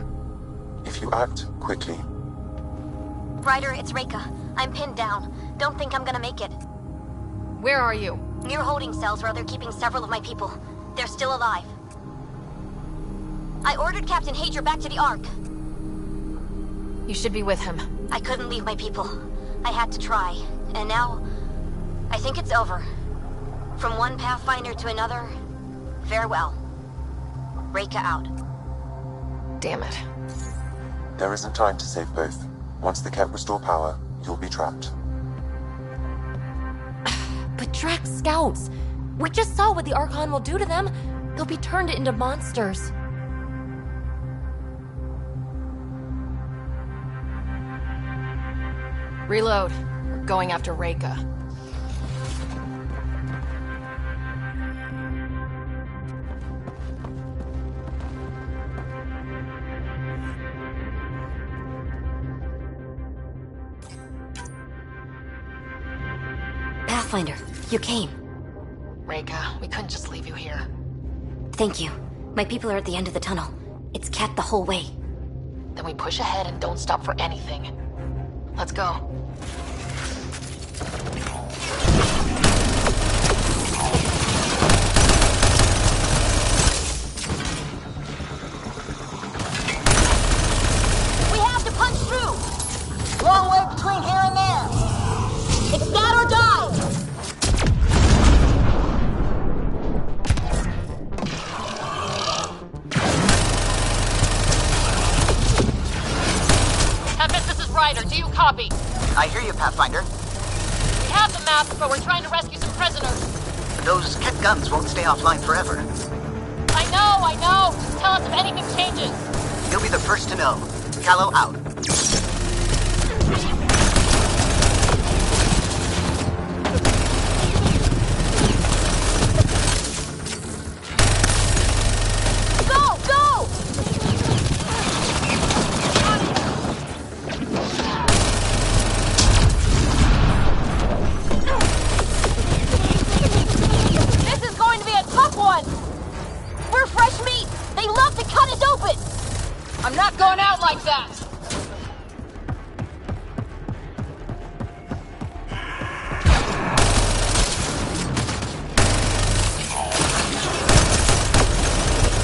If you act quickly. Ryder, it's Reika. I'm pinned down. Don't think I'm gonna make it. Where are you? Near holding cells where they're keeping several of my people. They're still alive. I ordered Captain Hager back to the Ark. You should be with him. I couldn't leave my people. I had to try. And now, I think it's over. From one Pathfinder to another, farewell. Reika out. Damn it. There isn't time to save both. Once the Ket restore power, you'll be trapped. But Drax scouts! We just saw what the Archon will do to them. They'll be turned into monsters. Reload. We're going after Reika. Pathfinder, you came. Reika, we couldn't just leave you here. Thank you. My people are at the end of the tunnel. It's Ket the whole way. Then we push ahead and don't stop for anything. Let's go. We have to punch through! Long way between here and there! It's that or die! Tempest, this is Ryder. Do you copy? I hear you, Pathfinder. We have the map, but we're trying to rescue some prisoners. Those Ket guns won't stay offline forever. I know! Just tell us if anything changes. You'll be the first to know. Callow out. I'm not going out like that!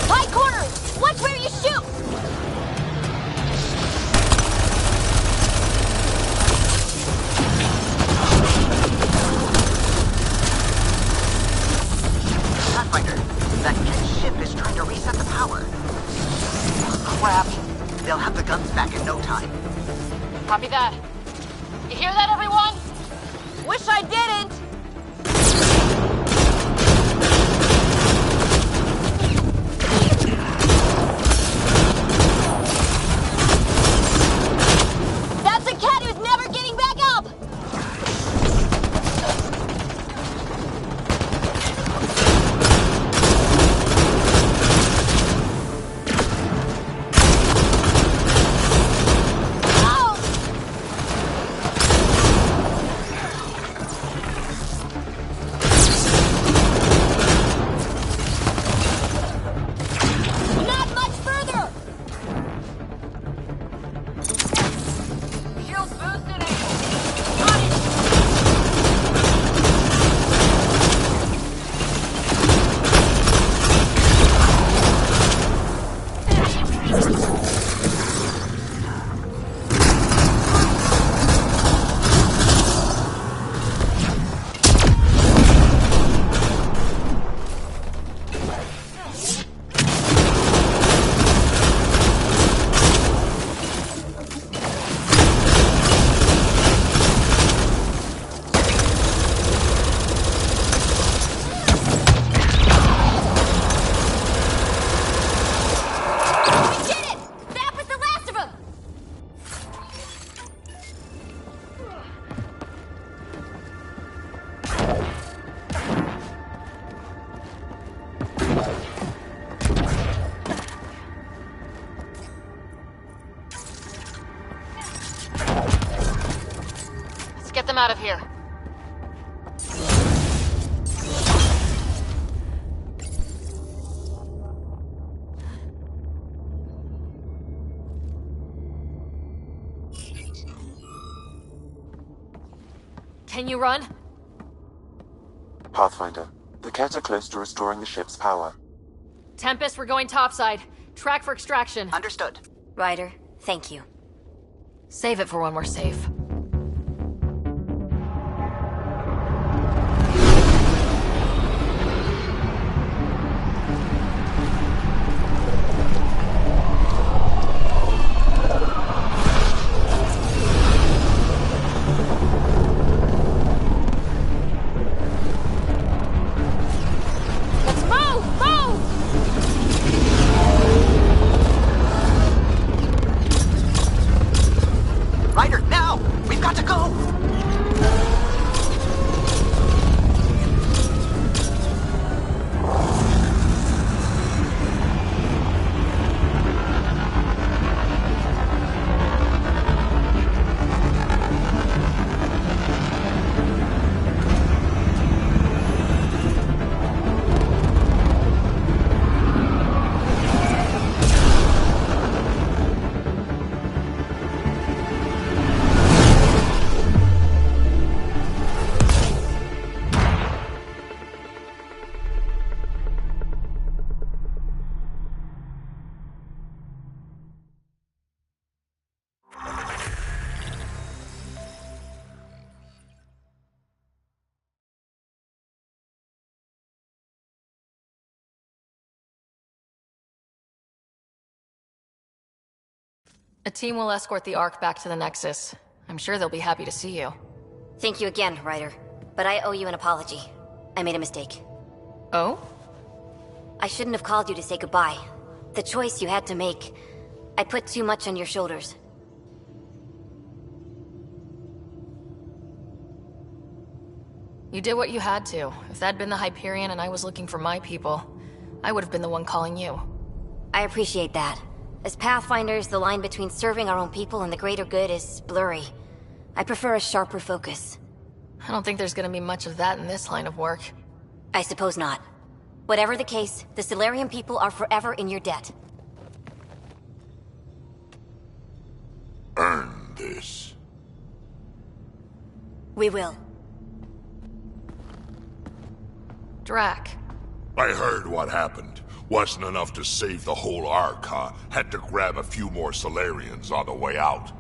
High corners! Watch where you shoot! Pathfinder, that Ket ship is trying to reset the power. Crap. They'll have the guns back in no time. Copy that. You hear that, everyone? Wish I didn't! That's a cat who's never getting back up! get them out of here. Can you run? Pathfinder, the Kett are close to restoring the ship's power. Tempest, we're going topside. Track for extraction. Understood. Ryder, thank you. Save it for when we're safe. A team will escort the Ark back to the Nexus. I'm sure they'll be happy to see you. Thank you again, Ryder. But I owe you an apology. I made a mistake. Oh? I shouldn't have called you to say goodbye. The choice you had to make. I put too much on your shoulders. You did what you had to. If that'd been the Hyperion and I was looking for my people, I would have been the one calling you. I appreciate that. As Pathfinders, the line between serving our own people and the greater good is blurry. I prefer a sharper focus. I don't think there's gonna be much of that in this line of work. I suppose not. Whatever the case, the Solarian people are forever in your debt. Earn this. We will. Drac. I heard what happened. Wasn't enough to save the whole Ark, huh? Had to grab a few more Solarians on the way out.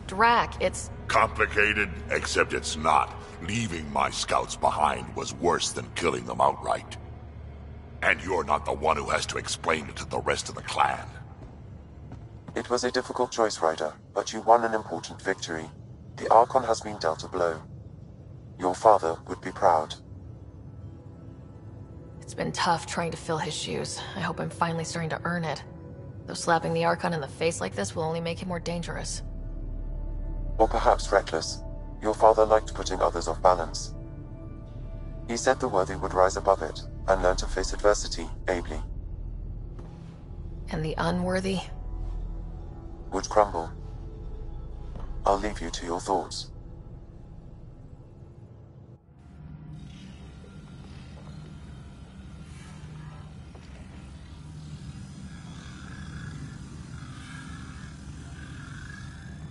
Drac, it's... Complicated, except it's not. Leaving my scouts behind was worse than killing them outright. And you're not the one who has to explain it to the rest of the clan. It was a difficult choice, Ryder, but you won an important victory. The Archon has been dealt a blow. Your father would be proud. It's been tough trying to fill his shoes. I hope I'm finally starting to earn it. Though slapping the Archon in the face like this will only make him more dangerous. Or perhaps reckless. Your father liked putting others off balance. He said the worthy would rise above it, and learn to face adversity ably. And the unworthy? Would crumble. I'll leave you to your thoughts.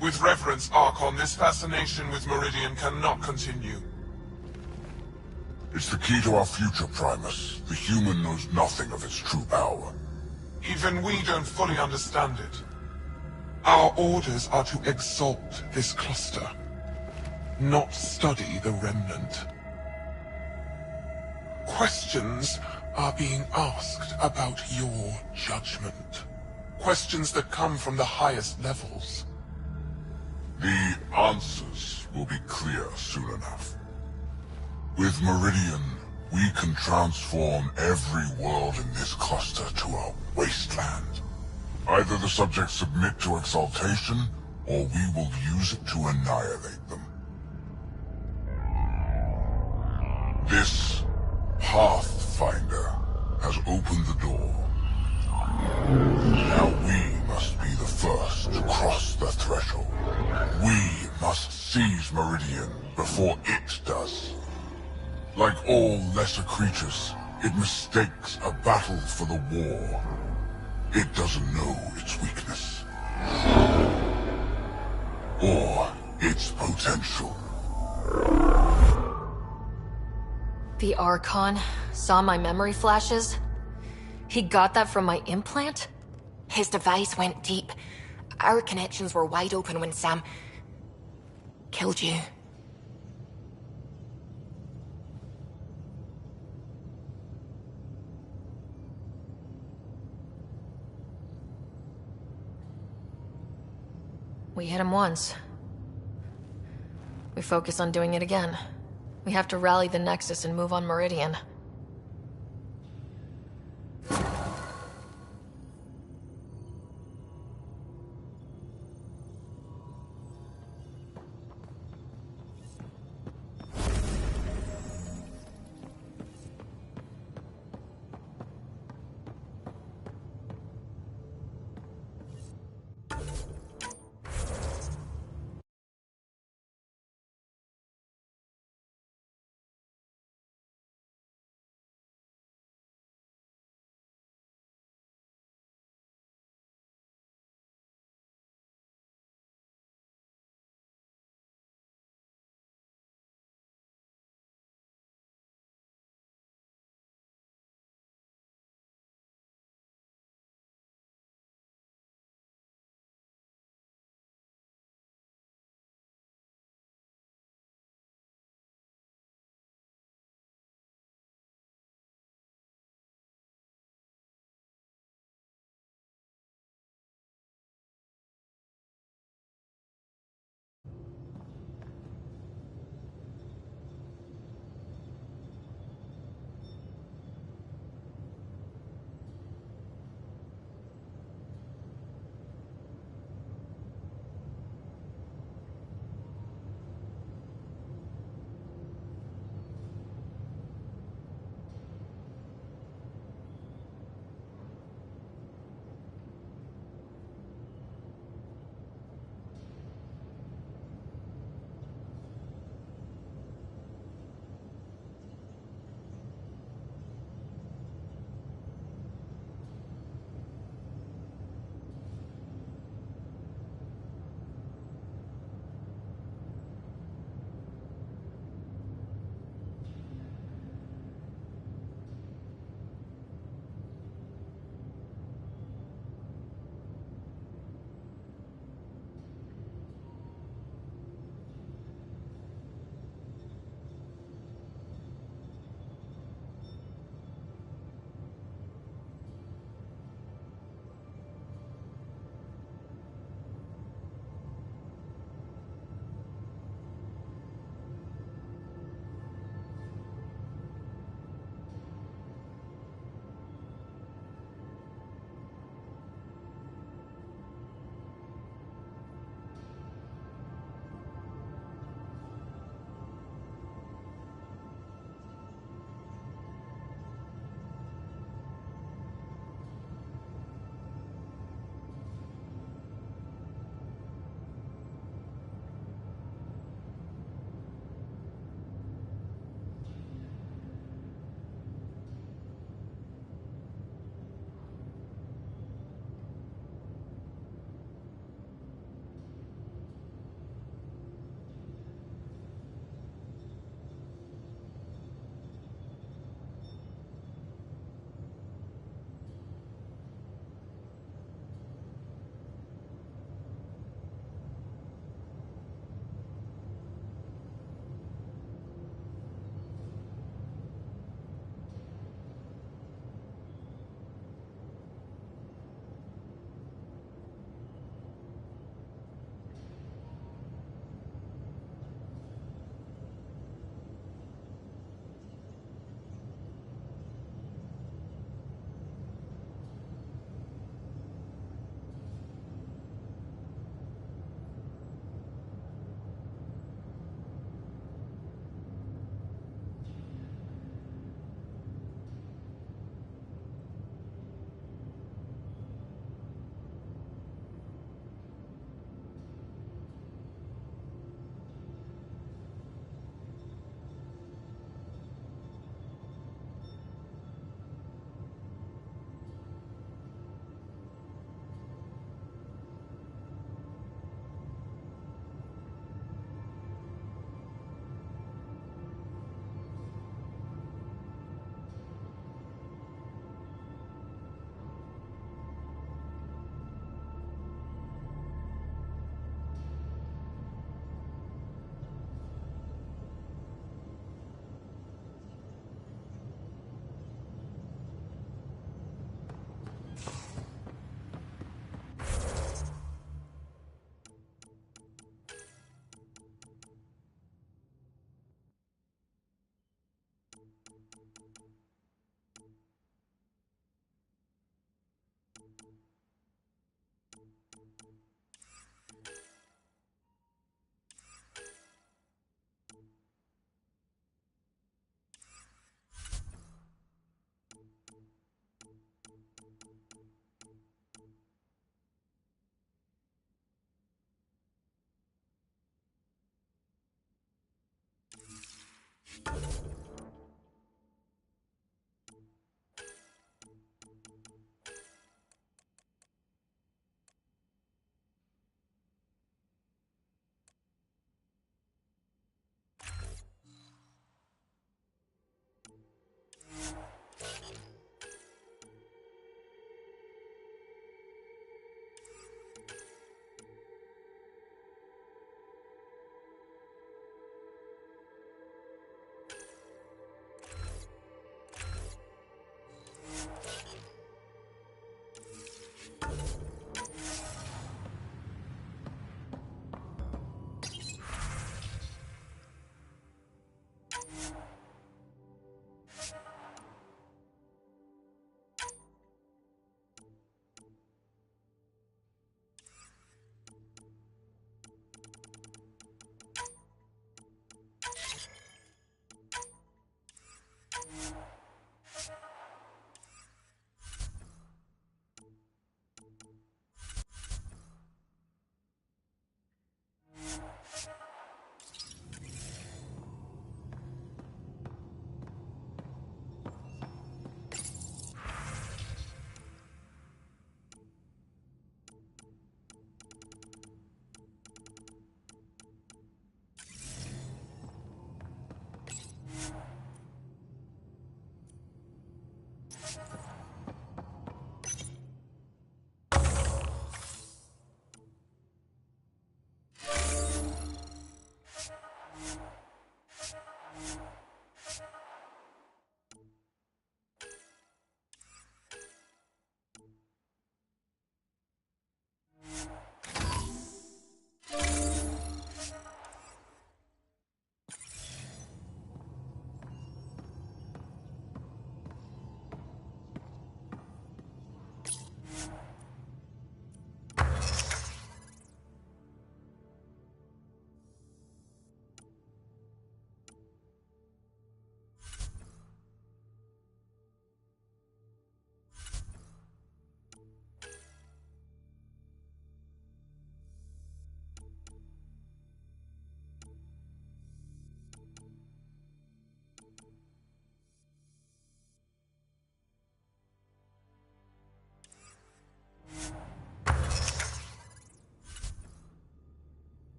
With reverence, Archon, this fascination with Meridian cannot continue. It's the key to our future, Primus. The human knows nothing of its true power. Even we don't fully understand it. Our orders are to exalt this cluster, not study the remnant. Questions are being asked about your judgment. Questions that come from the highest levels. The answers will be clear soon enough. With Meridian, we can transform every world in this cluster to a wasteland. Either the subjects submit to exaltation, or we will use it to annihilate them. This Pathfinder has opened the door. Now we must be the first to cross the threshold. We must sees Meridian before it does. Like all lesser creatures, it mistakes a battle for the war. It doesn't know its weakness. Or its potential. The Archon saw my memory flashes? He got that from my implant? His device went deep. Our connections were wide open when Sam killed you. We hit him once. We focus on doing it again. We have to rally the Nexus and move on Meridian.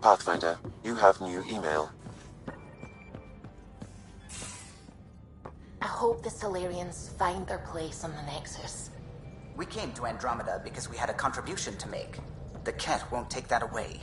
Pathfinder, you have new email. I hope the Solarians find their place on the Nexus. We came to Andromeda because we had a contribution to make. The Ket won't take that away.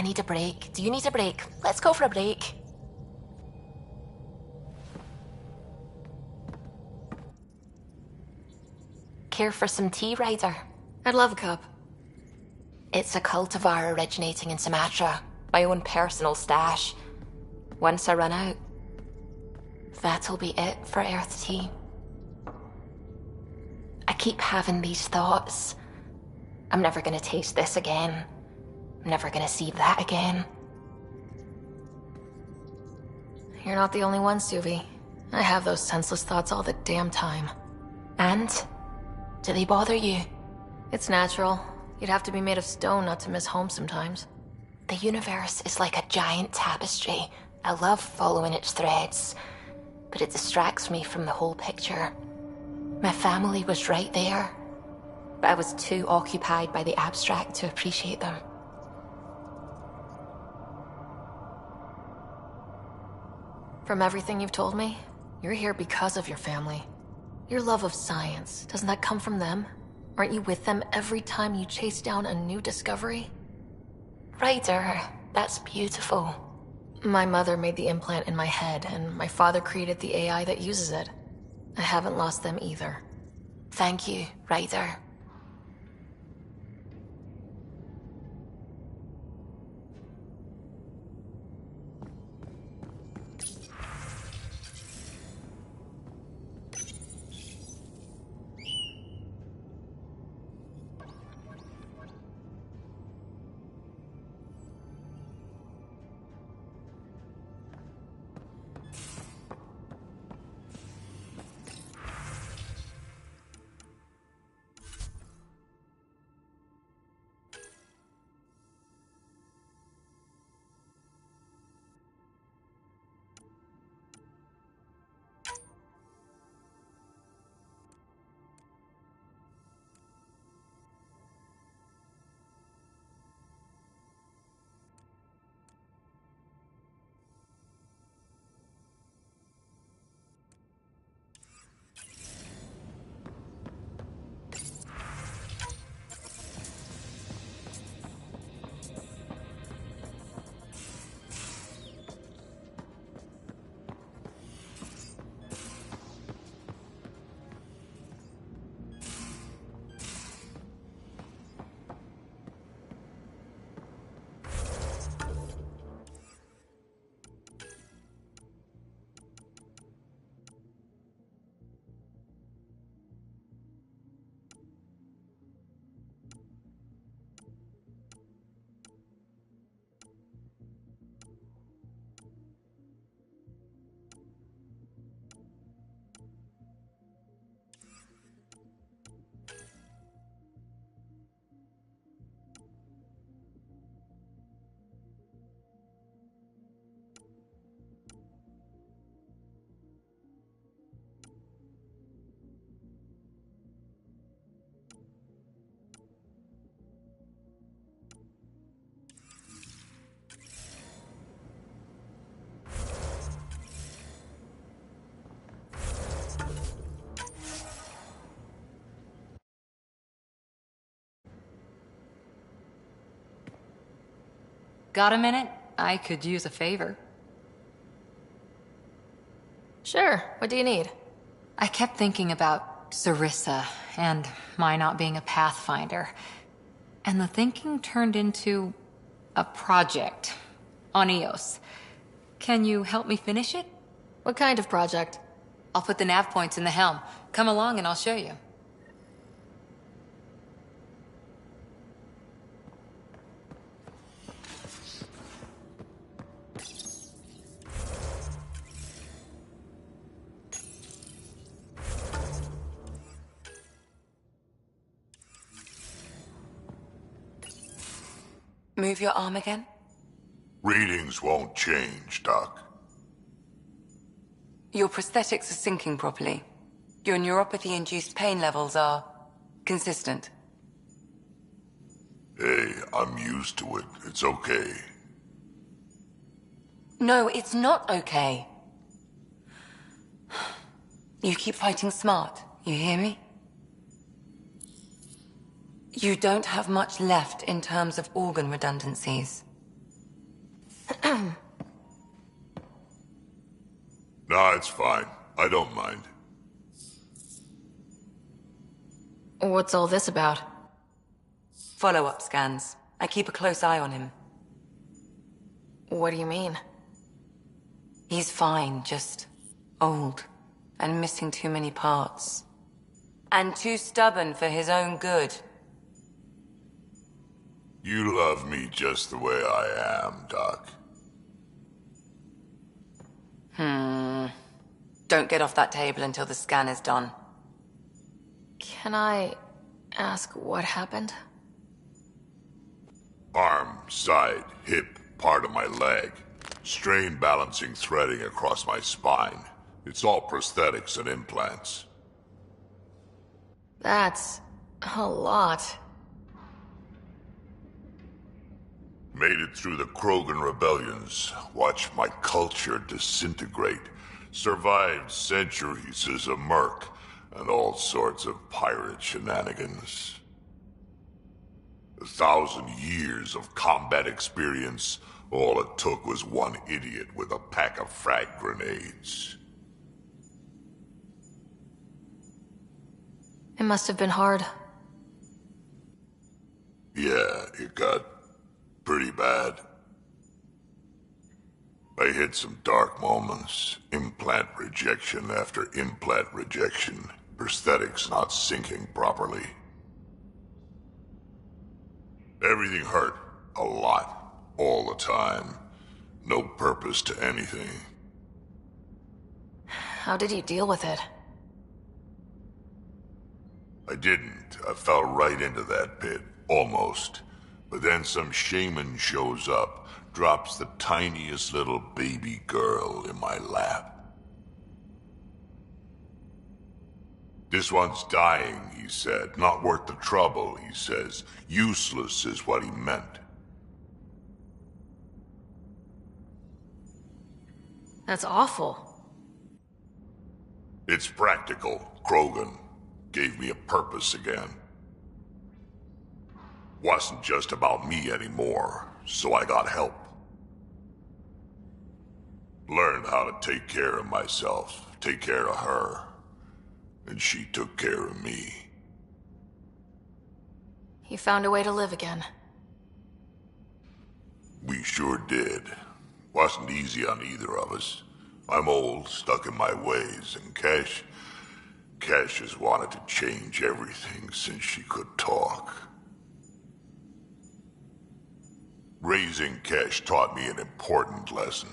I need a break. Do you need a break? Let's go for a break. Care for some tea, Ryder? I'd love a cup. It's a cultivar originating in Sumatra. My own personal stash. Once I run out, that'll be it for Earth tea. I keep having these thoughts. I'm never gonna taste this again. I'm never gonna see that again. You're not the only one, Suvi. I have those senseless thoughts all the damn time. And? Do they bother you? It's natural. You'd have to be made of stone not to miss home sometimes. The universe is like a giant tapestry. I love following its threads, but it distracts me from the whole picture. My family was right there, but I was too occupied by the abstract to appreciate them. From everything you've told me, you're here because of your family. Your love of science, doesn't that come from them? Aren't you with them every time you chase down a new discovery? Ryder, that's beautiful. My mother made the implant in my head, and my father created the AI that uses it. I haven't lost them either. Thank you, Ryder. Got a minute? I could use a favor. Sure, what do you need? I kept thinking about Sarissa and my not being a Pathfinder. And the thinking turned into a project on Eos. Can you help me finish it? What kind of project? I'll put the nav points in the helm. Come along and I'll show you. Move your arm again? Readings won't change, Doc. Your prosthetics are syncing properly. Your neuropathy-induced pain levels are consistent. Hey, I'm used to it. It's okay. No, it's not okay. You keep fighting smart, you hear me? You don't have much left in terms of organ redundancies. Nah, it's fine. I don't mind. What's all this about? Follow-up scans. I keep a close eye on him. What do you mean? He's fine, just old and missing too many parts. And too stubborn for his own good. You love me just the way I am, Doc. Don't get off that table until the scan is done. Can I ask what happened? Arm, side, hip, part of my leg. Strain balancing threading across my spine. It's all prosthetics and implants. That's a lot. Made it through the Krogan rebellions. Watched my culture disintegrate. Survived centuries as a merc. And all sorts of pirate shenanigans. 1,000 years of combat experience. All it took was one idiot with a pack of frag grenades. It must have been hard. Yeah, it got pretty bad. I hit some dark moments. Implant rejection after implant rejection. Prosthetics not syncing properly. Everything hurt. A lot. All the time. No purpose to anything. How did you deal with it? I didn't. I fell right into that pit. Almost. But then some shaman shows up, drops the tiniest little baby girl in my lap. This one's dying, he said. Not worth the trouble, he says. Useless is what he meant. That's awful. It's practical, Krogan. Gave me a purpose again. Wasn't just about me anymore, so I got help. Learned how to take care of myself, take care of her. And she took care of me. You found a way to live again. We sure did. Wasn't easy on either of us. I'm old, stuck in my ways, and Cash has wanted to change everything since she could talk. Raising Cash taught me an important lesson.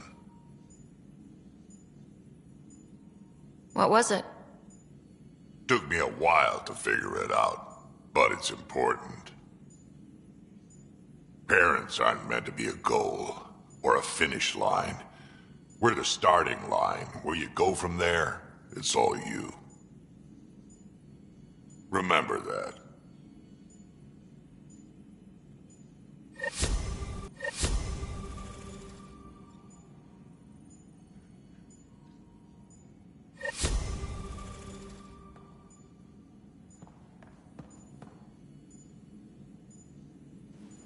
What was it? Took me a while to figure it out, but it's important. Parents aren't meant to be a goal, or a finish line. We're the starting line. Where you go from there, it's all you. Remember that.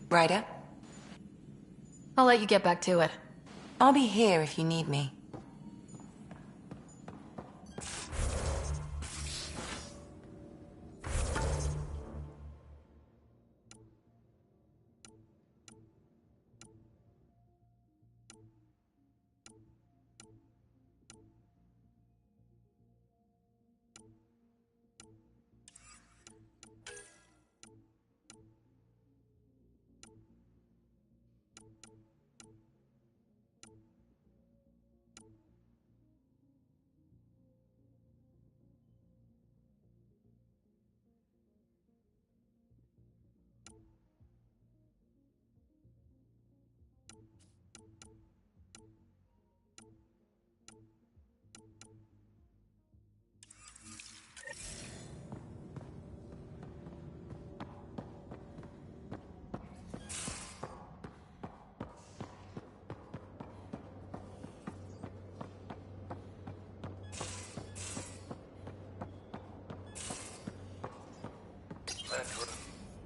Ryder? I'll let you get back to it. I'll be here if you need me.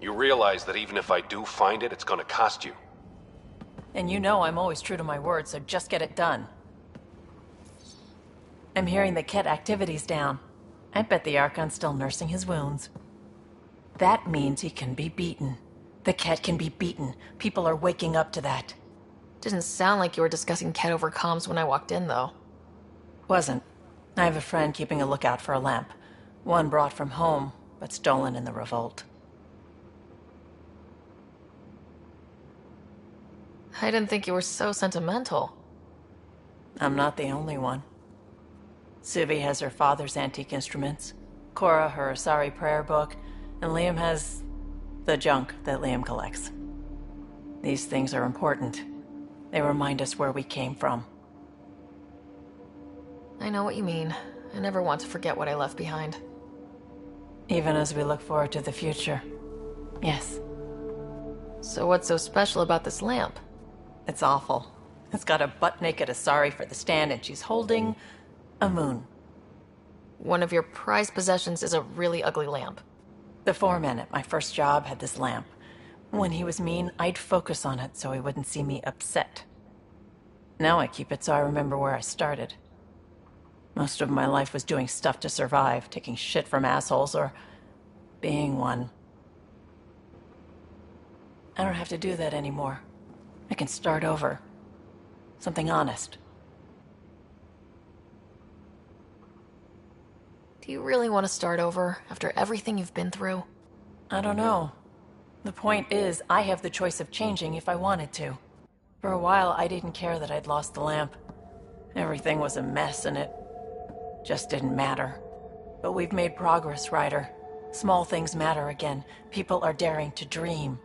You realize that even if I do find it, it's gonna cost you. And you know I'm always true to my word, so just get it done. I'm hearing the Ket activity's down. I bet the Archon's still nursing his wounds. That means he can be beaten. The Ket can be beaten. People are waking up to that. Didn't sound like you were discussing Ket over comms when I walked in, though. Wasn't. I have a friend keeping a lookout for a lamp. One brought from home, but stolen in the revolt. I didn't think you were so sentimental. I'm not the only one. Suvi has her father's antique instruments, Cora her Asari prayer book, and Liam has the junk that Liam collects. These things are important. They remind us where we came from. I know what you mean. I never want to forget what I left behind. Even as we look forward to the future. Yes. So what's so special about this lamp? It's awful. It's got a butt-naked Asari for the stand, and she's holding a moon. One of your prized possessions is a really ugly lamp. The foreman at my first job had this lamp. When he was mean, I'd focus on it so he wouldn't see me upset. Now I keep it so I remember where I started. Most of my life was doing stuff to survive, taking shit from assholes, or being one. I don't have to do that anymore. I can start over. Something honest. Do you really want to start over after everything you've been through? I don't know. The point is, I have the choice of changing if I wanted to. For a while, I didn't care that I'd lost the lamp. Everything was a mess, and it just didn't matter. But we've made progress, Ryder. Small things matter again. People are daring to dream.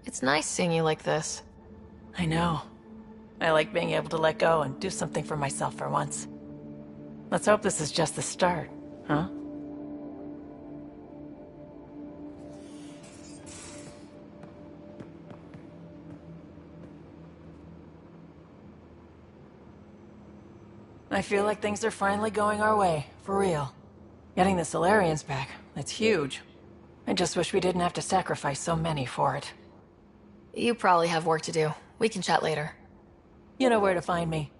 It's nice seeing you like this. I know. I like being able to let go and do something for myself for once. Let's hope this is just the start, huh? I feel like things are finally going our way, for real. Getting the Solarians back, that's huge. I just wish we didn't have to sacrifice so many for it. You probably have work to do. We can chat later. You know where to find me.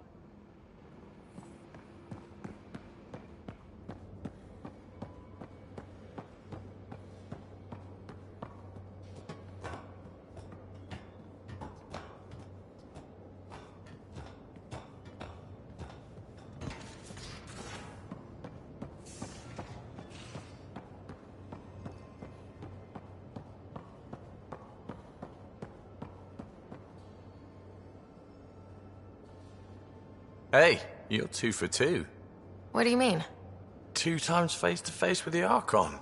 Hey, you're 2 for 2. What do you mean? 2 times face-to-face with the Archon.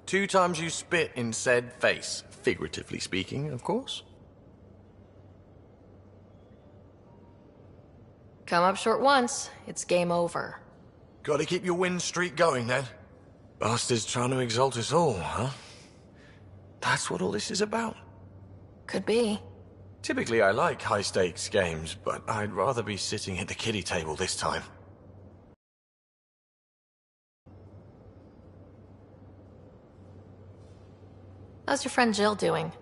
2 times you spit in said face. Figuratively speaking, of course. Come up short once, it's game over. Gotta keep your win streak going, then. Bastards trying to exalt us all, huh? That's what all this is about? Could be. Typically I like high-stakes games, but I'd rather be sitting at the kiddie table this time. How's your friend Jill doing?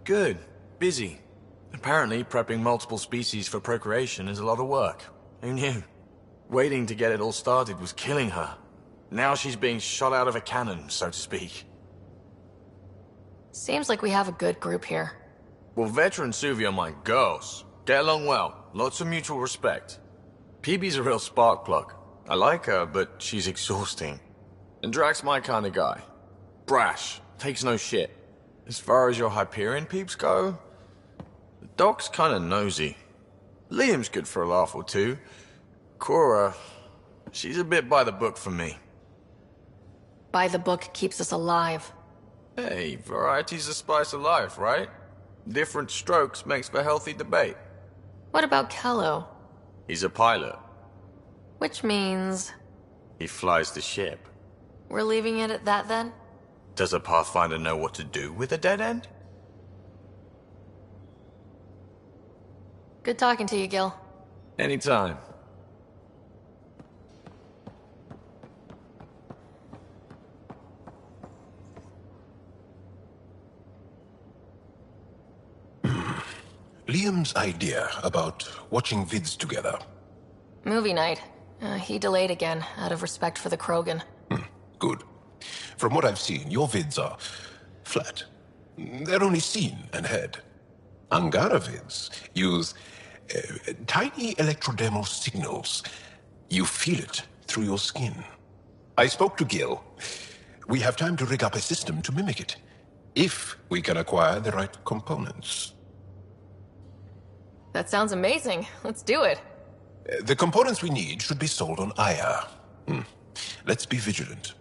Good. Busy. Apparently, prepping multiple species for procreation is a lot of work. Who knew? Waiting to get it all started was killing her. Now she's being shot out of a cannon, so to speak. Seems like we have a good group here. Well, veteran Suvi are my girls. Get along well. Lots of mutual respect. PB's a real spark plug. I like her, but she's exhausting. And Drax's my kind of guy. Brash. Takes no shit. As far as your Hyperion peeps go, the Doc's kinda nosy. Liam's good for a laugh or two. Cora, she's a bit by the book for me. By the book keeps us alive. Hey, variety's the spice of life, right? Different strokes makes for healthy debate. What about Kello? He's a pilot. Which means... He flies the ship. We're leaving it at that then? Does a Pathfinder know what to do with a dead end? Good talking to you, Gil. Anytime. Dean's idea about watching vids together? Movie night. He delayed again, out of respect for the Krogan. Good. From what I've seen, your vids are flat. They're only seen and heard. Angara vids use tiny electrodermal signals. You feel it through your skin. I spoke to Gil. We have time to rig up a system to mimic it, if we can acquire the right components. That sounds amazing. Let's do it. The components we need should be sold on Aya. Let's be vigilant.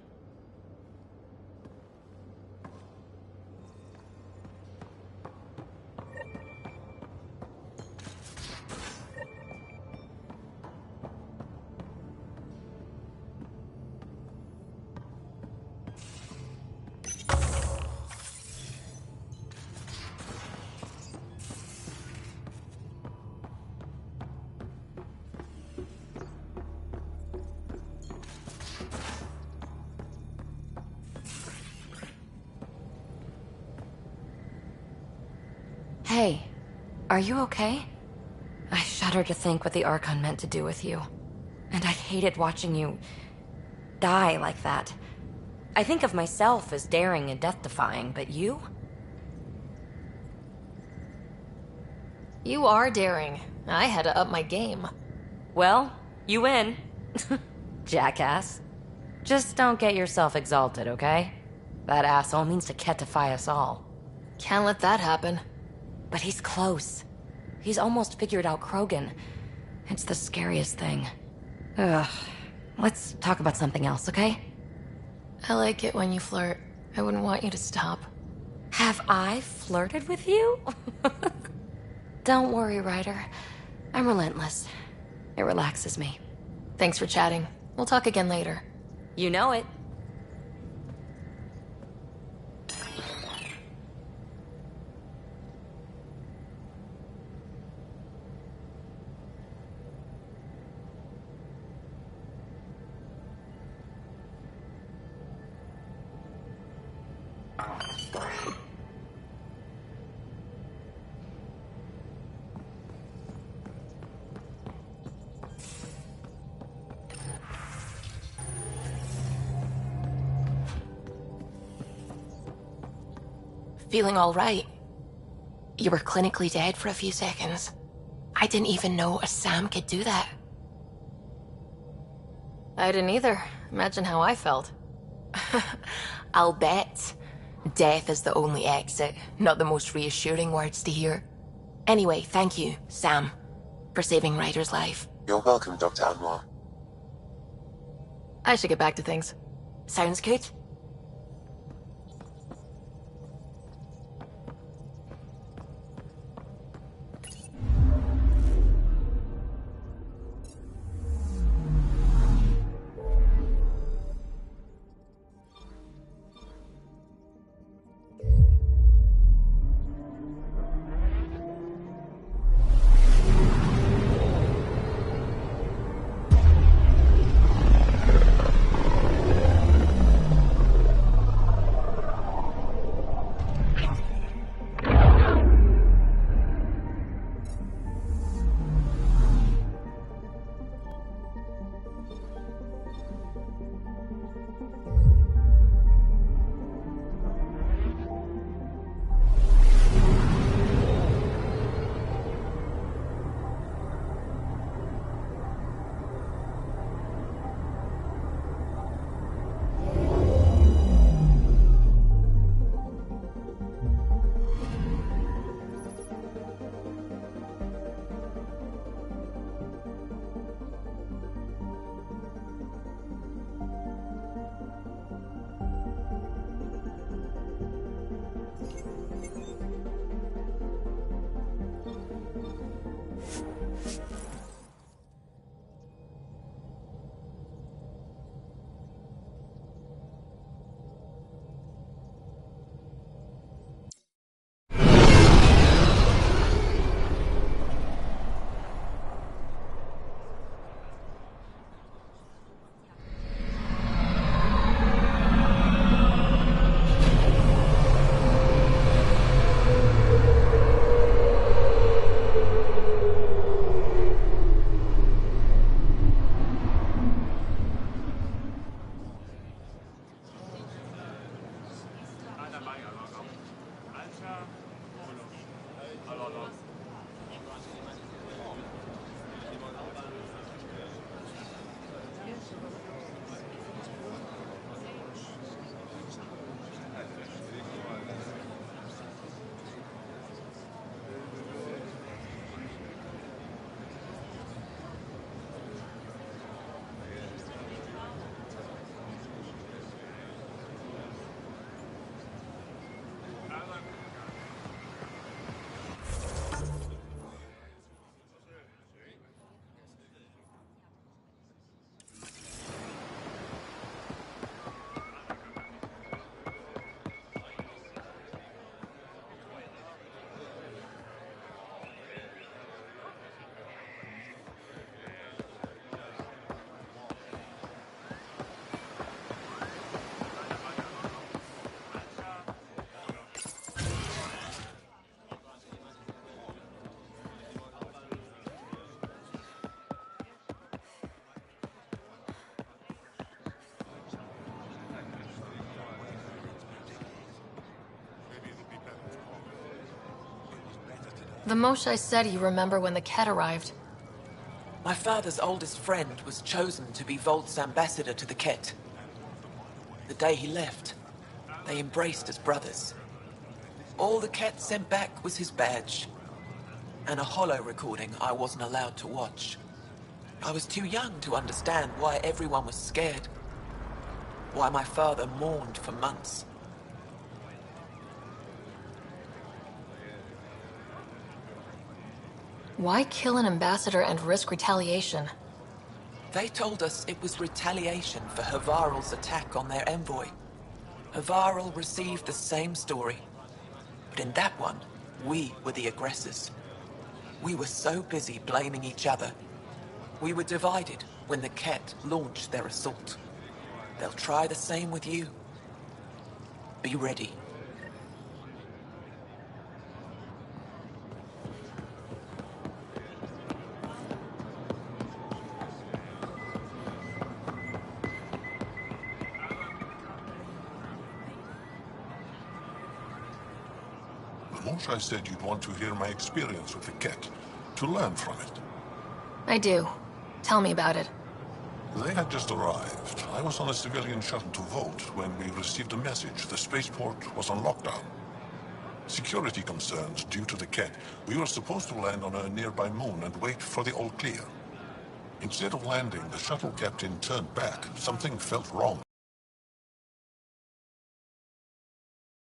Hey, are you okay? I shudder to think what the Archon meant to do with you. And I hated watching you die like that. I think of myself as daring and death-defying, but you? You are daring. I had to up my game. Well, you win. Jackass. Just don't get yourself exalted, okay? That asshole means to ketify us all. Can't let that happen. But he's close. He's almost figured out Krogan. It's the scariest thing. Ugh. Let's talk about something else, okay? I like it when you flirt. I wouldn't want you to stop. Have I flirted with you? Don't worry, Ryder. I'm relentless. It relaxes me. Thanks for chatting. We'll talk again later. You know it. Feeling all right? You were clinically dead for a few seconds. I didn't even know a Sam could do that. I didn't either. Imagine how I felt. I'll bet. Death is the only exit, not the most reassuring words to hear. Anyway, thank you, Sam, for saving Ryder's life. You're welcome, Dr. Anwar. I should get back to things. Sounds good. The Moshai said you remember when the Ket arrived. My father's oldest friend was chosen to be Volt's ambassador to the Ket. The day he left, they embraced as brothers. All the Ket sent back was his badge, and a holo recording I wasn't allowed to watch. I was too young to understand why everyone was scared, why my father mourned for months. Why kill an ambassador and risk retaliation? They told us it was retaliation for Havarl's attack on their envoy. Havarl received the same story, but in that one, we were the aggressors. We were so busy blaming each other. We were divided when the Ket launched their assault. They'll try the same with you. Be ready. I said you'd want to hear my experience with the Ket, to learn from it. I do. Tell me about it. They had just arrived. I was on a civilian shuttle to Volt when we received a message. The spaceport was on lockdown. Security concerns due to the Ket. We were supposed to land on a nearby moon and wait for the all clear. Instead of landing, the shuttle captain turned back. Something felt wrong.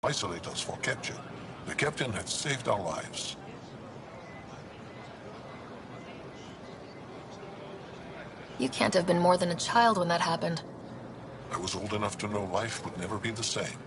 Isolate us for capture. The captain had saved our lives. You can't have been more than a child when that happened. I was old enough to know life would never be the same.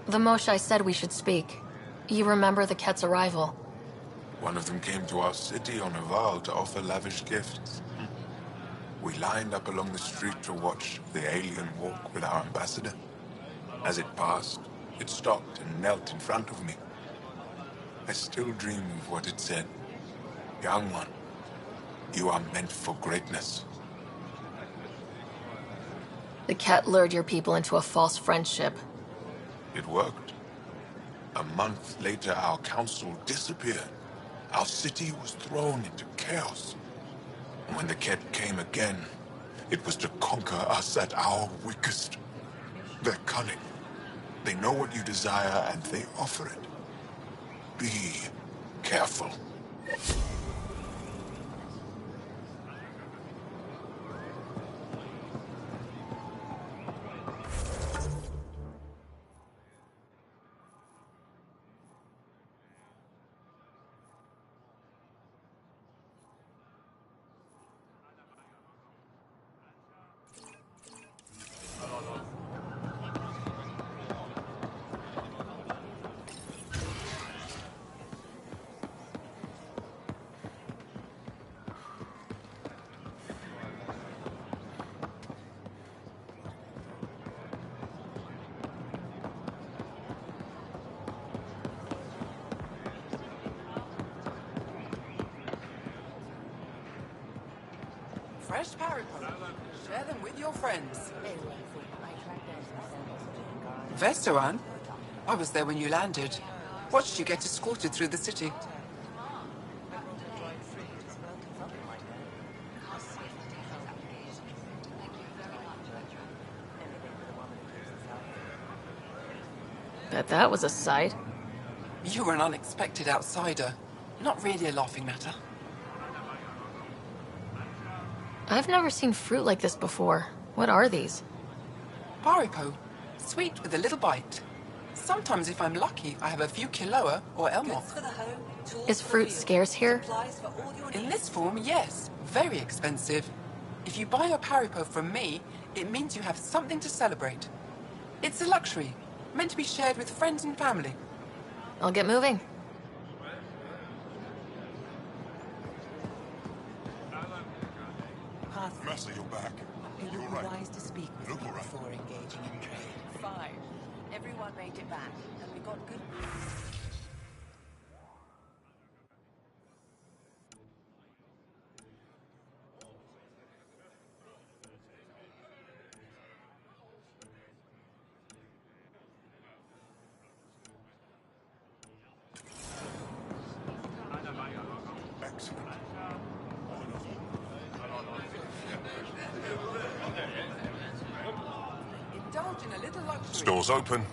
The Moshai said we should speak. You remember the Ket's arrival? One of them came to our city on a vow to offer lavish gifts. We lined up along the street to watch the alien walk with our ambassador. As it passed, it stopped and knelt in front of me. I still dream of what it said. Young one, you are meant for greatness. The Ket lured your people into a false friendship. It worked. A month later, our council disappeared. Our city was thrown into chaos. And when the Ket came again, it was to conquer us at our weakest. They're cunning. They know what you desire, and they offer it. Be careful. Fresh Paracon. Share them with your friends. Vestaran? I was there when you landed. Watched you get escorted through the city. Bet that was a sight. You were an unexpected outsider. Not really a laughing matter. I've never seen fruit like this before. What are these? Paripo. Sweet with a little bite. Sometimes if I'm lucky, I have a few Kiloa or Elmok. Is fruit scarce here? In this form, yes. Very expensive. If you buy a Paripo from me, it means you have something to celebrate. It's a luxury, meant to be shared with friends and family. I'll get moving. back. It would be wise to speak with you before engaging in trade. Fine. Everyone made it back, and we got good. Indulge in a little luxury. Store's open.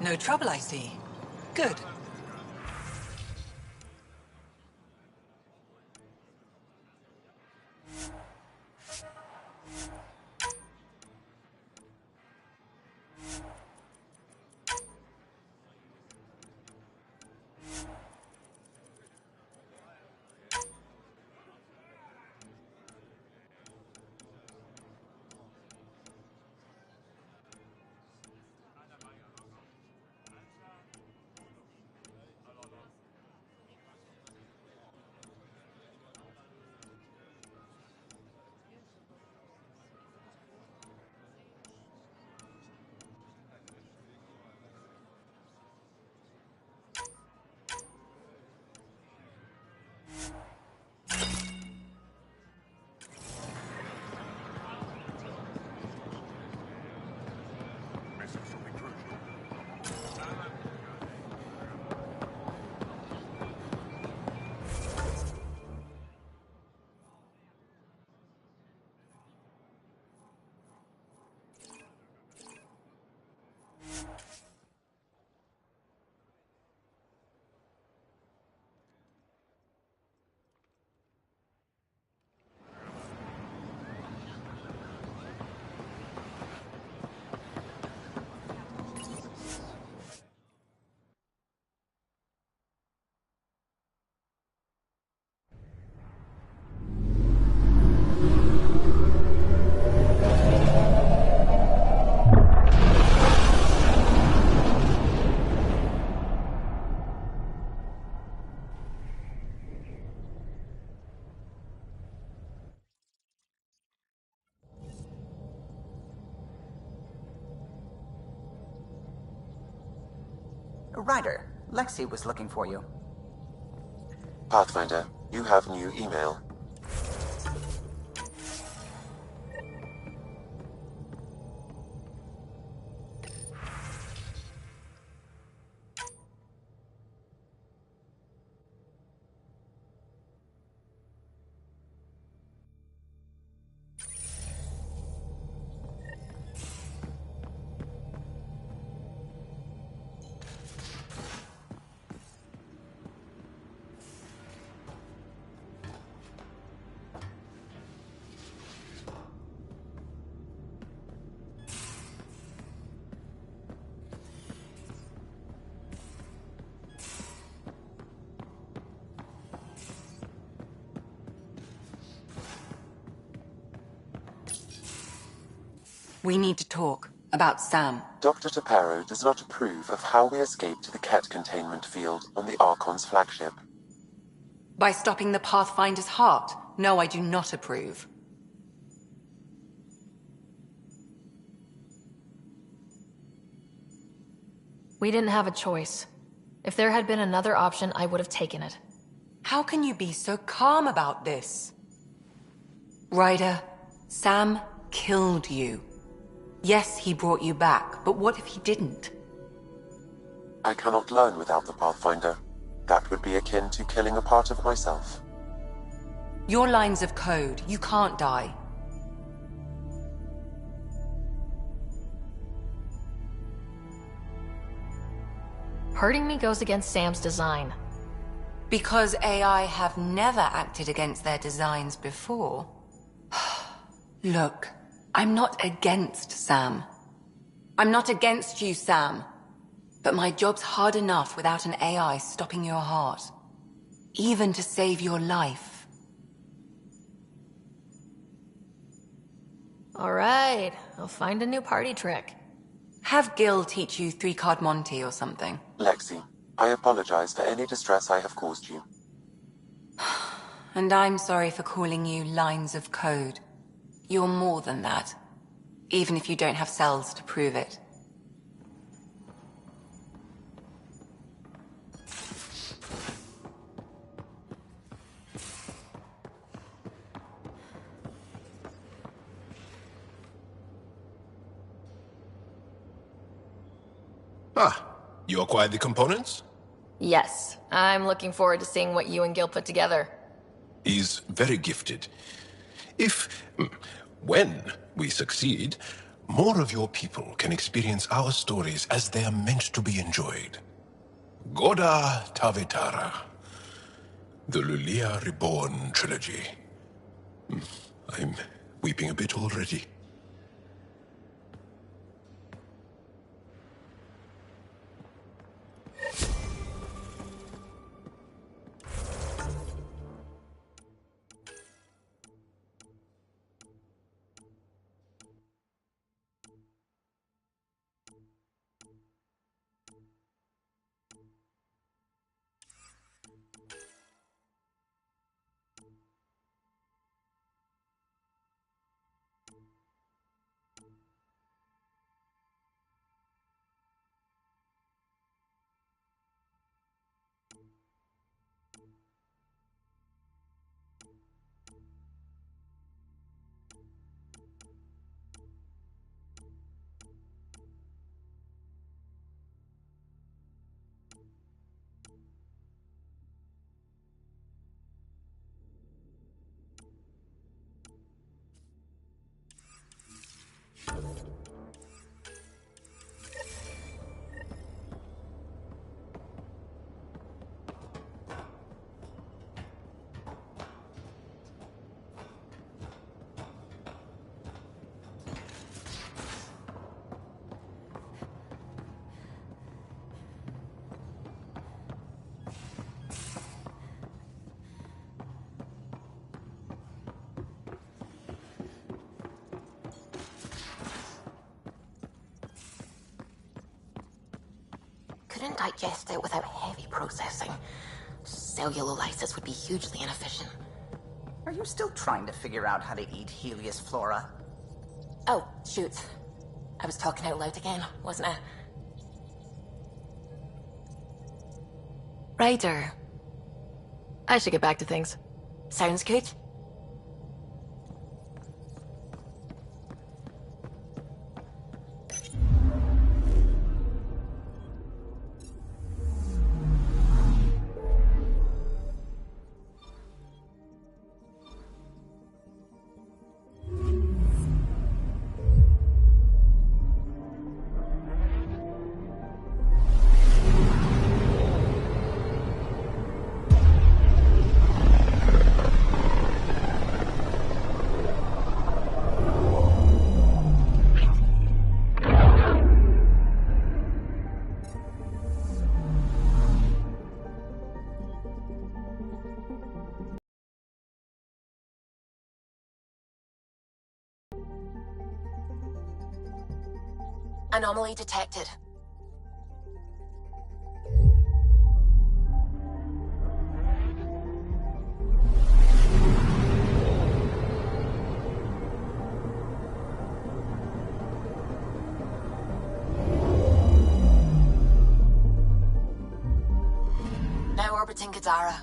No trouble, I see. Good. Ryder, Lexi was looking for you. Pathfinder, you have new email. We need to talk about Sam. Dr. Taparo does not approve of how we escaped to the Ket containment field on the Archon's flagship. By stopping the Pathfinder's heart? No, I do not approve. We didn't have a choice. If there had been another option, I would have taken it. How can you be so calm about this? Ryder, Sam killed you. Yes, he brought you back, but what if he didn't? I cannot learn without the Pathfinder. That would be akin to killing a part of myself. Your lines of code, you can't die. Hurting me goes against Sam's design. Because AI have never acted against their designs before. Look, I'm not against Sam. I'm not against you, Sam. But my job's hard enough without an AI stopping your heart. even to save your life. Alright, I'll find a new party trick. Have Gil teach you three-card Monty or something. Lexi, I apologize for any distress I have caused you. And I'm sorry for calling you lines of code. You're more than that, even if you don't have cells to prove it. Ah, you acquired the components? Yes, I'm looking forward to seeing what you and Gil put together. He's very gifted. When we succeed, more of your people can experience our stories as they are meant to be enjoyed. Goda Tavetara, the Lulia Reborn trilogy. I'm weeping a bit already. Couldn't digest it without heavy processing. Cellulolysis would be hugely inefficient. Are you still trying to figure out how to eat Helios flora? Oh, shoot. I was talking out loud again, wasn't I? Ryder. I should get back to things. Sounds good. Anomaly detected. Now orbiting Kadara.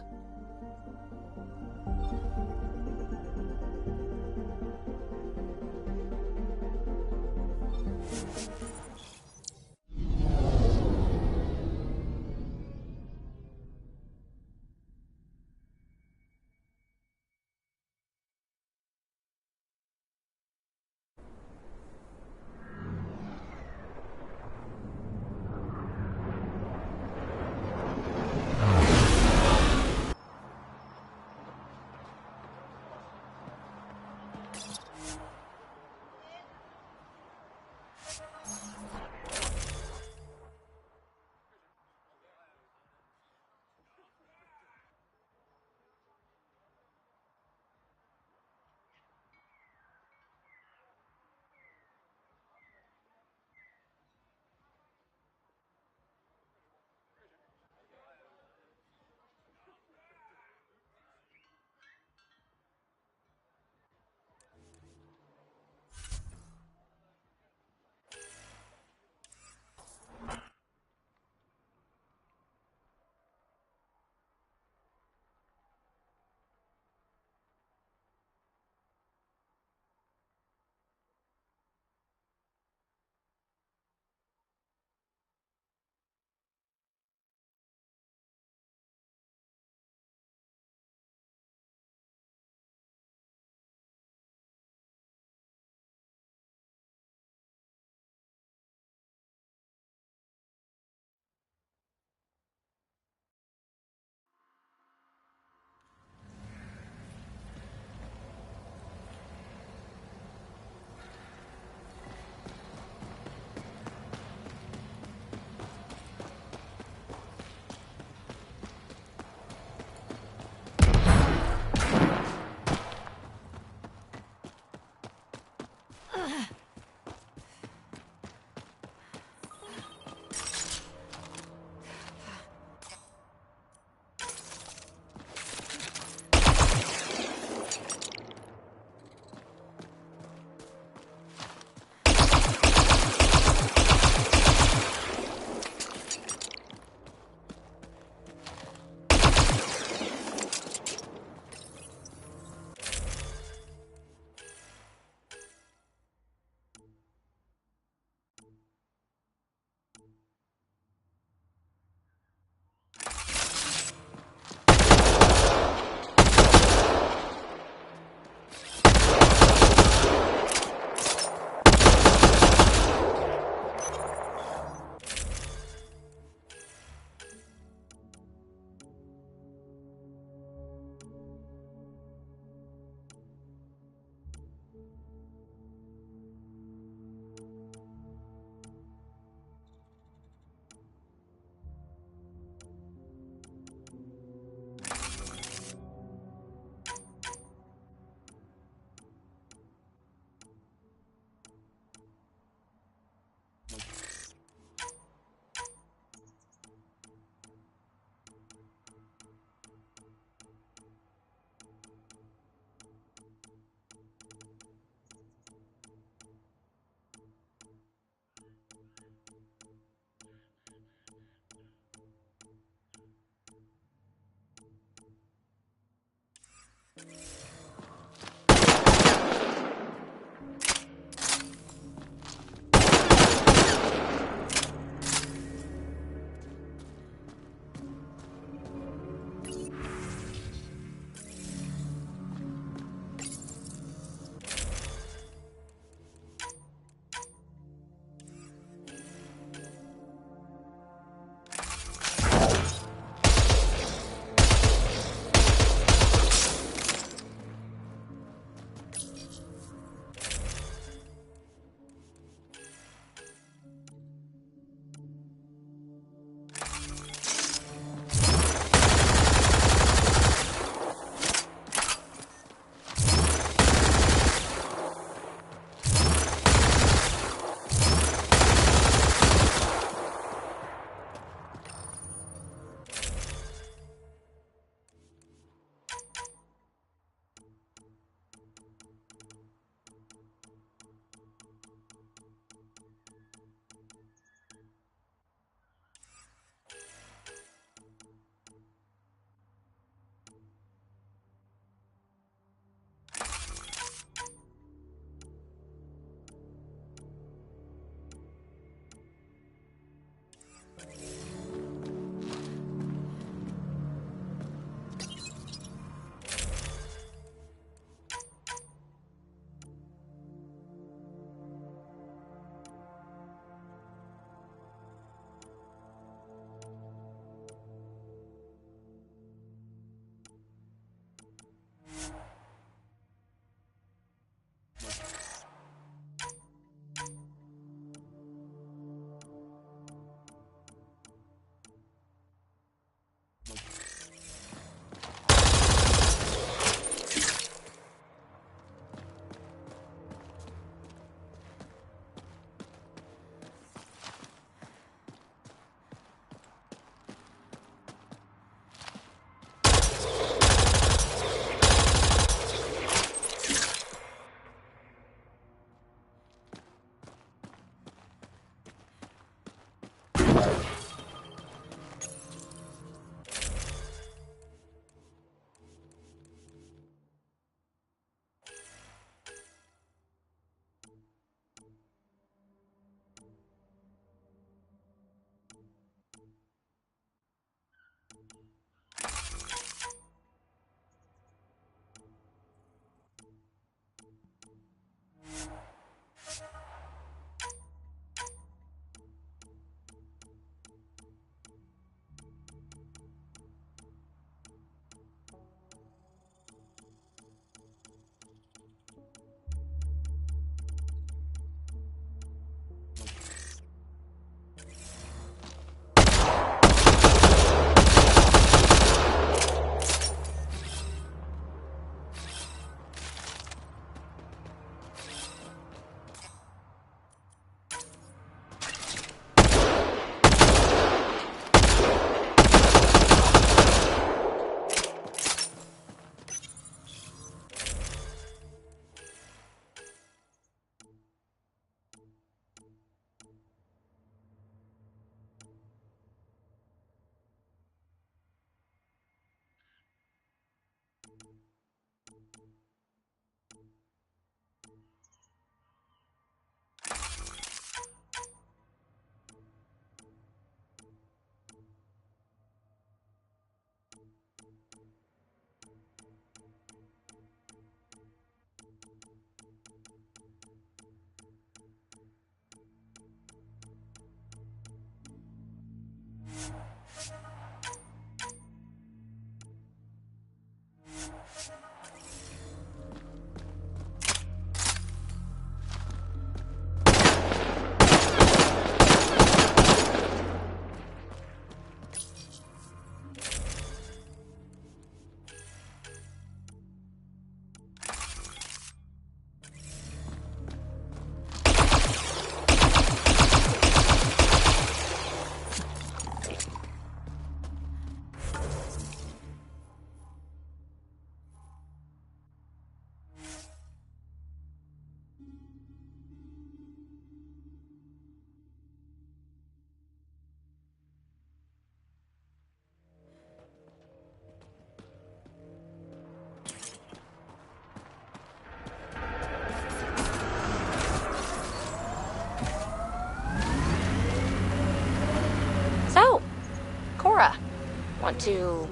Want to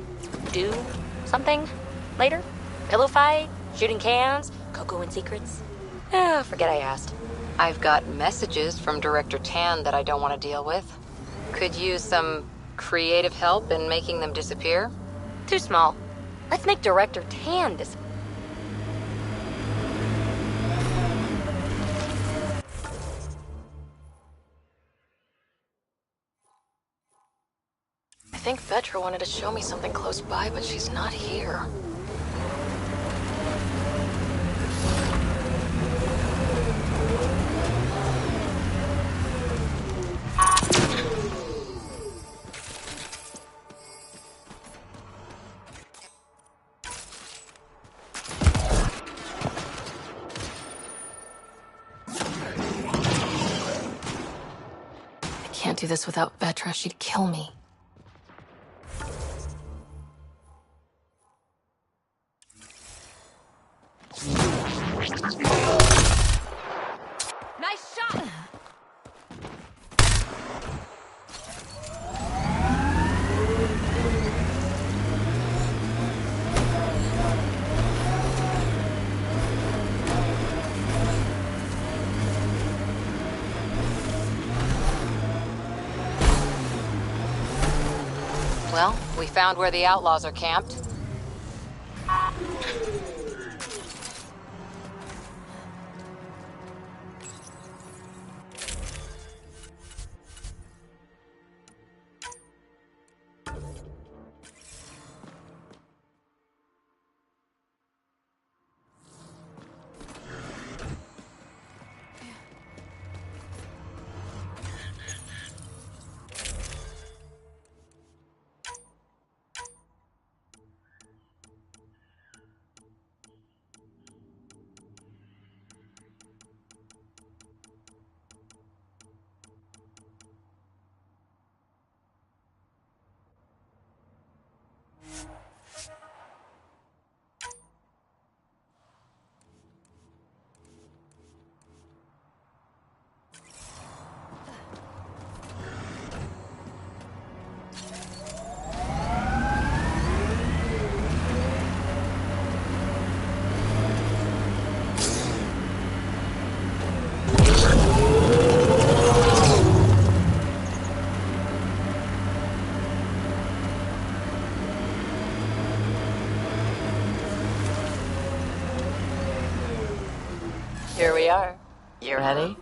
do something later? Pillow fight? Shooting cans? Cocoa and secrets? Forget I asked. I've got messages from Director Tan that I don't want to deal with. Could use some creative help in making them disappear. Too small. Let's make Director Tan disappear. I think Vetra wanted to show me something close by, but she's not here. I can't do this without Vetra. She'd kill me. Nice shot! Well, we found where the outlaws are camped. Here we are. You ready?